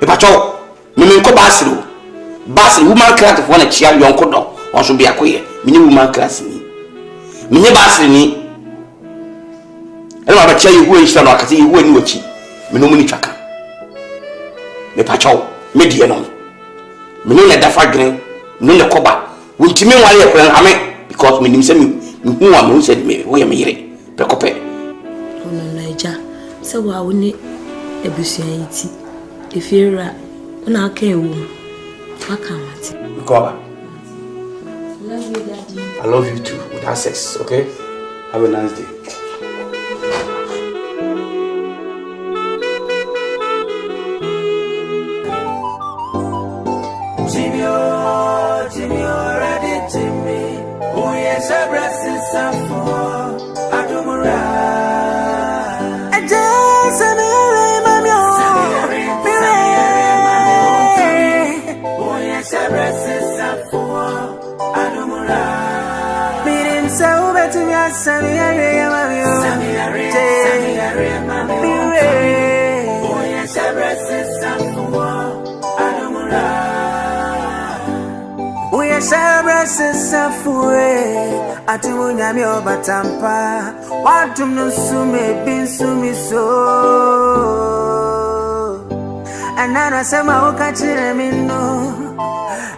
E pacho me nko basiro. Basiro woman class for na chia yonko do. On so be akoye. Me ni woman class ni. Me ni basiro ni. Eno aba chia yehu enhira no akase yehu ani wachi. Me no mu ni twaka. Me pacho me die no. Me no na dafa gren, me no koba. Wuntime wale e kwan ame because me nim se me hu wa me said me wo ye me yire. Pekope. Ono naija. Se wa woni ebusuan yiti. Efiera una aka ewu. Waka mati. Koba. Love you, Daddy. I love you too. With that sex, okay? Have a nice day. Jimmy already Jimmy. Oh yes, I breast is for Adumura. I just a mammy. Oh yes, I breast is for Adumura. Meeting so better me as Sammy mammy. Oh yes, I breast is for Adumura. Sabra safue atimunya mi obatampa watu mnusume binsumi so anana sema ukachire mino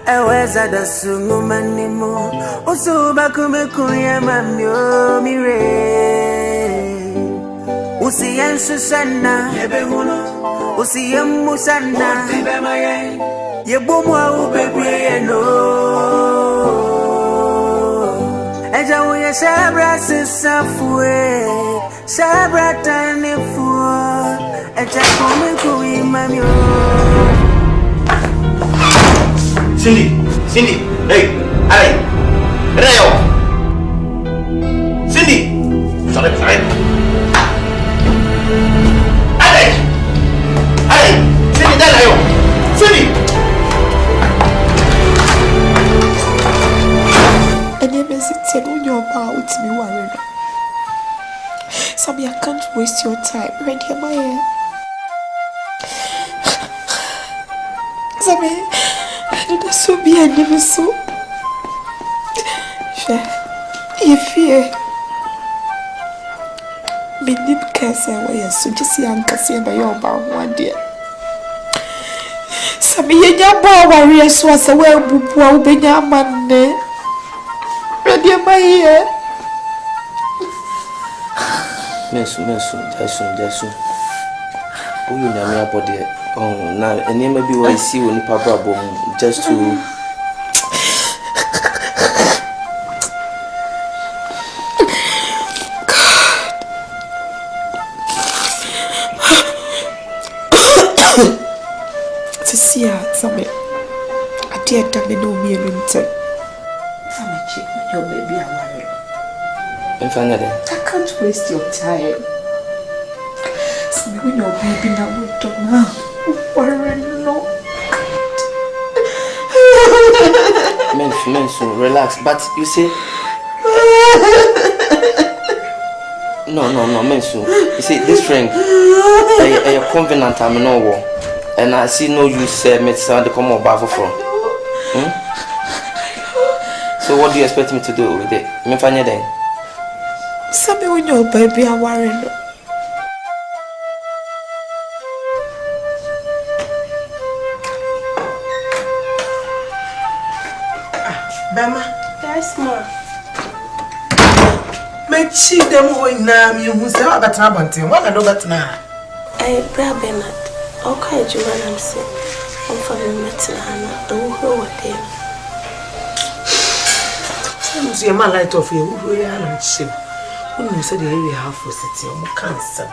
eweza dasungu manimo usuba kumekuya mamyo mire usiyensu sana yebehuno usiyemu sana utibemaye yebumwa ubebwe no eja uye sabra safue sabra tanifu eja kumiku imamyo Cindy, hey, Rayo. Cindy, sorry. Hey, Cindy, Rayo. Cindy. And you said when you're about me worried. Sabi, I can't waste your time. Ready, am I here? Sabi, I didn't so be a never so. You fear. Me Nkansah why so just Nkansah by your bound one dear. Sabi, you warrior so as a well bubu be your man. Ready, am I here? Mesu, Jason. Oh, you know me about there. Oh, now, and then maybe what I see when you papa bomb just to. To see her, something. I dare tell me no me and winter. I'm a chick, your baby, I'm worried. And finally, I can't waste your time. When your baby now will talk now. Worry no. Mensu, relax. But you say no, Mensu. You see, this ring, a covenant I'm no war. And I see no use me to come over from. So what do you expect me to do with it? Me find then. Sabi when your baby are worried. Bama. Yes, ma. Me chi dem ho na mi hu se wa betana bonte. Wa do betana. Bra Bernard. Okay, Juman am say. I'm for me metana. Do who what them. Some say my light off you who ya na chi. Who say the area have for city o mo cancer.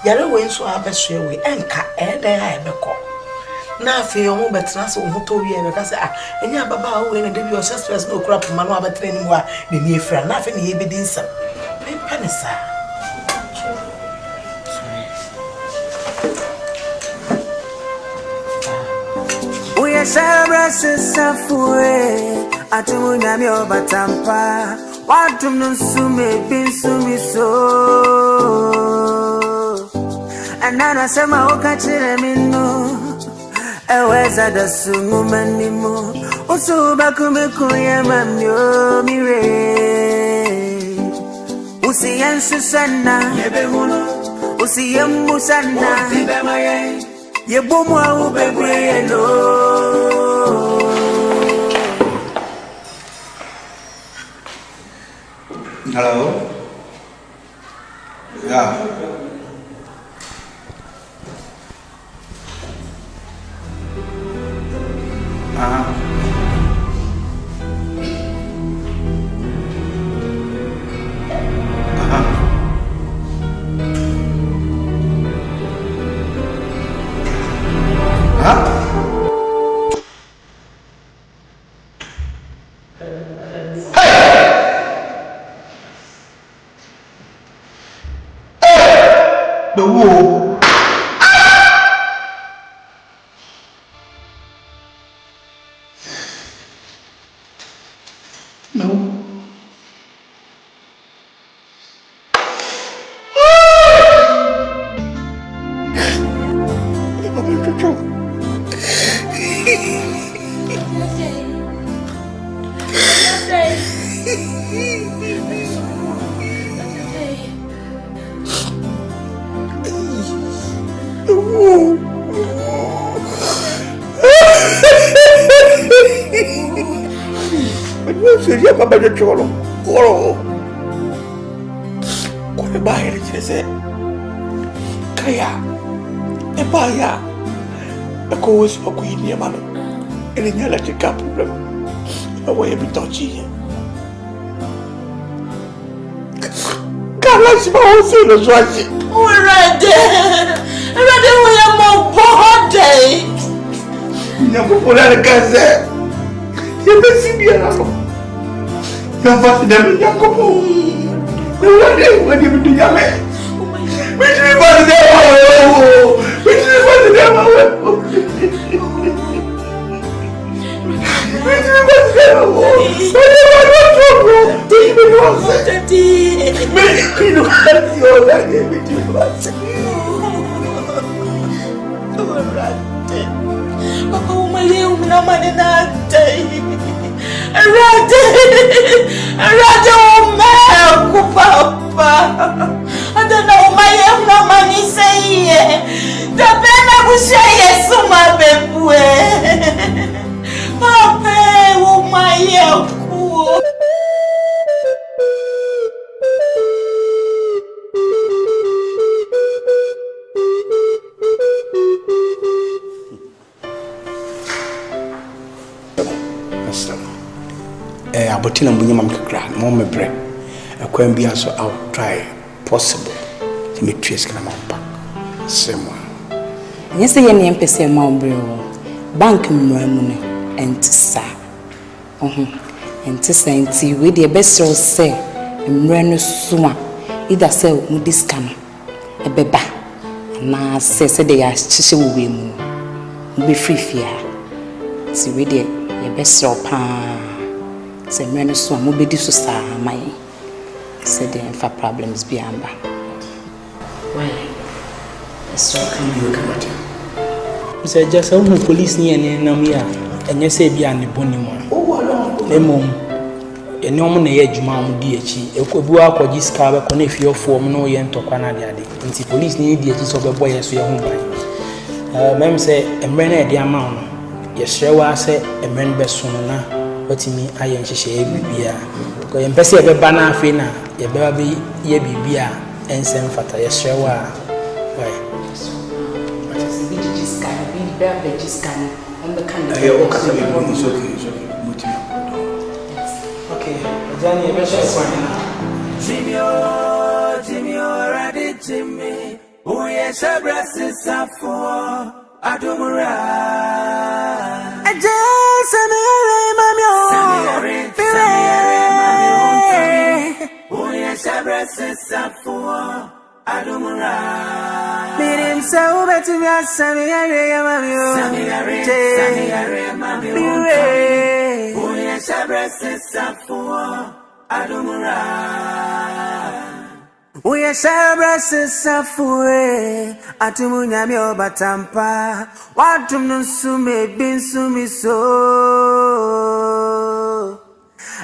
Yare we nso abehwe we enka eden a ebekọ. Na afi omo betra so omo to wi ebeka se enya baba wo na debi o suspect no kura puma no abetre ni mu a ne ni efra na afi ne ye bedi nsam. Me panisa. We are shabrasses afue atumu nyami obatampa watum no sume bin sumi so anana sema okachire minu eweza da sumu manimo usuba kumekuya mamyo mire usiyansu sana yebehuno usiyembu sana utibemaye yebumwa ubegwelo. Hello? Yeah. Cholo, oro. Kore bahiri chese. Kaya. Ebaya. Eko wesi okuini ya mano. Ele nyala chika problem. Awa yebi tochi. Kala shima osi lo swaji. Urade uya mo bohode. Nyamu pulale kaze. Yebe sibiya nalo. Yang pasti dari yang kamu, dia betul jalan. Mesti pasti dia mau, mesti pasti dia mau. Mesti pasti dia mau. Dia berdoa, jadi. Mesti berdoa lagi, mesti berdoa. Papa umaliu menamani nanti. Rade umeku papa. Adana umaye mnamani seye. Tapena kusha Yesu mabebwe. Papa umaye ku. Abotina mbunyama mkakra mo mebre ekwan bia so I'll try possible to make trace kana mpa semwa nyese ye ne mpese ma obre bank mmramu ne entisa entisa enti we de besro se mmra no suma ida se mu diskano ebeba na se de ya chihye wo we mu be free fia si we de ye besro pa se mmra no so mo bedi so sa mai se de fa problems bi amba why so can you come at se just who police ni ene na mu ya enye se bi an boni mo emom ene omo na ye adwuma mo di echi ekobu akwaji ska be ko na fiofo mo no ye ntokwa na de nti police ni di echi so be boy so ye hu ban mem se emre na e de ama no ye hrewa se emre be so na watimi aye nhihye bibia ko ye mpese be ba na afi na ye be ba bi ye bibia ensem fata ye hrewa why okay Johnny Jimmy, ready, Jimmy. Oh yeah. yes, a breast is up for Adumura. A jazz and a mammy. Oh, yes, a breast is up for Adumura. Meaning so better me as Sammy mammy. Oh, yes, a breast is up for Adumura. We are Shabrasses of Fore, Atumunyamio Batampa, Watum no sume bin sumi so.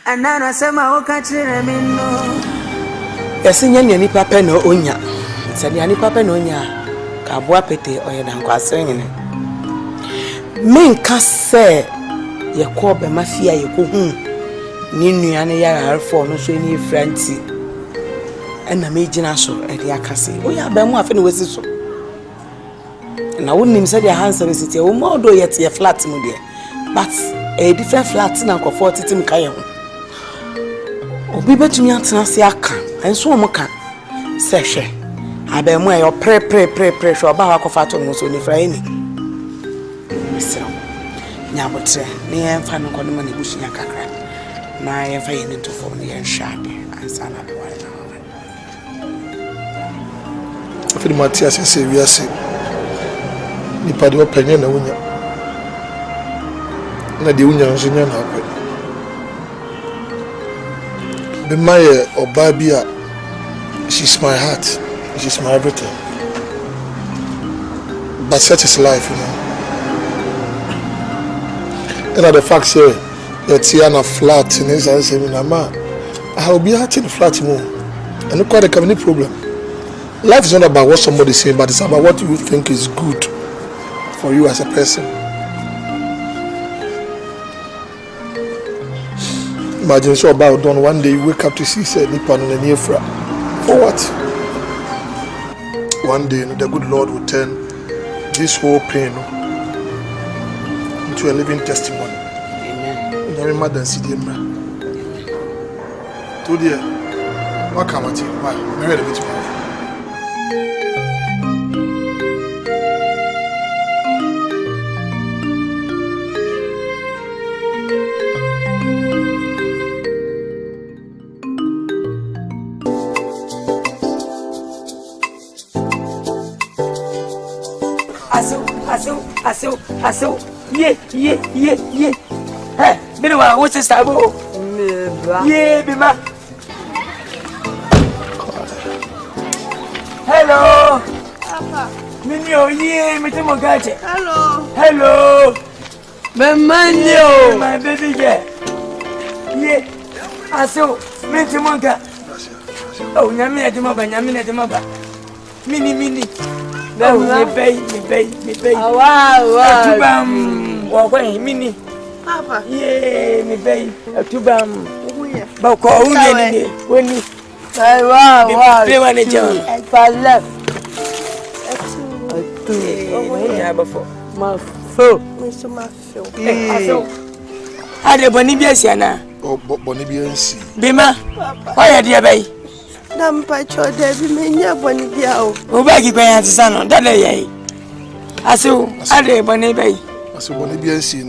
And Nana Sama Okachire Mino. Yes, any papa no onya. Said Yanni Papa no nya, Kabwa Pete or Nkansah. Nkansah, ye call be mafia, ye go home. Ninu and ya for no so any friendly. And I made Jinaso at the Akwasi. Oh, yeah, but more often was so. And I wouldn't even say your hands on city, or more do yet a flat, dear. But a different flat in Uncle 40 Tim Kayon. Oh, be better me out and and so mocha. Session. I bear more your pray so about Akofato was only for any. Mr. Nyabotre, near and final condemnation bushing a cacra. Now I am failing to form the and sharp and son of one. Fili Matias say we are say nipa de openye na wonya na de wonya nso nya na akwe be my oba bia she's my heart, she's my everything, but such is life, you know. And the fact say that she na flat in his house in man I will be out in flat more and no quite a community problem. Life is not about what somebody is saying, but it's about what you think is good for you as a person. Imagine so about done one day you wake up to see said Nippon on a near fra. For what? One day the good Lord will turn this whole pain into a living testimony. Amen. Never mother see them. To dear, what come at you? Why? Marry the bit. Aso, yeah. Hey, Bruwa, what's this about? Yeah, Bima. Hello. Papa. Minyo, yeah, Mr. Mogache. Hello. Memanyo, my baby girl. Yeah. Aso, Mr. Moga. Oh, Yamina de Maba. Mini. No, me pay. Wow. Tubam, walkway, mini. Papa. Yeah, me pay. Tubam. Boko, when you. Wow. Play one job. If I left. My foot. I did Bonibiana. Oh, Bonibiansi. Bima, why are you, baby? Nampacho Debbie Mania Bonibiao. Ubagi by son, that day. Asu, I did Bonibi. Asu Bonibiansi,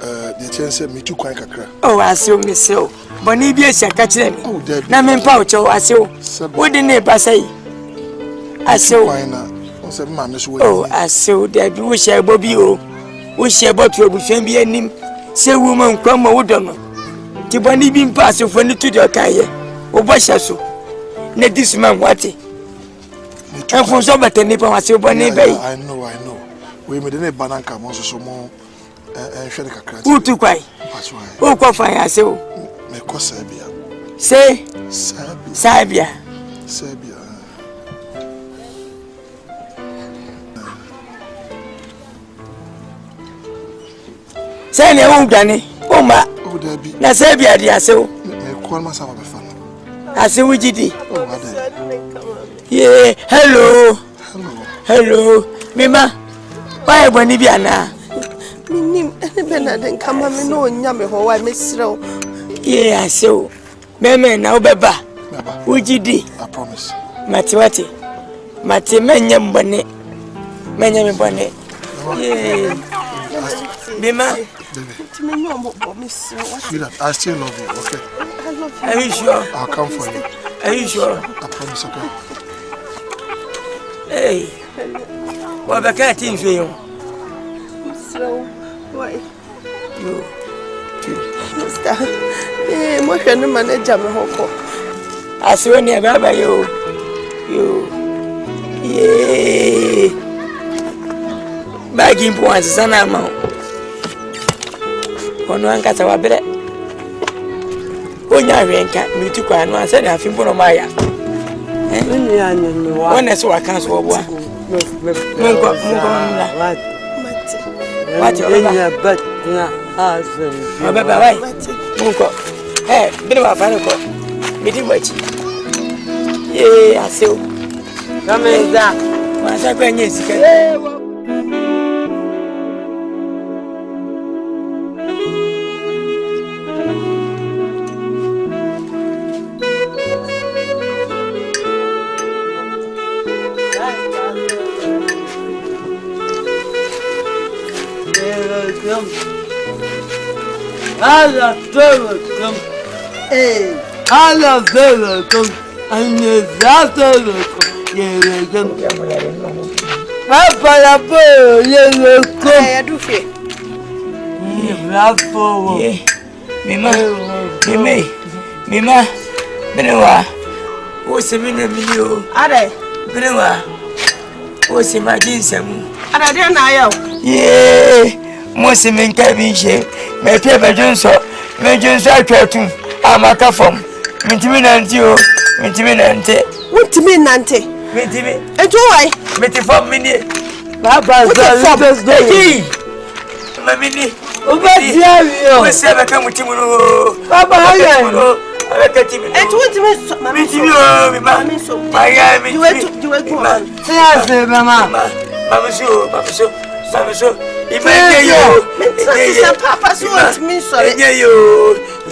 the chance me too quite a crack. Oh, I assume Miss So. Bonibia catch them. Oh, Debbie. Namin Poucho, I saw. What didn't they say? I saw. Oh, I saw that we shall Bobby. We shall but you will be a name. Say, woman, come wood on. Tibani being passed of when to the Akyere. Oh, Bashasu. Let this man what it. And for some at any point, I know. We made a banana also so more and shake a crack. Who to cry? That's why. Oh, coffee, I say. Make Serbia. Say, Serbia. Say, no, Danny. Oh, ma. Oh, Debbie. Na Serbia, dear, so. Call myself a fan. I say, we did it. Yeah, hello. Mima, why when you be na? Minim, and Bernard come and no yammy ho, I miss row. Yeah, so. Meme now, Baba. We did it. I promise. Matiwati. Mati menyam bane. Menya me bone. Yeah. Bima. Sweetheart, I still love you, okay? I love you. Are you sure? I'll come for you. Are you sure? I promise, okay? Hey. What about that thing for you? So, why? You. Mister. Eh, mo hwe no manager me hoko. Asiwe ni baba yo. You. Yeah. Bagin point sana ma. Ono Nkansah wa bere. Onya hwenka mitu kwa no ase na afimbo no maya. Ni anya no wa. Wona so wa kan so obo a. Munko mla. What you anya bet na asen. Baba wai. Munko. Eh, bere wa fa ko. Midi wachi. Ye aseo. Kameza. Masa kwa nyesika. Ala welcome. Hey, ala welcome. And that's welcome. Papa la po, welcome. Ay, adu fe. Bravo. Mima. Benewa. O se mine milio. Ade. Benewa. O se ma jinsam. Ada de na ayo. Mo se men ka bi she. Me pe ba junso. Me junso atwatu. Amaka fom. Mintimi nanti o. Mintimi nante. Wuntimi nante. Mintimi. Ejo wai. Miti fom mini. Baba za let's go. Mamini. Obedi ayo. Mo se ba ka mutimu no. Baba hayo. Abekatimi. Ejo wuntimi mama. Mintimi o mi ma. Maya mintimi. Diwe go. Say mama. Mama so. Imeye yo. Sisa papa so wuntimi sore. Imeye yo.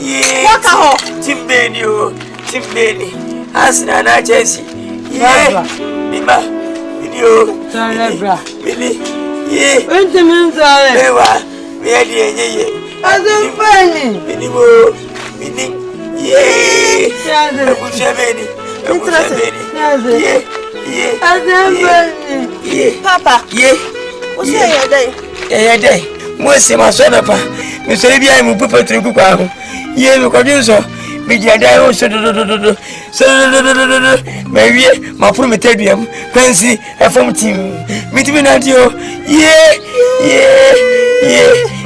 Ye. Waka ho. Timbeni yo. Timbeni. Asina na Chelsea. Ye. Mima. Video. Celebra. Mini. Ye. Wuntimi sore. Ewa. Me di enye. Azempani. Mini mo. Mini. Ye. Ebushebeni. Ye. Azempani. Ye. Papa. Ye. O se ye dai. Eh dai. Mo se ma so na pa. Me so bi ai mu pupa turu kwa ho. Ye me kwadun so. Me dia dai o so do. So me wie ma pro me taduam. Kwansi efom tim. Me timi na dio. Ye.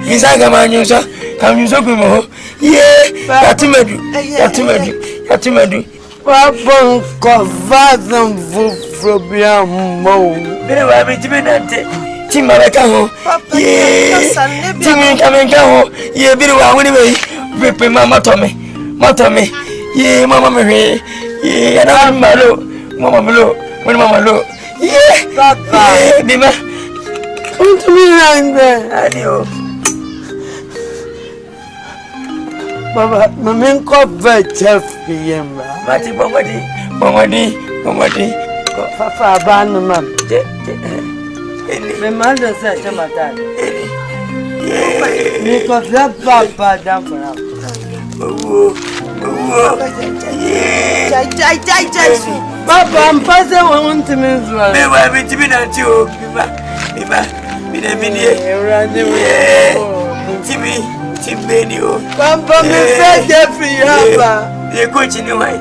Mi saga ma nyu so. Kam nyu so ku mo. Ye. Yatimadu. Papa kovazam problem mo. Bere wa me timi na te. Timaka ho. Ye. Timi kamenka ho. Ye bere wa woni me. Pepe mama tome. Ye mama me hwe. Ye ana malo. Mama lo. Mama lo. Ye. Papa. Bima. Untumi nangbe. Adio. Baba, mamen ko chef yemba. Mati bomadi. Papa abanu mam. Me manda sa chamata. Me ko papa dampa. Jai. Papa mpase won't me zwa. Me wa me tibi na ti o. Bima. Mini. Timbeni o. Papa me fe Jeffrey haba. Ye coach ni wai.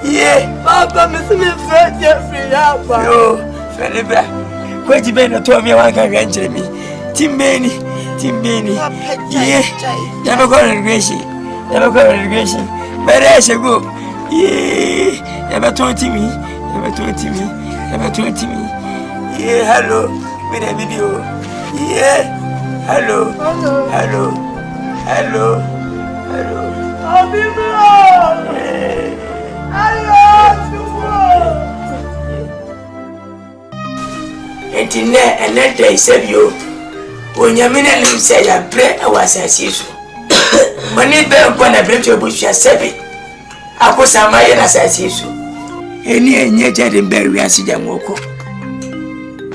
Ye. Papa me se me fe Jeffrey haba. Yo, Felibra. Coach ben no to me wan kan wan kire mi. Timbeni. Ye. Ya no go regression. Bere se go. Ye. Ya be to timi. Ye, hello. Me na video. Ye. Hello. Entine enete isebio. Onyamina limse ya bre awasasi so. Mani be kwa na bre to bushia sebe. Akosama ye na asasi so. Any enye jadi mberi asija mwoko.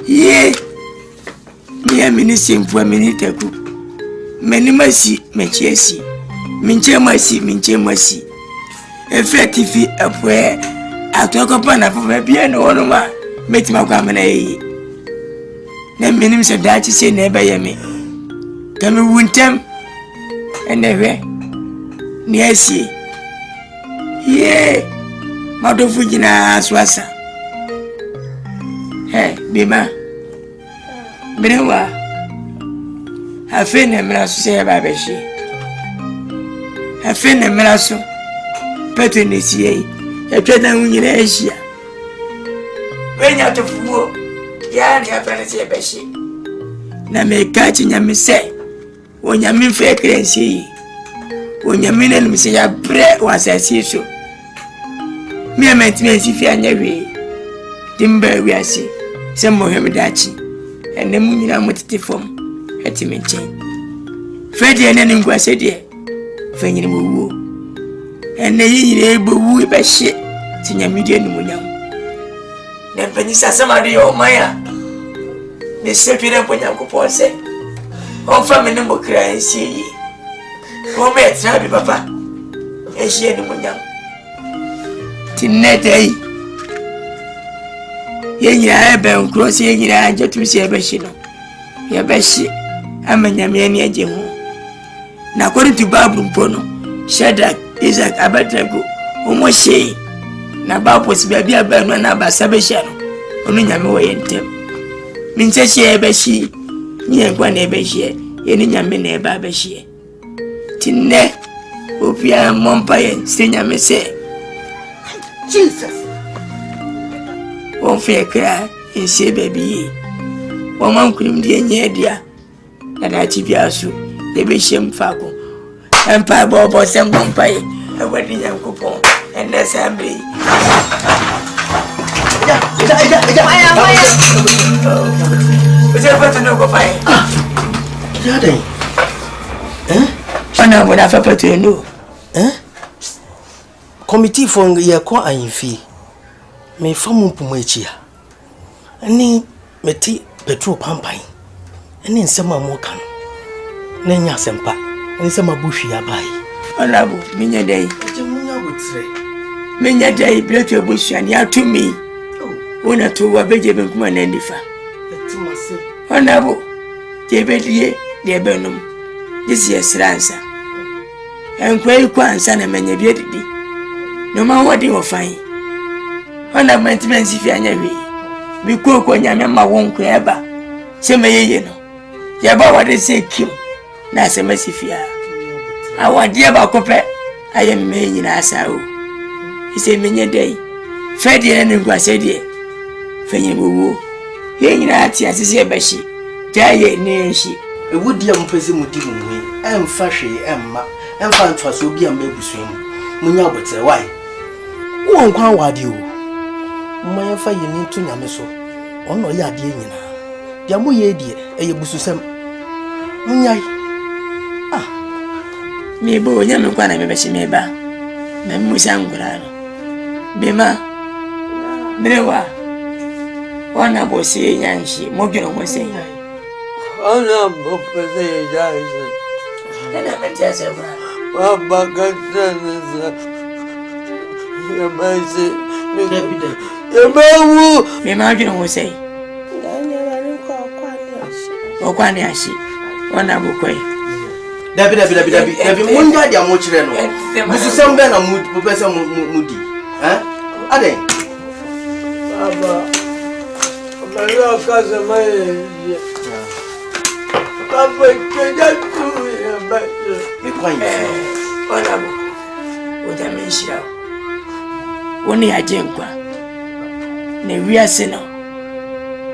Ye. Miya minisi mpuwa miniteku. Menimasi mechiesi. Minche masi. Effectively apwe. Atoko pana fume bieno onuma. Meti makwamena yeye. Na minim se dachi se neba yeme. Kami wuntem. Enewe. Niesi. Ye. Madofu jina aswasa. Bima. Bruwa. Afene mrasu se babeshi. Afene mrasu. Petu nisiye. Epena unyine Asia. Wenya tofuo. Yani afene se beshi. Na mekachi nyamise. Onyami fe krensi. Onyami nmise ya bre wasasi so. Mi amentime sifi anyawe. Dimba wiase. Se mohemdachi. Ene munyina motete fom. Eti menchen. Fedi ene ngwa sedie. Fenyini muwu. Ene yire ebu ibeshe. Tinyamide ni munyam. Ne penisa samade yo maya. Ne sepire ponyanko ponse. Onfa mene mbokra ensi yi. Ko me trabi papa. Ehie ni munyam. Tinete yi. Yenyira ebe nkrosi yenyira anjetumi ebeshi no. Yebeshi amanyame ani aje ho. Na according to Bible mpono, Shadrach, Isaac, Abednego, omohye na Bible si bia aba na basabeshi no. Onu nyame wo yentem. Mincheshi ebeshi, nye kwa na ebeshi, yeni nyame na eba abeshi. Tinne opia mompa ye nyame se. Jesus. Won fe kra ense baby. Won man kunim de nye dia. Na da ti bia so. De be shem fako. Empa bobo sem bompa ye. E wadi yankopon. Ende sambe. Maya. Você vai fazer no pai? Já tem. Ana mo da fa patu no. Committee for ye ko ayinfi. Me famu pumo echi a. Ani meti petrol pampan. Ani nsema mo kan. Na nya sempa. Ani sema buhwi abai. Ana bo minya dai. Je munya botre. Minya dai bleto buhwi ani atumi. Una tu wabeje ben kuma na ndifa. Etimase. Ana bo jebedie de benum. This is Ransa. Enkwai kwansa na menya bi edidi. No man wadi wo fine. Ona mentiment si fi anyawe. Bi ko nyame ma wonko eba. Se meyeye no. Ye ba wade se kim. Na se masifia. Awade ba kope. Aye me nyina asawo. Ise menye dai. Fedi ene ngwa sedie. Fenye wo. Ye nyina ati asese ebashi. Jaye ne enshi. Ewudi am pese mudi mu emfa hwe emma. Emfa ntwaso bi am ebusu mu. Munya botere why? Wo nkwa wade o. Mmanya fa yeni nto nyame so. Ono ya ade nyina. Dia mo ye die eye bususem. Munyai. Me bo nyame kwa na mebeshi meba. Na musa ngura no. Bema. Bruwa. Wana bosi nyanshi mogiro ngose. Ana bo pese yanshi. Nana metese bra. Baba katana. Ya basi. Yebawu. Me magiro ngose. Okwani ashi. Wana bukwe. Dabi munda dia mo kire no. Bususem be na mu pese mudi. Ade. Baba. Mario kaza mai. Baba keja tu ya basi. Me kwani. Wana bu. Oja menshira. Woni AGYANKA. Na wiase no.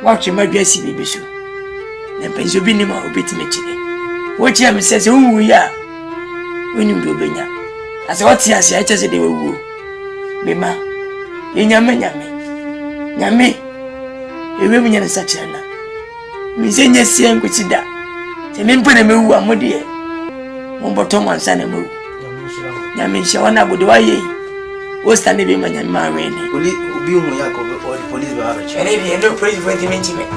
Watch madwasi bibisu. Na penso bi ni ma obetime kire. Wochi am sese wu ya. Woni ndo benya. Asa wati ase a chese de wu. Bema. Nyame. Ewe munya na sachana. Mizenye sie nkwitida. Se mempo na mewu amode. Momboto mwansa na mewu. Nyame hye wana bode waye. What's the name of your man? Police will be who Yakob or the police will have a And if you no praise for the intimate.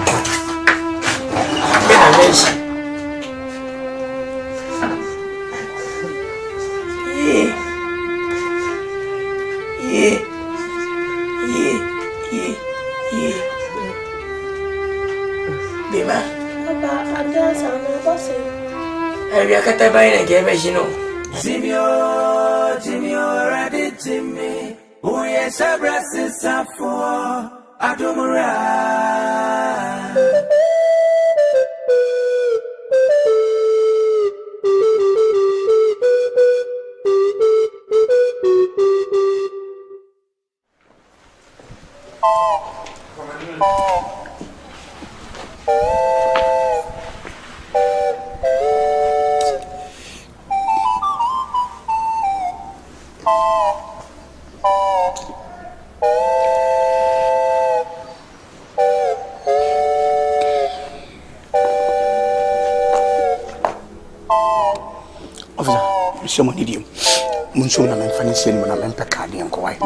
Bima. Papa, I guess I'm a boss. Have you got a bite and gave us, you know? Jimmy, already Jimmy. Oh, yes, I breast is up for Adumura. Someone need you. Munsuna and Fanny when I'm in Pecadi and Kawai,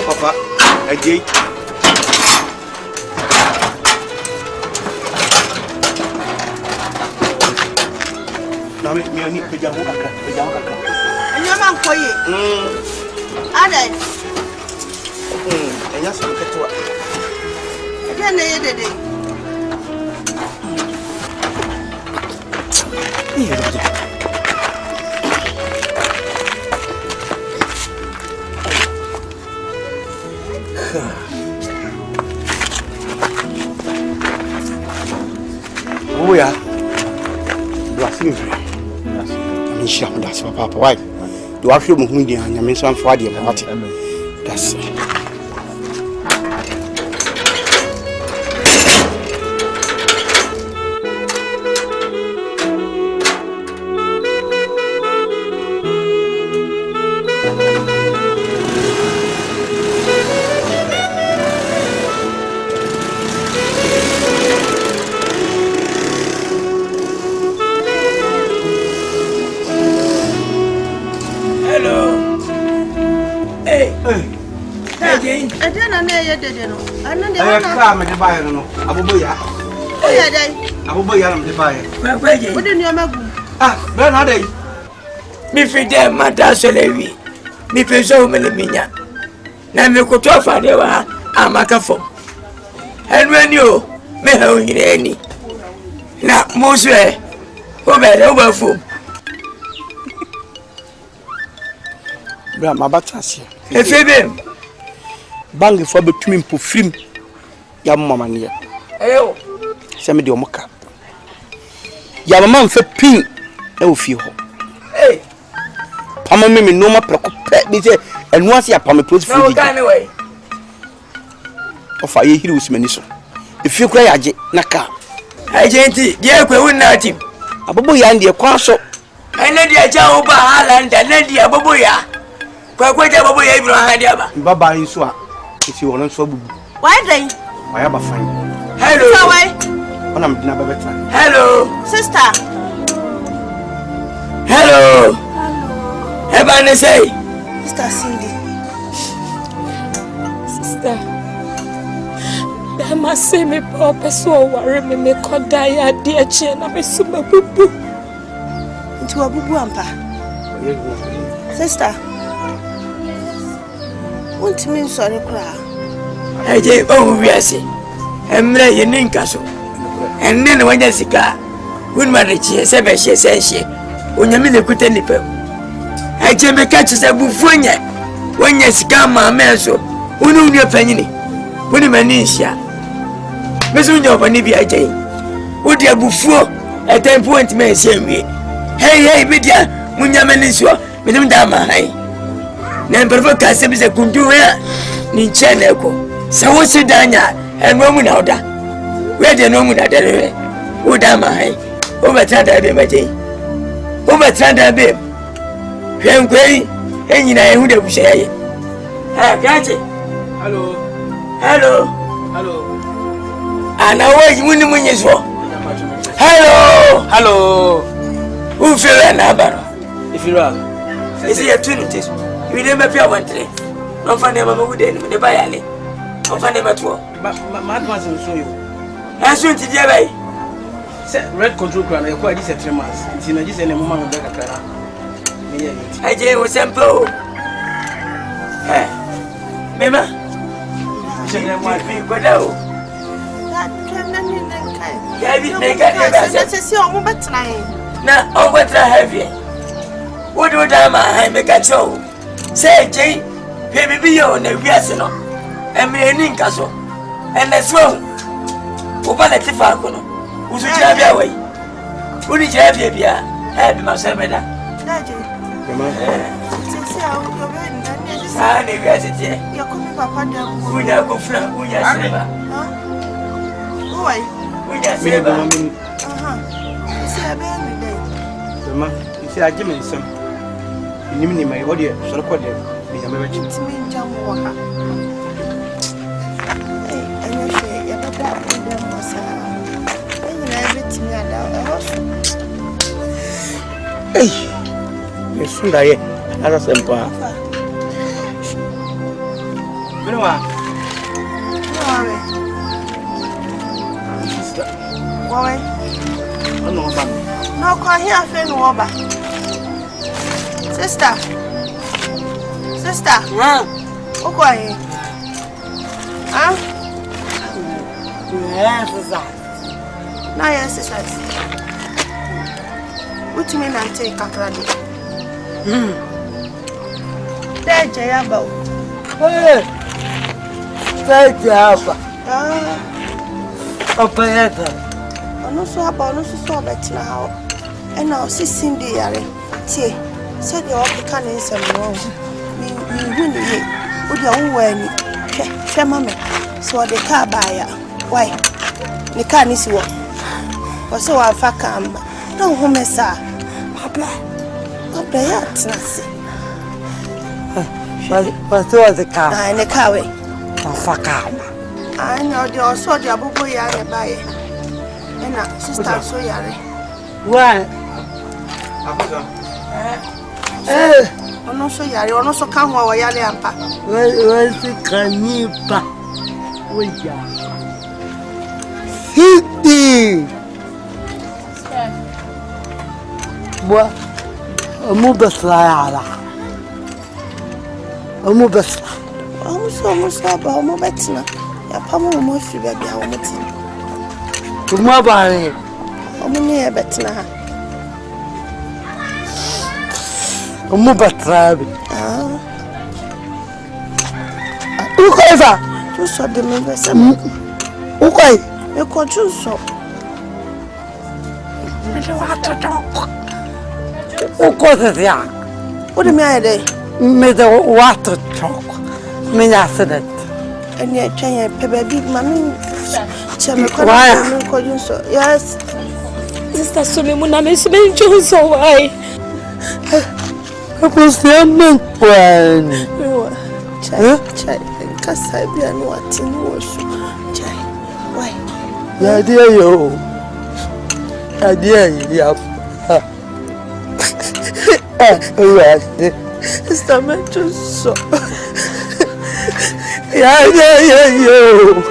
Papa, a gate. Now, me only pajama. And your man for you. Are they? And yes, look at what. Again, they did it. Oh, yeah. Blasphemy. I mean, Sham, that's my papa. Why? Do I feel Muhundi and I mean, some for the party? That's it. Mi fide mata solewi mi peso meleminya na mi kuto fade wa amaka fo enwani o me ha onyire ni na moswe o be de o ba fo bra mabatasia efebe bangi fo betumi mpofrim ya mama ne eyo se me de omoka ya mama mfa pin e ofie ho apam me no ma preko pe bi se enu ase apam close food na way ofa ye hiri usmani so efi kura yaje na ka agenti die kwewu na tim abobo ya ndie kwa so ene dia cha oba halanda na dia abobo ya kwa ja abobo ya ibro ha dia ba baba nso a esi wono nso abubu why then why ba fine hello why ona mdina baba tra hello sister hello eba ne say sister Cindy sister Dama say me papa so worry me koda ya de achi na me so mabubu nti wabubu ampa sister won't mean sorry kra eje o wiase emre ye Nkansah enne ne wanya sika won ma de chi se be hye se hye onyame le kuta nipa eje me ka chi se bufunya wanya sika ma me so wonu nua panyini woni mani hia mesu nya opani bi aje wodi abufuo etempo ntime hye nwie hey media munya mani so me dum da ma hai na mperfo ka se bi se kundu ya ni chene ko se wo se danya eno mu na oda we de no mu na dere wo da ma hai o betra da be maje o betra da be hwen kwei enyina ehu da buhye ye ha gaje hello ana wo muni munye so hello who feel na baro ifira isi ya tunities we never pay one three no fa ne mama wude ni de bayale no fa ne matwo ma advance so yo asu nti je bai se red control kra na yakwa dise 3 months nti na dise ne mama ngo beka kra me ye nti aje wo sample mema je mo mi goda o ya bi ne ga ne ba se si o mo betra na o betra heavy wo do da ma hai me ka cho se je pe bi yo na wiase no emre ni Nkansah ene so o ba le tifa ko no usu jira bia wai uni jira bia bia bi ma se meda daje mama si a o do be ndani ji sa ne wiase tie ya ko mi papa da ko unya ko fra unya seba why unya seba si a be ni dai mama si aje me nsam ni mai odi so ko de me ya me chi mi njam wo ha anya she ya baba da mo sa enya everything ya da Sunda ye ara sempa Bruwa Why? No ba No ko here fe no ba Sister Oko aye Yeah, sister. Na yes sister What you mean I take kakra de Deje ya ba Deje ya ba Operator Ono so betina ha ena o sisindi yare tie se de o ka ne nsem no mi hu ni ye o de o wa ni hwe mama so de ka ba ya why ni ka ni si wo o so wa fa ka ma don hu me sa papa ya tnasi Pastor the car. Ah, ne ka we. Fa ka ma. Ah, no de o so de abubu ya ne ba ye. Ena sister so yare. Why? Abuja. Ono so yare, ono so ka ho wa yare ampa. We si kanipa. Oya. Hiti. Boa. Omu besla yala. Omu besla. Omu so ba omu betina. Ya pamu omu fi ba bia omu ti. Tuma bare. Omu ni e betina ha. Omu batrabi. Ukoiva. Tu so de me besa. Ukoi. E ko tu so. Uko se ya. What do you mean? Me the water talk. Me accident. And yet, China, baby, mammy. Why? Yes. Sister Sulemuna, Miss Benjo, so why? I was the man. Child, Nkansah, be an what in was. Child, why? Yeah, dear you. Dear you. Sister Benjo, so. Yeah, you.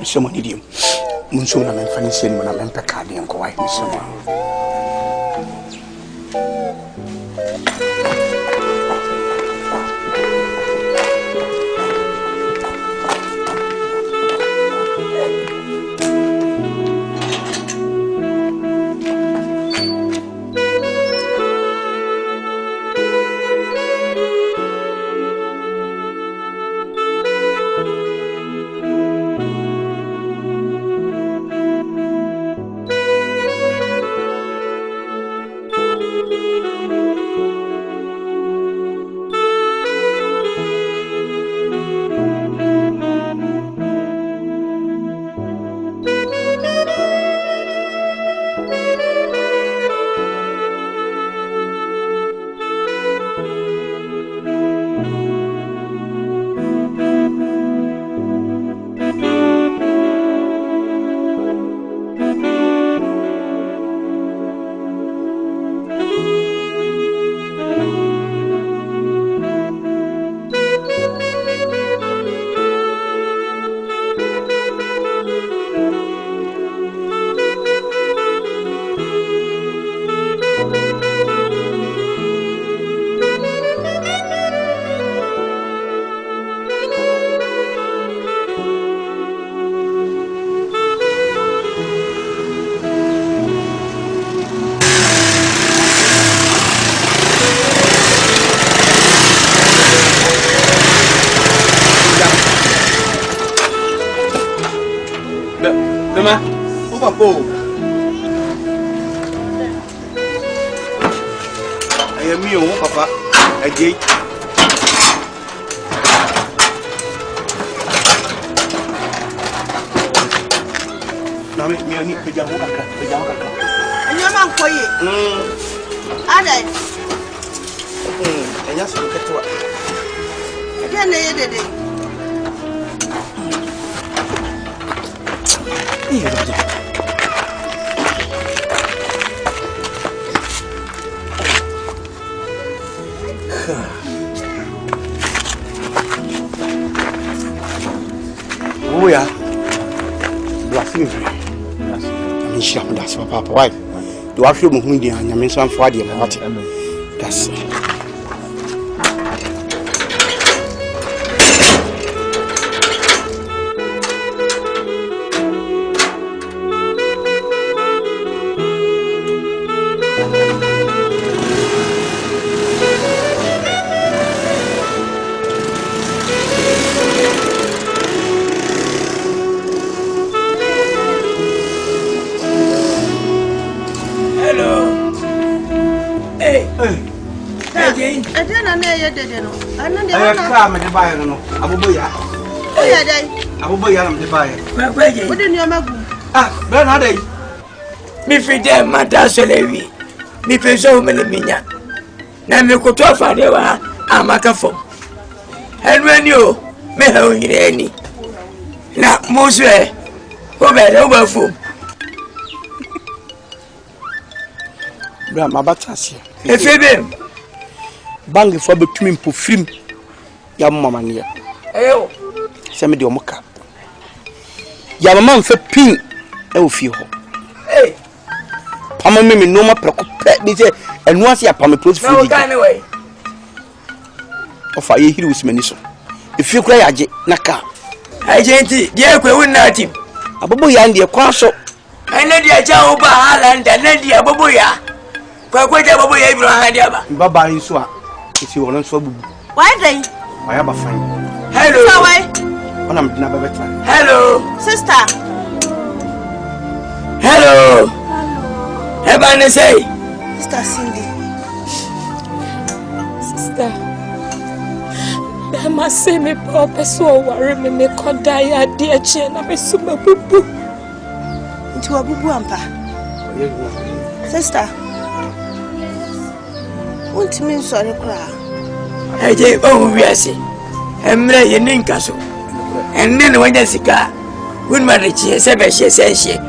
Someone idiom. Munsuna men fanisi mo na men pekade enko wai misema. Oh, I am you, Papa. I did. Now, me only pajama. And your man for you. Ada. And just look at what. Again, they did it. Oh yeah, black. nhyia mo das papa why do I feel mo hu dia nyame nso amfo ade ma wate das Mi fide mata solewi. Mi peso mele minya. Na mi kuto afade wa amaka fom. Enwani o me ha oyire ni. Na moswe o be de o ba fom. Bra mabatasia. Efebe bangi fo betumi mpo frim ya mama ne eyo se me de omuka ya mama mfa pin e wo fie ho pama me no ma preko pe bi se enu ase ya pama close food na o we o fa ye hiri usmani so e fie kura ya je na ka agenti die kwe wona tim abobo ya ndie kwa so ene die cha o ba halanda na die abobo ya kwa je abobo ya ibro ha dia ba baba nso a esi wono nso abubu why dey why ba fine hello so why ona mdina babeta hello sister hello ebane say sister Cindy sister Dama say me papa so worry me koda ya de achi na me so mabubu nti wabubu ampa sister won't mean sorry kra eje o wiase emre ye Nkansah enne ne wanya sika won ma de chi se be hye se hye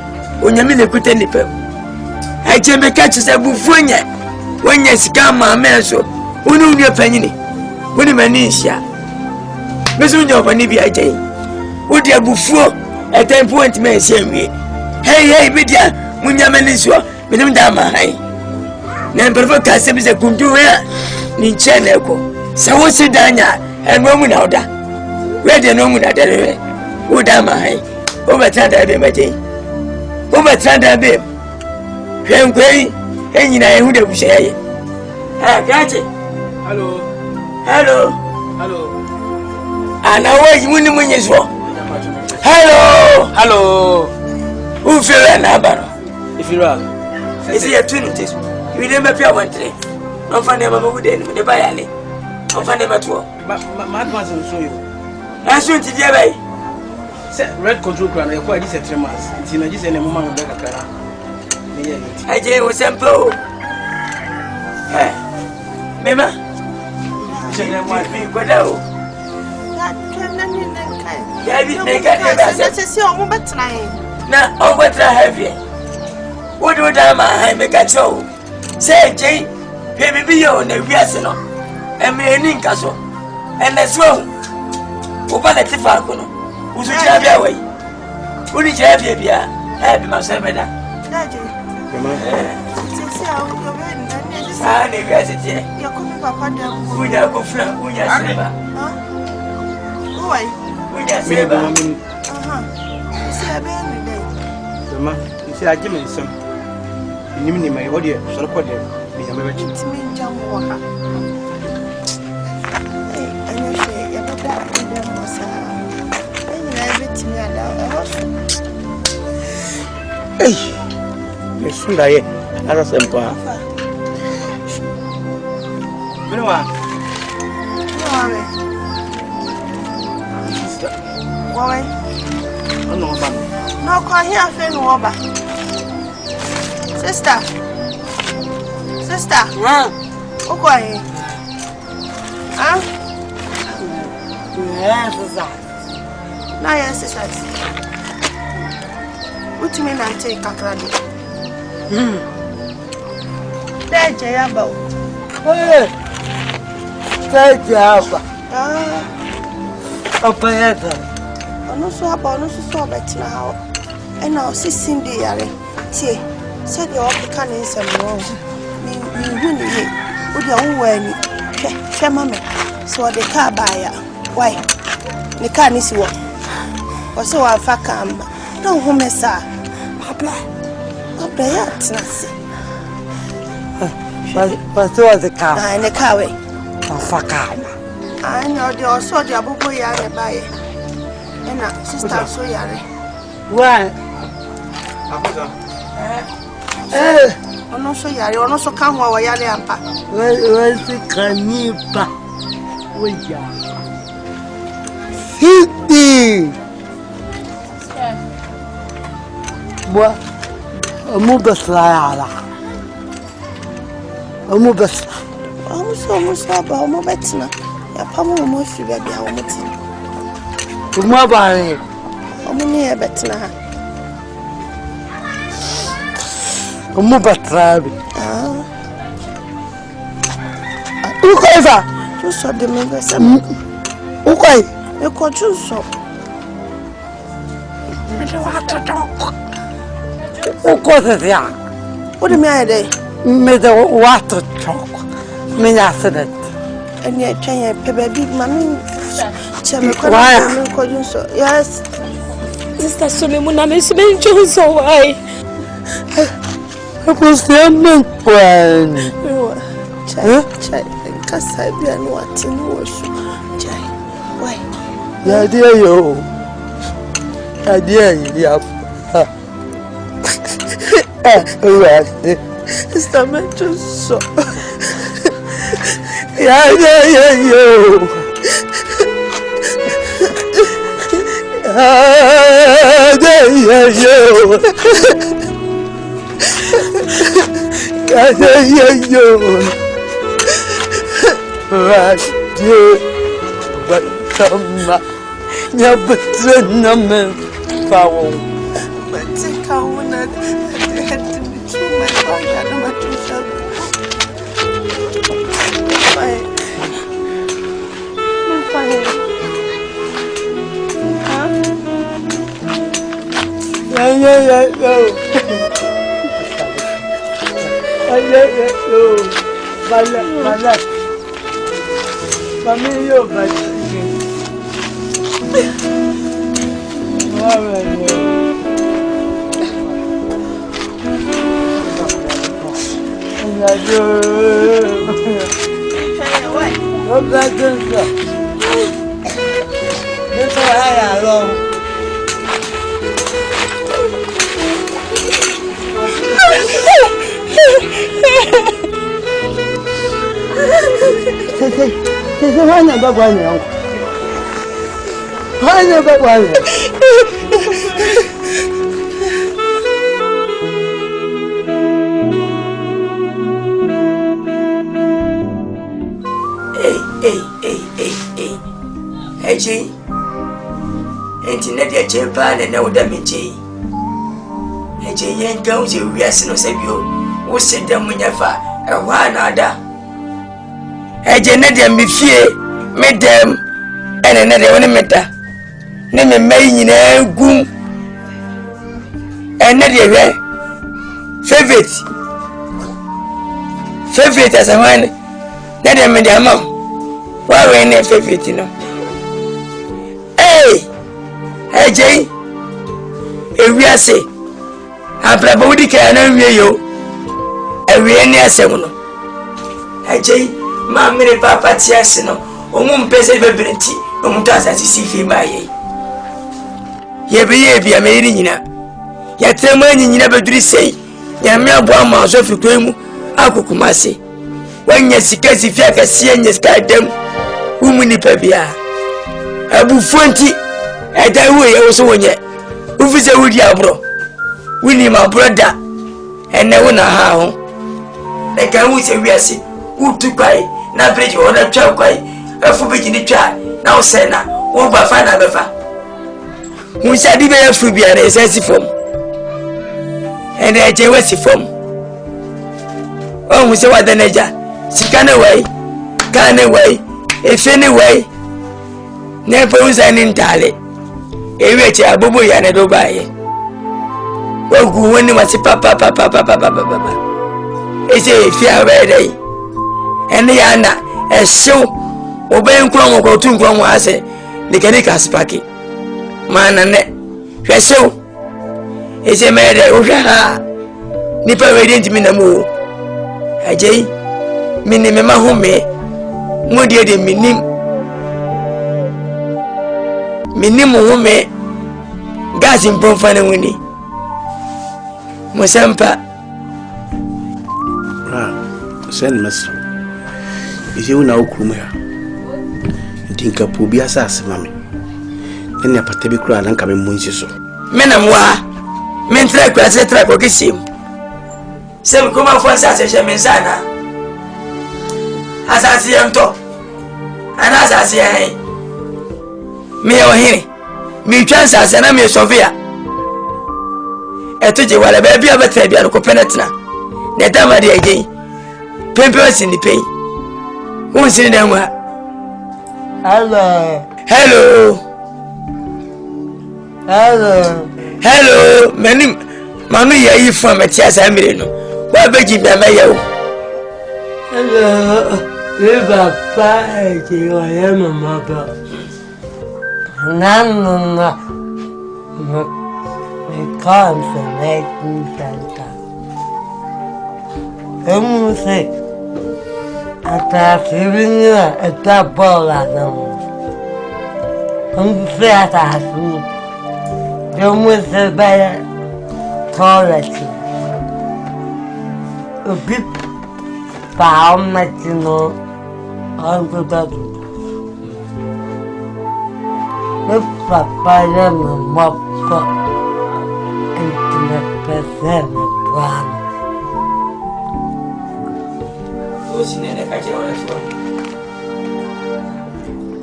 onyame ne kuta nipa eje me ka chi se bufunya wanya sika ma me so wonu nua panyini woni mani hia mesu nya opani bi eje wodi abufuo etempo ntime hye nwie hey media munya mani so menim da ma hai na mperfo ka se bi se kundu ya ni chene ko se wo se danya eno mu na oda we de no mu na dere wo da ma hai o betanda be maje o betanda be hwenkwei enyina ehu de buhye ye gaje hello ana wo muni munye so hello u fere na baro ifira isi ya twin tis we never pay one three no fane mama wude ni de bayale no fane matwo ma advance so yo asu nti die bay se red control kra na yakwa dis 3 months nti na dis ene mama ngbe kakara me ye nti aje wo sempo mema jene mwa bi kwada o ya bi ne ka de ba se se o mo betra na o betra heavy wo do da ma hai me ka cho se je pe bi yo na wiase no eme ni Nkansah ene so o ba le tifa ko no usu jira bia wai uni jira bia bia bi ma se meda daje mama se a o go be ni sa ne wiase tie ya ko papa da unya ko fra unya seba why unya seba se be ni dai mama se aje me nsam ni mai odi so ko de mi ya mebe chi mi jam wo ha anyo she ya bada de mo sa na ebetimi ada me sunda ye ara sempa Bruwa Why? No ba no ko here fe no ba sister uko here yes sister na yes sister what you mean I take kakradi Deje ya ba Deje ya ba Papa ya ta Ono so aba ono so betina ha e na o sisin de yare tie said you all can in some wrong. Me win with your own way. Mamma, so the car buyer. Why? The car is what? Or so I fuck don't home, sir. Papa, that's nothing. But was the car? In the car way. Fuck. I know the also the abu boy buy it. And sister, so yare. Why? Ono so yare, ono so ka ho wa yare ampa. Where's the canipa? Oya. Hiti. Boa. Mubasla. Mubasla. Almost ba mo betina. Ya pamo mo fi ba bia wo moti. Mo ba re. Omo ni e betina ha. Omo batrabi. Ukoiva. Tu so de me be sam. Ukoi. E ko tu so. Me de wa to dok. Uko se ya. O de me ai dai. Me de wa to dok. Me ya se det. Eni e twan e pe ba bi mami. Chame ko na ko ju so. Yes. Sister Solemuna me se ben ju so why? Você não pode. Chai, Nkansah bia no atini wo so. Chai. Why? Ya dia yo. Ya dia ya. Right. Sister me just so. Ya dia yo. Ya dia yo. Yo, radio, but come, ya betul nama kau. Betul kau nak hati cuma kau ada macam siapa? Baik, baik. Ya. Balak. Kami yo balik. Saya mana bagusnya? Mana bagusnya? Eji, internet ya chepa na uda meji. Eji yenga uji wiase no sabio. Usida munyafa ewa na ada. Eji na de mfie medem ene na de woni meta. Ne me mai nyina gum. Ene de we favorite as a one. Na de me de ama. Wa we ne favorite no. Eji ewiase abraba wudi ka na nwie yo ewie ne asem no eji ma mere papa ti ase no omu mpese bebrenti omu to asase sifi ma ye be bia me yiri nyina ya trema nyina beduri sei ya me abo ama so fikwemu akukumase wanya sika sifi akase anya sika dem umuni pa bia abu fonti eta we ye so wonye ufise wudi abro wini ma brother ene wona ha ho e ka wu se wiase utu kwai na bridge wona twa kwai afu bigi ni twa na o se na wo ba fa na befa mu sha di be afu bia na esasi fom ene eje wasi fom o mu se wa de neja sikane wai kane wai efene wai ne fa usani ntale ewe che abubu ya ne do baye Wogu when you must papa. It's a fear ready. And the Anna, a show, obeying Crom or Cotton Crom, I say, the Canicas packet. Man and net, show. It's a matter, Nipper ready to me no more. A jay, minimum home, more dear than minimum woman, gas in Pomfana Winnie. Mosampa. Send Master. Is you now Kumia? You think a poobia sass, mammy. Then your patabi crowd and come in Munchiso. Menamwa, men track as a track or kiss him. Some come out for such a shamensana. As I see him talk, and as I see me or him, me chances and I'm your Sophia. I told you what a baby of a Fabian Copenetra. The time of the again. Papers in the pain. Who's in them? Hello. Mammy, are you from a chess? I'm in. Why beg you, Mamma? Hello. Live a party. I am a mother. Nana. Confrontation center. Say, at you a double at them. Flat as me. Don't with the better quality. A bit found that you know on the bedroom. The papa and the mop.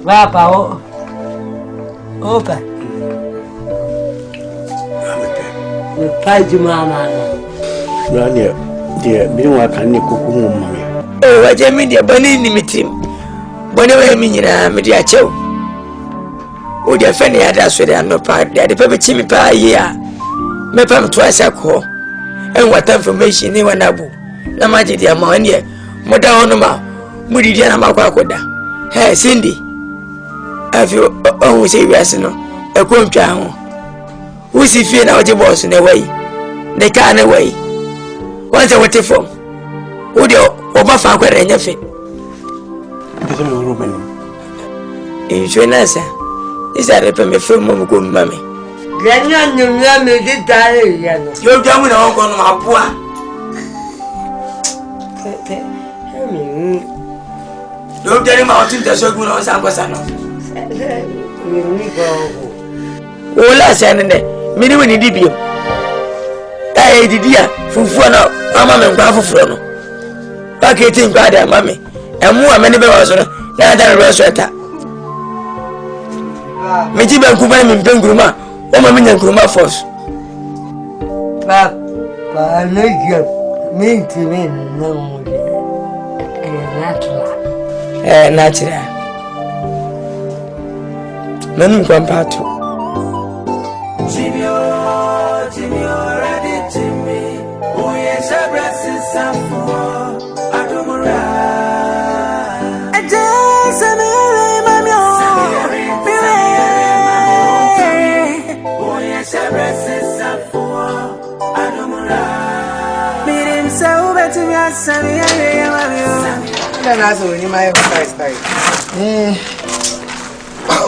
Papa, okay. The Pajumana. Rania, dear, being what can you cook mommy? Oh, I just mean your bunny limiting. Whenever I mean, Media Chow. Oh, dear Fanny had us with no part, the paper chimney pie here. Me pam twice a call. And what information you want to na maji dia money. Moda onoma. Mudi dia na makwakoda. Hey Cindy. Have you oh say yes no. E kwantwa ho. Who si fie na oje boss na way. The car na way. Once I went from. Who the oba fa kwere nya fe. Ese me room ni. Insurance. Isa repe me film mo ko mami. Ghanaian me did die. You're coming on my poor. Don't tell him how to tell you on Sankosano. Oh, last Sunday, minimum in Dibio. I did dear, Fufano, Mamma and Grafo. Packeting brother, mammy, and more many bells on another restaurant. Mejiba Kuban in Penguma. Oma minya nkruma force. Papa, nigga, me to me no natural. Natural. Nanu kwampato. Jimmy, ready Jimmy. Oh yes, I bless some for Adumura. And just a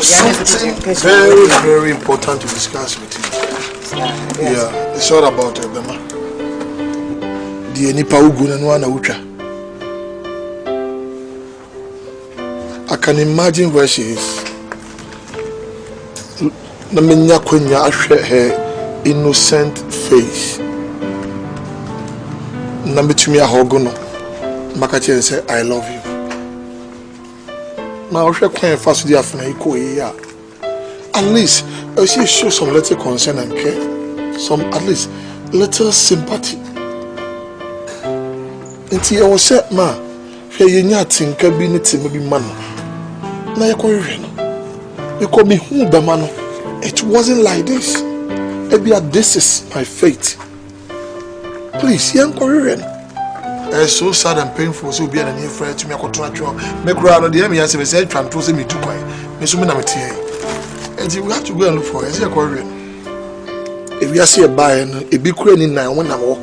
Something very, very important to discuss with you. Yeah, it's all about Bema. The Nipa Ugun and one Ucha. I can imagine where she is. Naminya Kunya her innocent face. Namitumia Hogono. Makachi and say, I love you. Now, if you're quite fast with your at least, she show some little concern and care. Some, at least, little sympathy. Until I was said, ma, if you're not thinking, maybe man. Now you're calling you call me who the man. It wasn't like this. Maybe this is my fate. Please, young Korean. It's so sad and painful. So be an new friend to me. I could try to make around the enemy. I said, trying to say me too quiet. Miss Woman, I'm here. And we have to go and look for a Korean. If you see a buyer, a big crane in 9 1 hour.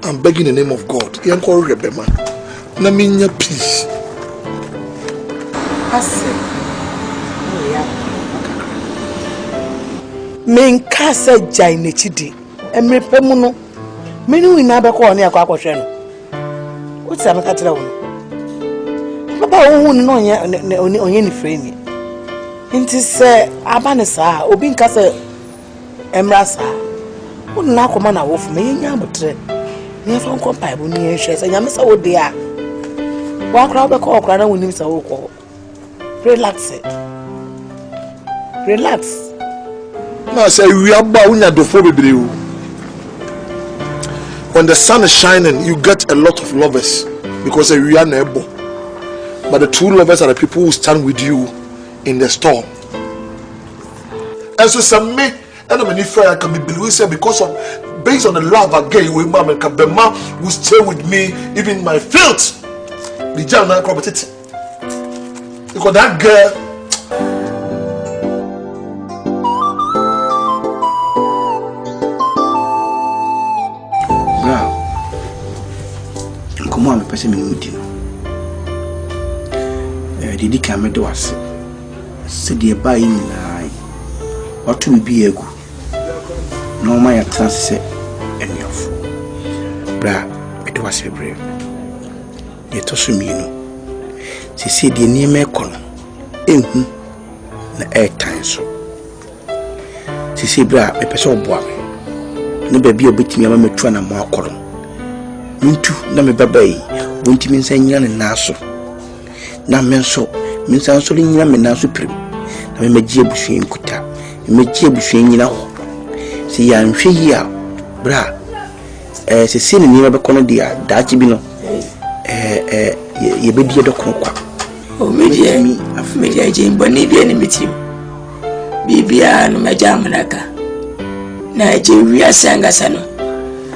I'm begging in the name of God. Young Korean, man. Naminya, please. I said, Nkansah Jainechidi. Emre Pemuno. Many we never call near Kwakoshen. What's a matter? Papa won't know any frame. It is Abanasa, Obinkasa Emrasa. Wouldn't now come on a wolf, me, Yamutre. Near from Compile, near Shares, and Yamasa would be a walk around the call, crying when him so. Relax it. Relax. No, say we are bound at the phobia. When the sun is shining, you get a lot of lovers because we are neighbor. But the true lovers are the people who stand with you in the storm. And so some me and many friends can be believed because of based on the love I gave with mom and Kabema who stay with me even in my filth. The Ghana Akrobeto. Because that girl. Come on, person me with you. Did come to us? Said the buy in eye. What to be a good? No, my attacks say any of. Bra, it was a brave. They toss me, you know. She said the name a con. Na air time so. She said, Bra, a person boy. No baby, a bit me, I'm a trying to more column. Mintu na me babai wonti min san nyina naso na men so min san so nyina me naso prim na me magie buhwe nkuta me magie buhwe nyina ho si ya nhwe yi a bra se se ni me be kono dia daachi bi no ye be die do kono kwa o media mi afu media je mboni bi ni mitim bibia no majamnaka na je wi asanga sano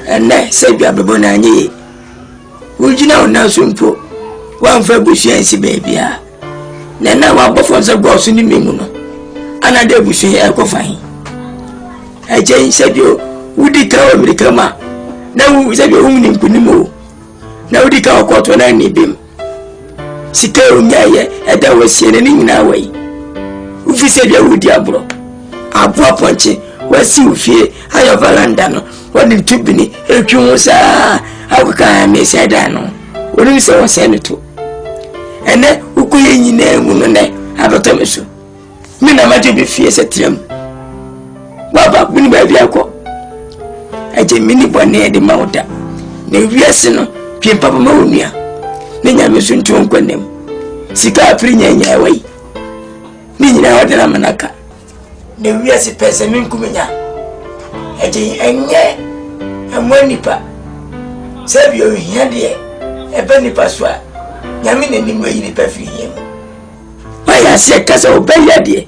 ene se bia bebo na anyi wujina ona sumpo wan fa busuansi baabia na wa bofo se gbosu ni memu no ana de busu e kofan aje se bio wudi ka o amerika ma na wu se bio hum ni nkunimo na wudi ka okoto na ni bim sika o nyaye e da wasie ne nyina wai ufi se bio wudi abro ponche wasi ufie ayo valanda no wani tubini etwu sa akuka me seda no woni se wose to ene ukuye nyina mu no ne abatemeso mi na maje be fie se tiram baba buni ba bia ko aje mini bone de mawda ne wiase no piem papa ma onua ne nyame so ntu nkwanem sika apri nyanya wai ni nyina wadana manaka ne wiase pese min kumenya aje enye amonipa sabio hiade ebe nipa so a nyame ne nimu yi nipa firi hiem waya se kasa obaya de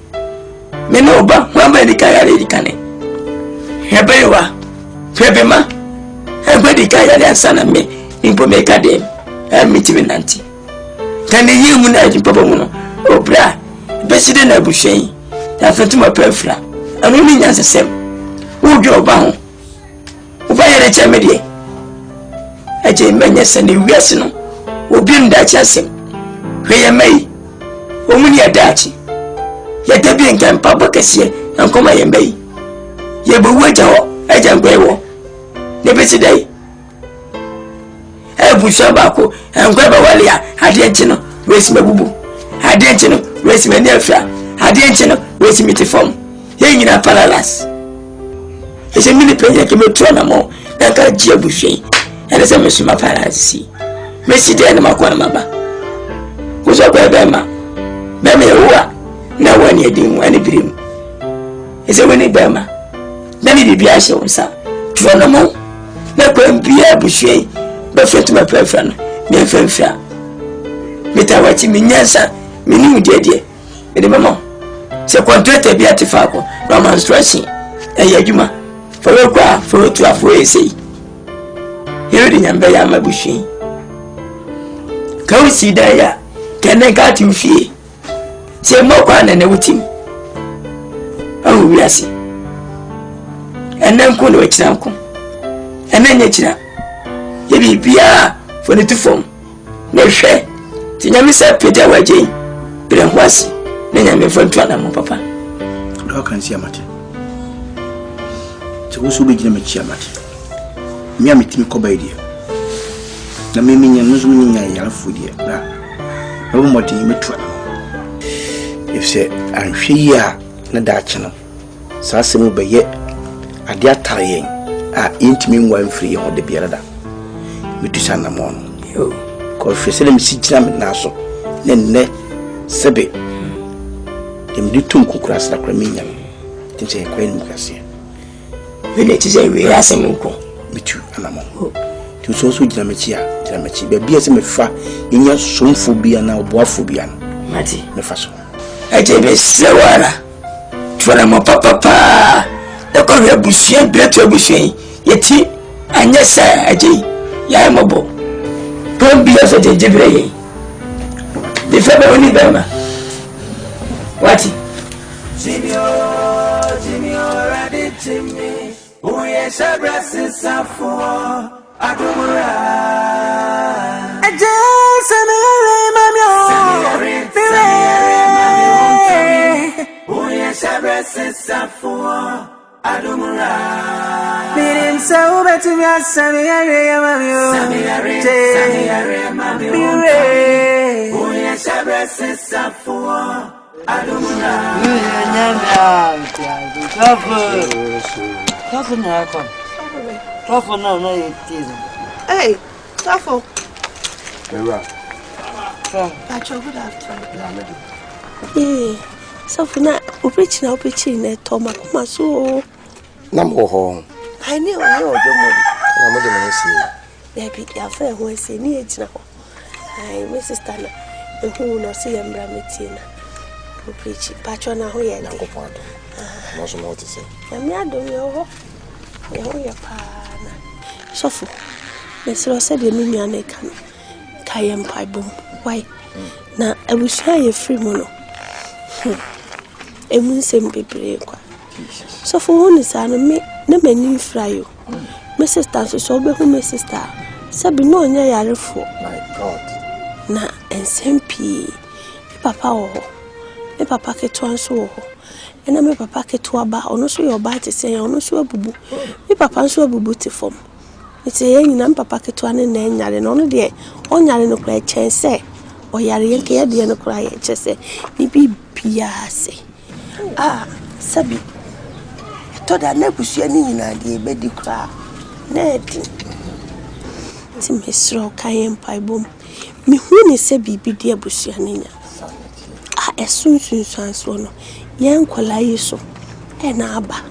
me no ba wa ba ni kaya de kane ebe wa febe ma ebe di kaya de asana me impo me kade miti me nanti kane yimu na aji papa mu no obra be side na buhwen ya fatuma pefra anu ni nyanse sem ujo ba ho uba yere chamede aje menye sene wiase no obi ndachi asem hweye mai omuni adachi ya tabi nkan papa kase ankoma ye mai ye bo WƆAGYAW aja ngwewo ne besidai busha bako ankwa ba wale ya ade enchi no wesi mabubu ade enchi no wesi mani afia ade enchi no wesi mitifom ye nyina paralas ese mini penye kemetwa na mo na ka jia buhwe ene se mesuma parasi mesi de na makwa na maba kuzo kwa bema bema yewa na wani edin wani birim ese wani bema na ni bibia hye wonsa tuwa na mo na kwa mbia buhwe be fetu ma prefer no me fenfia metawachi minyansa mini dedie me de mama se contract bia tifako no menstruation e yadwuma for to a say. Here the number ya mabushi. Go see there, can I got you fee? Say more quan and everything. Oh, we are see. And then cool wait uncle. And then you be Pia for the two form. No share. Tinyamisa Peter Waji, Akwasi, then I'm from Tuanamo, Papa. How can see a matter? To also begin a chiamat. Me, I'm a team cobadia. The Mimmy and Nuzmin, I yell for dear. No more to him. If say, I'm here, not channel. Sassimu by yet, a dear tying, ain't me one free on the bearda. Mitusana mon, you, cause for selling see jam naso, then sebe. Them do two cooks like Raminian. Didn't say a quaint Mucasia. Village is a real Samuco. Me too, Anamo. To so sweet Dramachi, but be as a fa in your soon phobia now, boaphobia. Matty, the faso. I tell you, Sawara. Twanamo papa. The Korea Bushian, better Bushian, yet and yes, sir, I say, Yamabo. Don't be as a Jibray. The family Burma. What? Jimmy, ready, Jimmy. Oh, yes, I rest is up for Adumura. I just oh, yes, I rest is up for Adumura. Meaning so better me as Sammy, oh, yes, I rest is up for Adumura. Tough now, come. Tough now, no, it isn't. Hey, tough. Good afternoon. Hey, so for now, we're preaching a Toma Kumasu. Number home. I knew I know your mother. There be a fair who is in it now. I, Mrs. Tanner, the who no see and Bramitina. Who preach Patrona who are not upon. No, so what to say. I'm not doing your partner. So for Miss Ross said, the minion can Kayan Piboom. Why? Now I will share a free mono. A moon same people. So for one is an me, no many fry you. Mrs. Tansu so be whom Mrs. Star. Sabi no nya for. My God. Na and same pee. Papa oh. Me papa ke twanso oh. Ena me papa ke to aba ono so your ba te say ono so abubu. Me papa so abubu te form. It's a yen papa ke to ane na nyare no no de onyare no kra chen say. Oyare yen ke de no kra ye che say. Ni bibia say. Ah, sabi. To da na busua ni nyina de be di kra. Na di. Ti mesro kayen paibom. Mi hu ni se bibi de busua ni nya. Ah, esun so no. Yen kwala yeso e na aba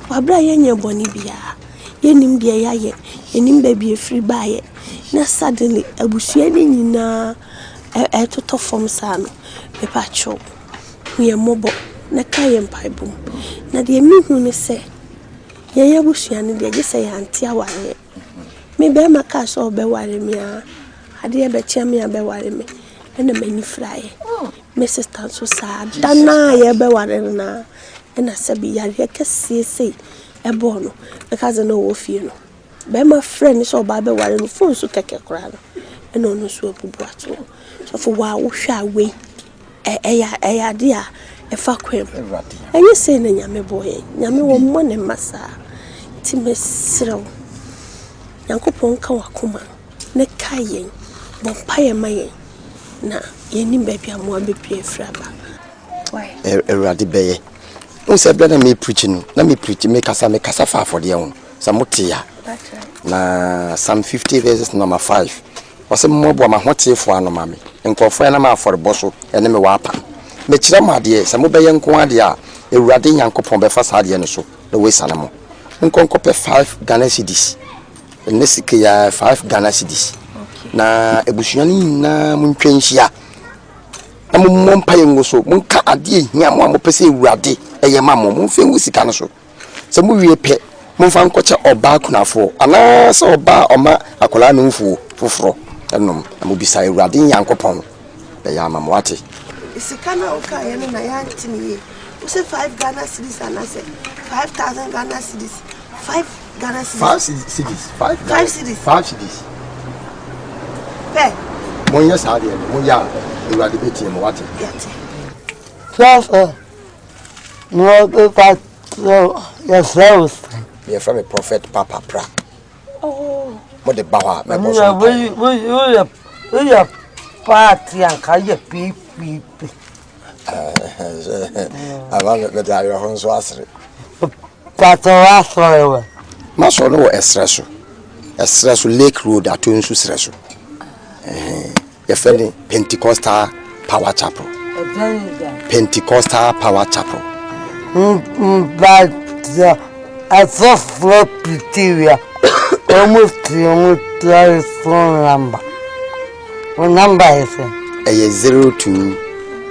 wabra yen boni bia yenim de yaye yenim ba bi free baye na suddenly abusua ni nyina e toto form sa no me pacho ye mobo na kayen paibum na de mi hu ni se ye abusua ni de gese ya anti aware me be maka so be ware mi a ade be chia mi a be ware mi na mani fraye Mrs. Tanso sad dana ye be ware na na sabi yare kese sei e bono because no wo fie no be my friend so ba be ware no phone so keke kra no no so abubu ato so for wa wo hwa we ya dia e fa kwem enye sei na nyame boye nyame wo mo ne masa ti mesrew yankopon ka wakoma ne kayen bompaye mayen na yenim baby amwa be pie fraba why erade beye no se bla na me preaching na me preach me kasa fa for de won samotia na Psalm 50 verses number 5 wase mmobo ma hotefo anoma me nkofo na ma for boso ene me wa apa me kire ma de se mo beye nko ade a erade yankopon be fa sa de ne so na we sanamo nkonko pe 5 Ghana cedis ne sike ya 5 Ghana cedis na ebusuani na muntwenhia na mumpa yengo so munka ade ehia mo amopese ewurade eye mamo mumfe wusika no so se mu wie pe Mumfa nkoche oba kunafo. Ana se oba oma akola no mfu foforo. Enom amobisa Ewurade Nyankopon. Be ya mamwate. Isikana oka yene na ya ntini. Use 5 Ghana cedis and I say 5,000 Ghana cedis. 5 Ghana cedis. 5 cedis. 5 cedis. 5 cedis. Pe. Monya saade no monya Ewurade beti mo wate. Yate. 12. No paper. Yes, me from a prophet Papa Pra. Oh. Mo de bawa me boss. We party and kaye pipi. Avant le diario honso asre. Patoa soewe. Maso no esreso. Esreso Lake Road atonsu sreso. Ye fele Pentecostal Power Chapel. Pentecostal Power Chapel. But I saw floor criteria. Almost the phone number. What number is it?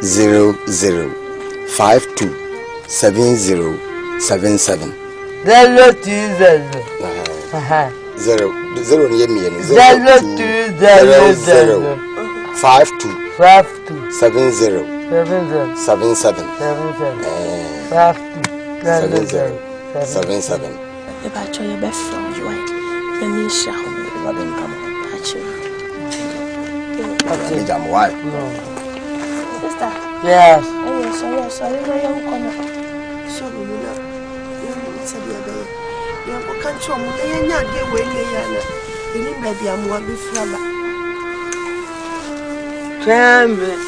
0200527077. 77. About your best from you, Yamisha. I didn't come. Sister. Yes. Sorry, my young corner. So, you know, said the other day, you can't show me, and not get away, Yana. You need maybe I'm one before. Damn it.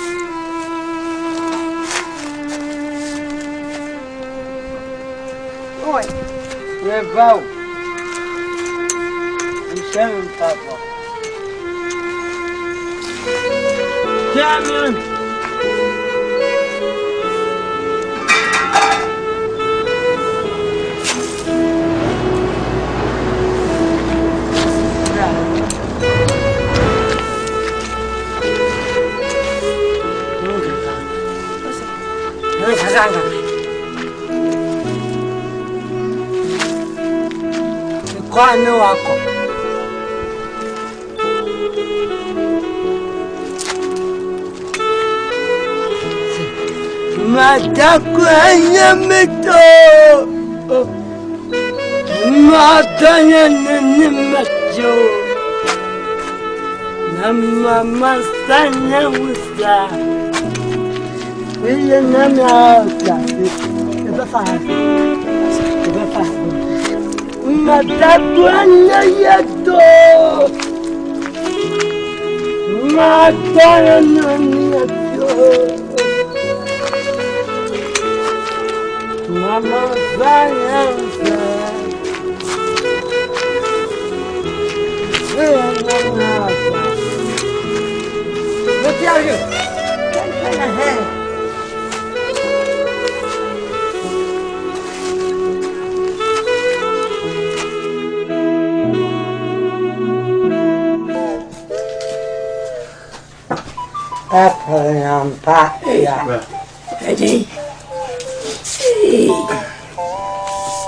Boy. Yeah, bow. I'm sharing, Papa. Damn it. Kwani wako Matakwanya mito Matanya nini macho Na mama sana usa Ile nami hausa Ibefa Matakwanya yato Matanya nini macho Mama Zanyansa What are you?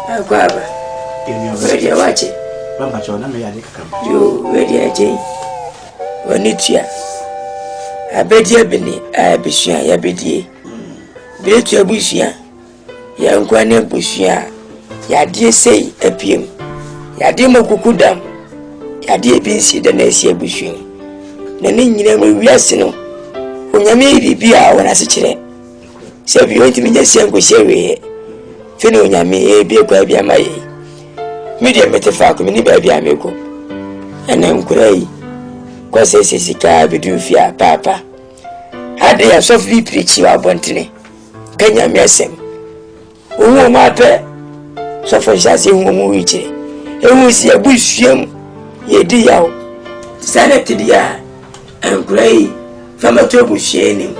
Akwaba. Where you watch it? You ready, AJ? Onitia. Abedia Bini, Abishia, Yabidi. Betua Bushia. Yankwane Bushia. Yadi say a pim. Yadimo Kukudam. Yadi Binsi, the Nessia Bushing. Nanin, we are sino. When you may be when I say, so you want to be the same with Sherry. Fino Yami, be a baby, my medium metaphor, many baby, amigo. And I'm cray. Quasi Sisica, Bedufia, Papa. Had they a softly preach you about Bontine? Can you miss him? Oh, my pet. So for Shazzy, whom we reach it. It was a bush yum, ye dear. Stand to the eye and cray. Fama tobu sheni.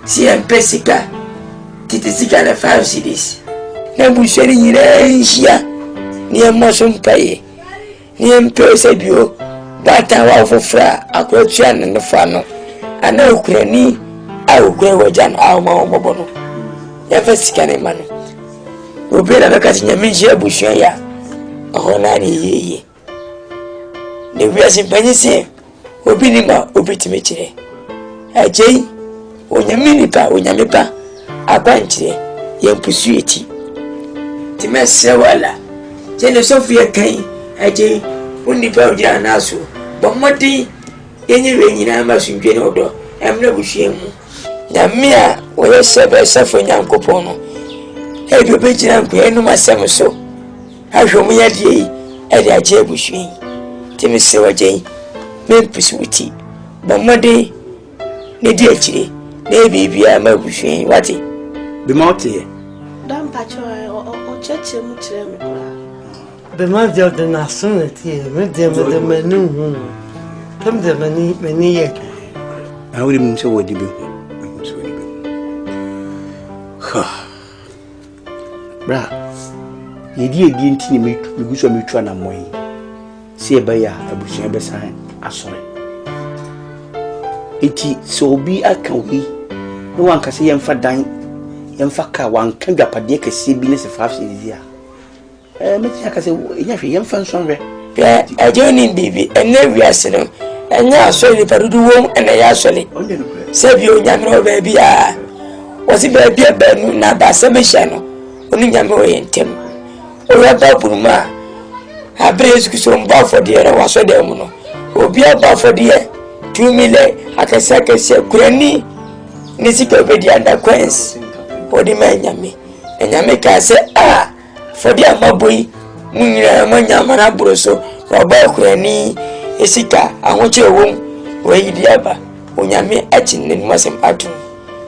Si empesica. Titisika na 5 cedis. Na busheni nyinaa ni amosom paye. Ni empese bio. Bata wa fofra akrotua ne fa no. Ana okurani a okura wajan a ma obobo no. Ya fasika ne ma no. Obi na beka tinya menji abusua ya. Honani ye. The reason Penny Obinima Obitimitire. A jay, when your minipa, when your mipa, a banchie, young pursuity. Timesawala, Jenna Sophia Kane, a jay, when the Belgia Nasu, but Mati, any rain in Amazon Genodo, I'm never shame. Namia, when I serve suffering Uncle Pono. Every bitch and Piano, my summer so. I show me a day at the Ajebushi. Timmy Sewa Jay, Memphis Witty, but Monday, Nidiachi, maybe be a Mabushi, what it be Monty. Don't patch or church him to them. The mother of the nationality, with them with the menu. Come the many yet. I wouldn't so what you do. Bra, ye dear dinty me to go so mutual and way. See a buyer, a bush and beside a sorry. It so be a can we. No one can say young for dying. Young faka one can get a deck a sea business of half in the year. Mr. I say, young fan somewhere. Yeah, I join in baby, and then we are sitting. And now, so the Parudu and I actually save you, young baby. Was it baby a bed, not by submission? Only Yamo and Tim. Or about Bruma. I praise some bar for dear, I was a demono. Or be a bar for dear. 2 million, I can say, Granny. Nisico be the under queens. For the man Yami. And Yamaka say, ah, for dear my boy, Munya Manabroso, Robert Granny, Isika, I want your womb, where you diaba, when Yami etching in Massam Atum.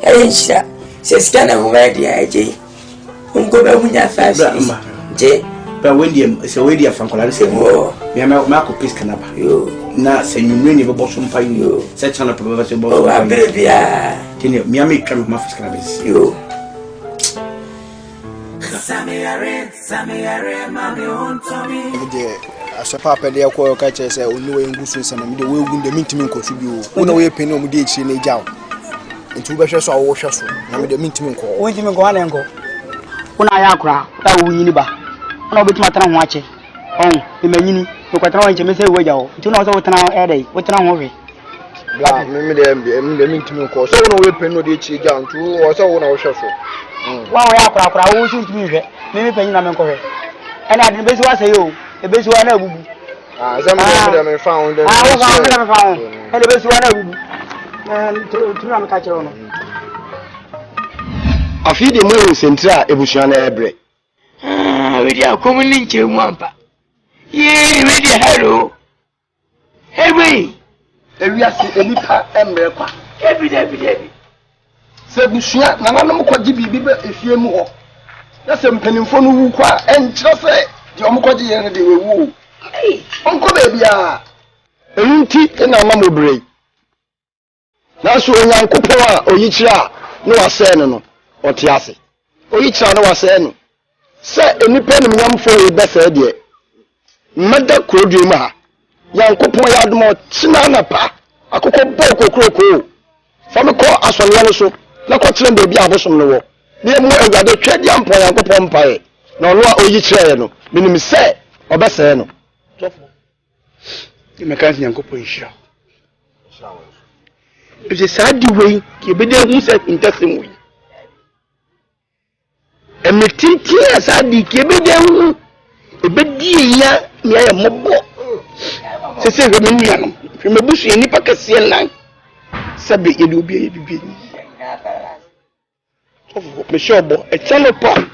Aisha says, can I wear the AJ? Ungo Munya fast, J. But when the way from Colorado, Marco Piscanaba, you not say you really never bought some pie, you such on a probability about baby. Can you Miami come with Cannabis? You Sammy, Mammy, on Tommy. As a papa, they are called catchers, no way in Goose and the way the mintimum contribute. One away penny on the ditch in a jowl. And 2 bashers are washers, and the mintimum call. When you go on and go. When I acra, that will win ba. No bit matter on watching. Oh, the menu, look at all to Mr. WÖAGYAW. Do not know what now, Eddie, what now, worry. Black, maybe the mintimum call. So no weapon, no ditch, down to or so on our shuffle. One way acra, I will shoot me, maybe penny I'm correct. And I the best was a you, the best one I will. Some of them found, and the best one I will. And to catch on. I feel the moon central ebushana ebre. We are coming into Wampa. Yea, ready, hello. Hey, we are seeing a ember. Every day. Sebushia, Nanamo Kwaji, if you more. That's a penny for no qua and just say, Jomquaji and they will woo. Uncle baby, a routine and a mamma break. Now, so young Kupoa or Yicha, no aseno, or Tiasi. Or Yicha, no aseno. Say, any penny yam for a better idea. Mother Kwadwo, young Kupoa Yadmo, Chinanapa, a cocoa boko croco. From a call as one so, not what trend will be a bosom no. Near more than the trade young boy and Copompire. No, no, or Yicha, no, meaning say, or Bassano. You make us young Copoisha. It's a sad way, you be there who said in testimony. And the tea as I did, you be there. A bit dear, near a mobo. Say, Romanian, from a bush in Nipacasian line. Sabi, it will be a beginning. Oh, Monsieur, a channel pump.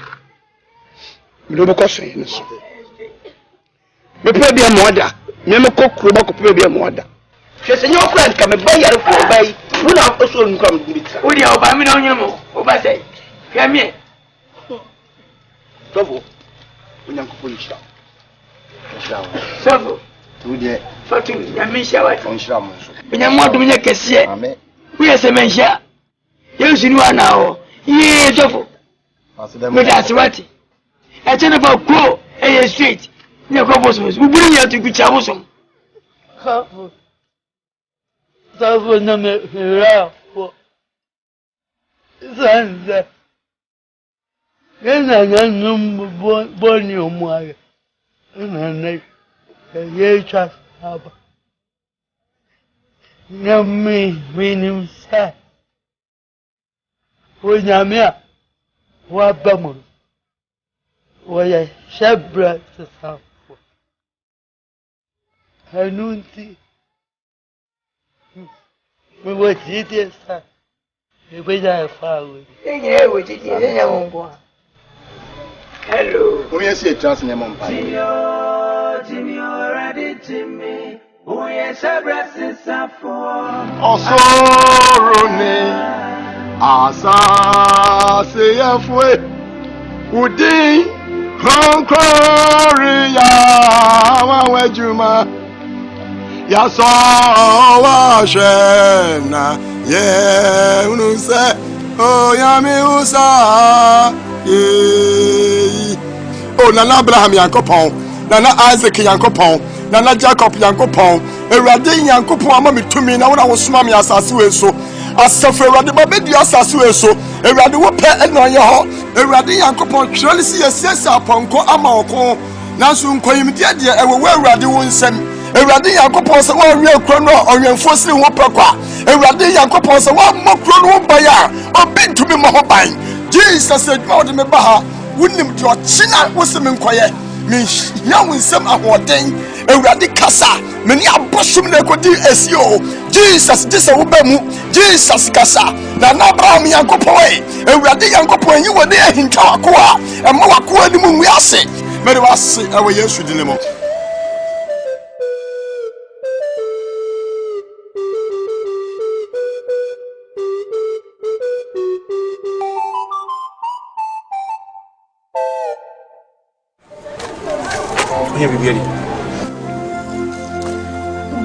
No question. Maybe be a mother. Never cook, Roboko, be a mother. She's a new friend, come and buy your food by. Who now also come to me? Who do you buy me on your move? Over say, come here. Trouble. When I'm going to stop. Trouble. To the 14, I miss your wife on Sham. When I'm more to make a see. We are some men here. You see one now. Ye, trouble. But that's what. I tell about grow, a street. Your proposals will bring you to good troublesome. Savo no me ra po Sanza Gana num boni omuaga and ye just have no meaning said. When I'm here, what bummer? Why I shepherd the south. I don't see. We were sitting, sir. The way I found. Yeah, we did. Hello. Who is it? Trust me, Mom. Jimmy already, Jimmy. Who is a blessing, also, Rone. Asa, say a foot. Woody, Hong Korea, Wajuma. Yaso, Washena. Yeah, you say, oh, Yami Usa. Oh, Nana Abraham Yankopon, Nana Isaac Yankopon, Nana Jacob Yankopon, Eradi Yankopon, Mammy to me now when I was Mammy as I so. As suffer Radi Baby as I so. Eradi will pay and no yaw. Eradi Yankopon, surely see a sessa upon Co Amako. Nasun Coimidia, and where Radi won't send. Eradi Yankopon, so one real chrono or reinforcing Wopaka. Eradi Yankopon, so one more chrono by ya, or been to be more buying. Jesus said, Lord, me baha, wouldn't your china was some inquiry. Me, young with some of what thing, a radicasa, many a bosom necodi SEO. Jesus, this a woman, Jesus Cassa, Nana Brown Yankopoe, a radi Yankopo, and you were there in Kawakua, and Mawakua, the moon we are sick. Many was sick, our yes, with the Vivian.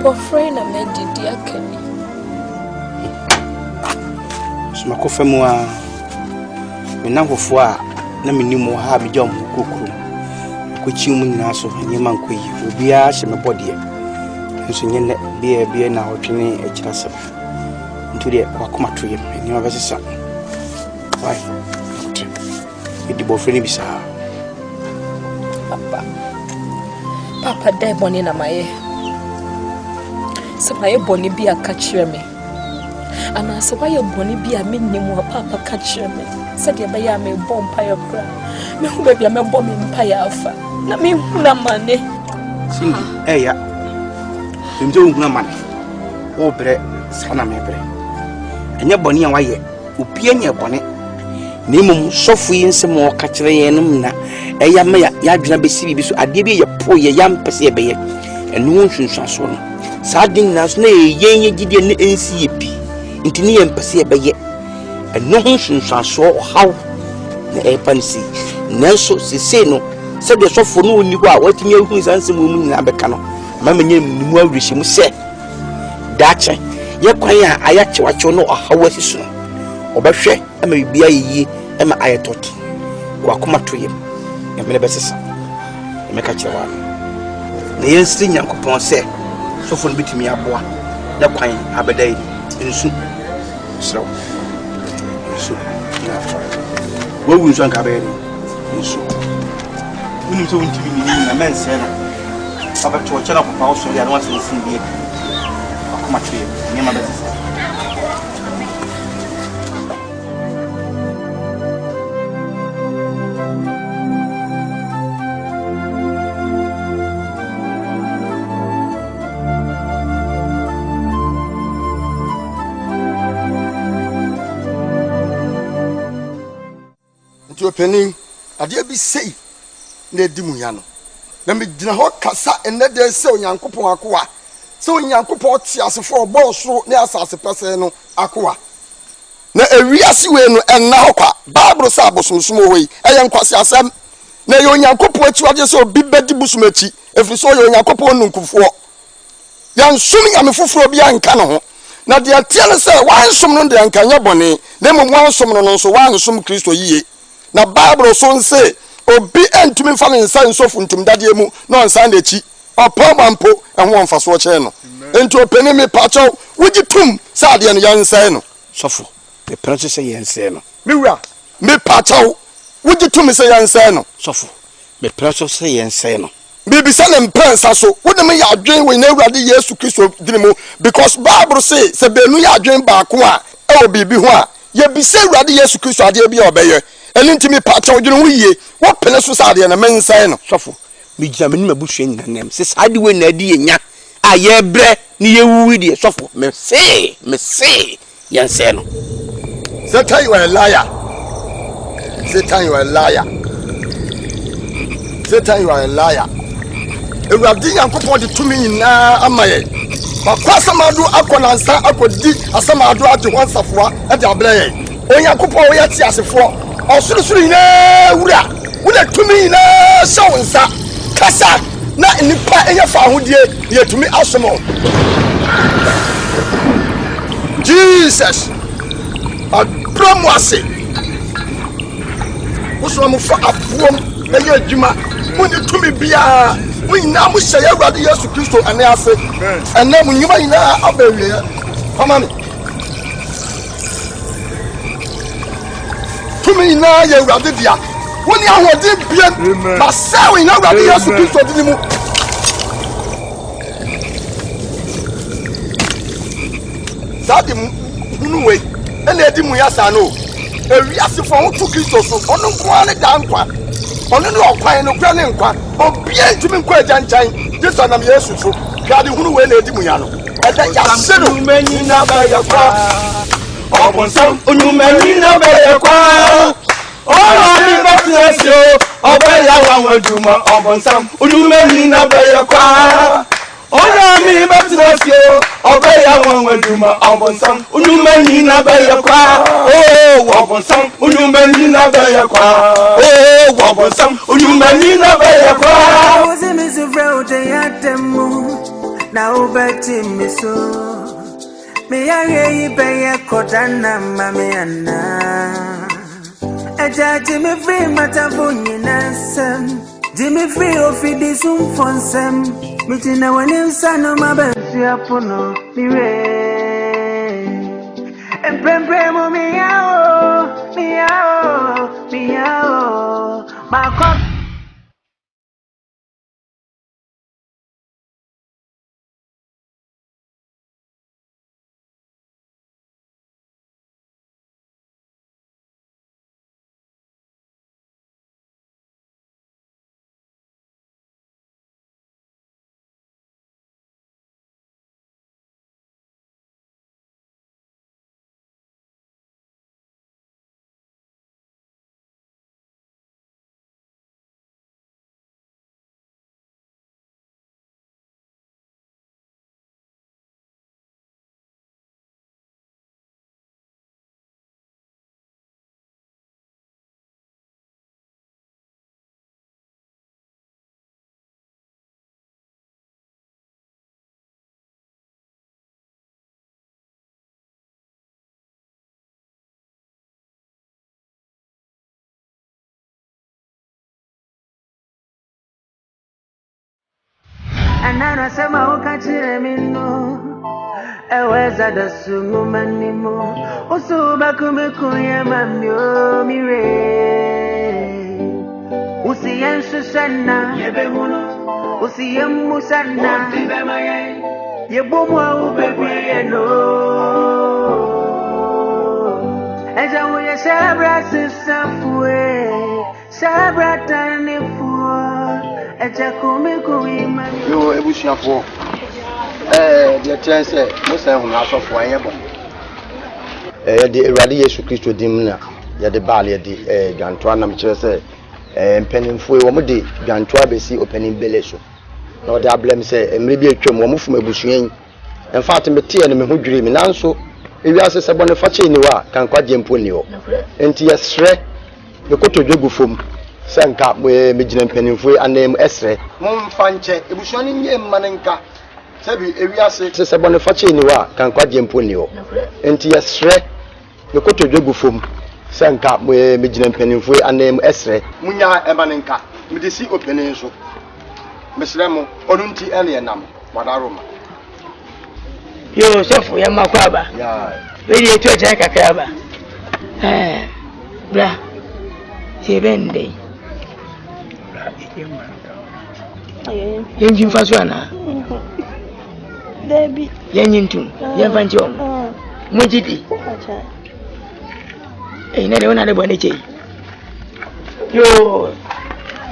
Boyfriend, I made the dear Kenny. Smakofemwa, Menangofwa, Naminimu, Habi Jom, Kuku, which you mean also, and your man quay, will be ash in the body. And so you be a beer now, training a chasm into the Wakuma tree, and your vessel son. Why? With the boyfriend beside Papa. Papa died born in my so my bonny be a catcher me. And I saw why your bonny be a minimum papa catcher me. Said you may me bomb pie cry. Me who baby I'm a bomb in pie alpha. Not me who money. Cindy, eh, ya. You don't know money. Oh, bread, son of me bread. And your bonny and why ye, who peer your bonnet. Nimum so free and some more catcher and Eya maya ya dwena besi bi so ade bi ye po ye yam pese be ye enu nsunsan so no sadin nas na ye gidie ne ensi ye bi ntini ye pese be ye enu nsunsan so haw na e pansi nanso sese no se de sofo no oni ho a watimi ahu sanse mu nyina beka no mama nyem nimu awrehye mu se dache ye kwan a ayache wacho no haw asiso no obahwe ama bibia yi ama ayetot wakoma toyem Yamene besesa. Yameka chewa. Na yensi Nyankopon se so fo no bitimi aboa. Da kwan abedai nsu. So. Wo wu nso anka be nsu. Woni so wonti bi ni na mense no. Aba to chela ko pa so ya no asensin bi. Akoma tue. Nyama besesa. Penny, I dare be safe. Ne dimuano. Let me dinner hot cassa and let there say Yankopon Aqua. So Yankopon as for a ball show near as a person Aqua. Na a reasiway and now Barbara Sabos small way. I am Kwasi Asam. Na yon Yankopon to so big Betty Busmechi. If you saw your Yankopon Nunkufo. Yan swimming am a fufrobia and cano. Now they are telling us why some non the Ankanya bonnet. Them one some non so one some Christo ye. Na Bible so say obi entumi fa ne nsa nsofu ntum dade mu no nsa na chi opamampo ehwo mfa so che no enti openi me pacho wugitum sa de no yansa no sofo the prince say yansa no miwura me pacho wugitum say yansa no sofo me prince say yansa no Bibi send pensa so wo dem ya adwen we na Awurade Yesu Kristo dinimu because Bible say se benu ya adwen ba ko a e wo bibi ho a ye bi se Awurade Yesu Kristo ade bi obeye eni ntimi pa cha odwene ho yie wo pene so sa ade na mensan no sofo mi gina me mabuhwe nyinanem se sa ade we na ade yenya a ye bre ni ye wuwi de sofo me say yense no Satan you are a liar. Satan you are a liar. Satan you are a liar. Ewurade Nyankopɔn de tumi na amaye. Makwasamadu akonansa akodi asamadu ate wansafoa e de abrɛ. Onyankopɔn wo yɛ ti asefo. Ɔsorosoro nyina wura. Wo de tumi na hyɛ nsa. Kasa na nipa enye fa ahodie ye tumi asomo. Jesus. Abromwase. Wo mo fa afuom eye adwuma. Mo ne tumi bia. We now must say Awurade Yesu Kristo ane ase. Ene mu nyuma ina abewe. Mama me. Tumi ina ye Awurade dia. Woni ahode bia. Ba sawe ina Awurade Yesu Kristo dinimu. Sadi hunu we. Ene edi mu ya sa no. Ewi asefo ho tu Kristo so. Ono nko ne da nkwa. Ono no okwan no kura ne nkwa. Obia ntumi nkwa agyanchan. Jesu nam Yesu so. Kade hunu we na edi mu ya no. Eda ya se no menyi na ba ya kwa. Obonsam onumeni na ba ya kwa. Ora mi batisio. Obaya wa duma obonsam onumeni na ba ya kwa. Ora mi batisio. Obaya wa duma obonsam onumeni na ba ya kwa. Oh obonsam onumeni na ba ya kwa. Oh obonsam onumeni na ba ya kwa. Ozimi zuvroje yatemu na ubeti miso. Me yare ibe kodana mamiana. Eja Jimmy free matavunyi nasem. Jimmy free ofidi sumfonsem. Mitina wani msano mabensu ya puno mire. Emprempremo miyao. Makop. Anana sema ukachire mino eweza dasumu manimo usuba kumekuye mamyo mire usiyensu sana yebehuno usiyemu sana utibemaye yebumwa ubebiye no eja uye sabra sisafue sabra tanifua eja kumekuima yo ebusiafo the chance most of us of wanyebo the Awurade Yesu Kristo dim na ya de baal ya de gantoa nam kire se mpanimfo wo mo de gantoa besi opening bele so na o de ablem se emre bi atwam wo mo fuma busuan in fact me tie no me ho dwiri me nanso ewiase se bone fa che ni wa kan kwaje mpo ni ho enti yesre me kotodwegu fom senka me gina mpanimfo anem esre mo mfa nche ebusuan ni mmanenka sebi ewiase se bone fa che ni wa kan kwaje mpo ni ho enti yesre me kotodwegu fom senka me gina mpanimfo anem esre munya emanenka me de si opening so mesremo onunti ele nam wadaroma yo sofu ya makwaba ya beli etu acha kakaba bra yebende Yenjin Faswana. Debbie. Yenjintum. Yenfanchom. Mujidi. Eh, na de wona de bone chei. Yo.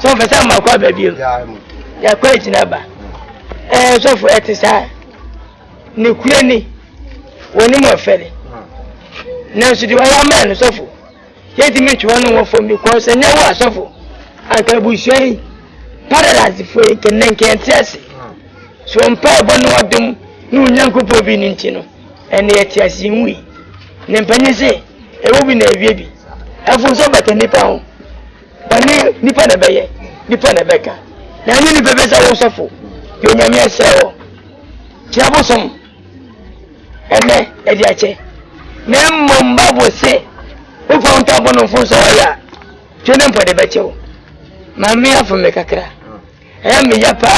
So for some akwa baby. Ya kwa jinaba. So for etisa. Ni kurani. Woni mo fere. Na so di wa man so for. Yeti me twa no wo for me ko se nya wa so for. Aka bushai. Paradise for kenen kentiase. So mpa bo no odum no nyankopo bi ni ntino. Ene etiase nwi. Ne mpanye se e wo bi na ewie bi. Afun so bata nipa ho. Bani nipa na beye, nipa na beka. Na ni bebe za wo sofo. Yo nyame asewo. Tiabo som. Ene e di ache. Na mmomba bo se. O fa unta bo no fun so ya. Twene mpa de beche. Mami afo me kakra. Me ya pa.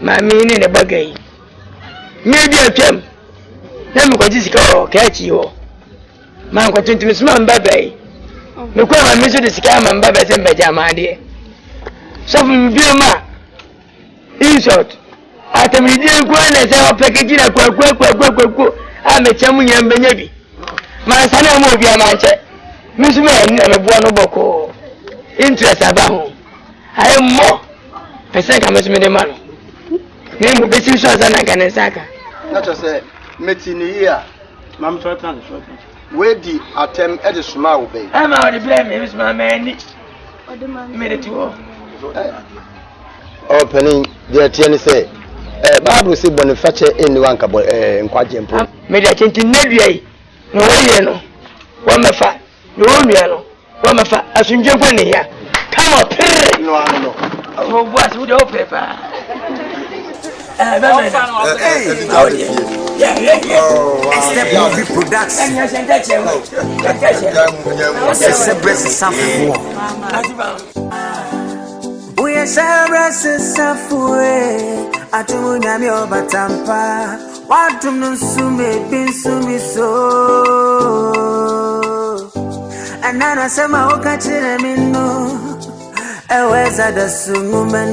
Mami ni ne bagai. Nye bi atwam. Na me kwaji sika o ka chi ho. Man kwa tuntumi sima mbabai. Me kwa mami so de sika ma mbabai se mbaja ma de. So fu bi ma. Insult. Atami di kwa na se o package na kwa. A me chamu nyamba nya bi. Ma sana mo bi ama nche. Mi so me ni na me bo no boko. Interest aba ho. Ayi mo. Pese ka me so me de ma no. Ne mo be si so asa na kana saka. Na to say meti ni here. Mam so tan. We di atem e de suma wo be. Ama o de blame me so ma mani. O de ma me de tuo. O penin de tieni say Bible say Boniface anyone ka nkwaje mpo. Me de chintin na duai. No wo no. Wo mefa. No wo nua no. Wo mefa asunje kwa ne ya. Come on. No. Oh, what would you prepare? Yeah. Step movie production. We are celebrating Safue. Atunya mi obatampa. Watu mnusume binsumi so. Anana sema wakachire mino. Eweza da sungumen.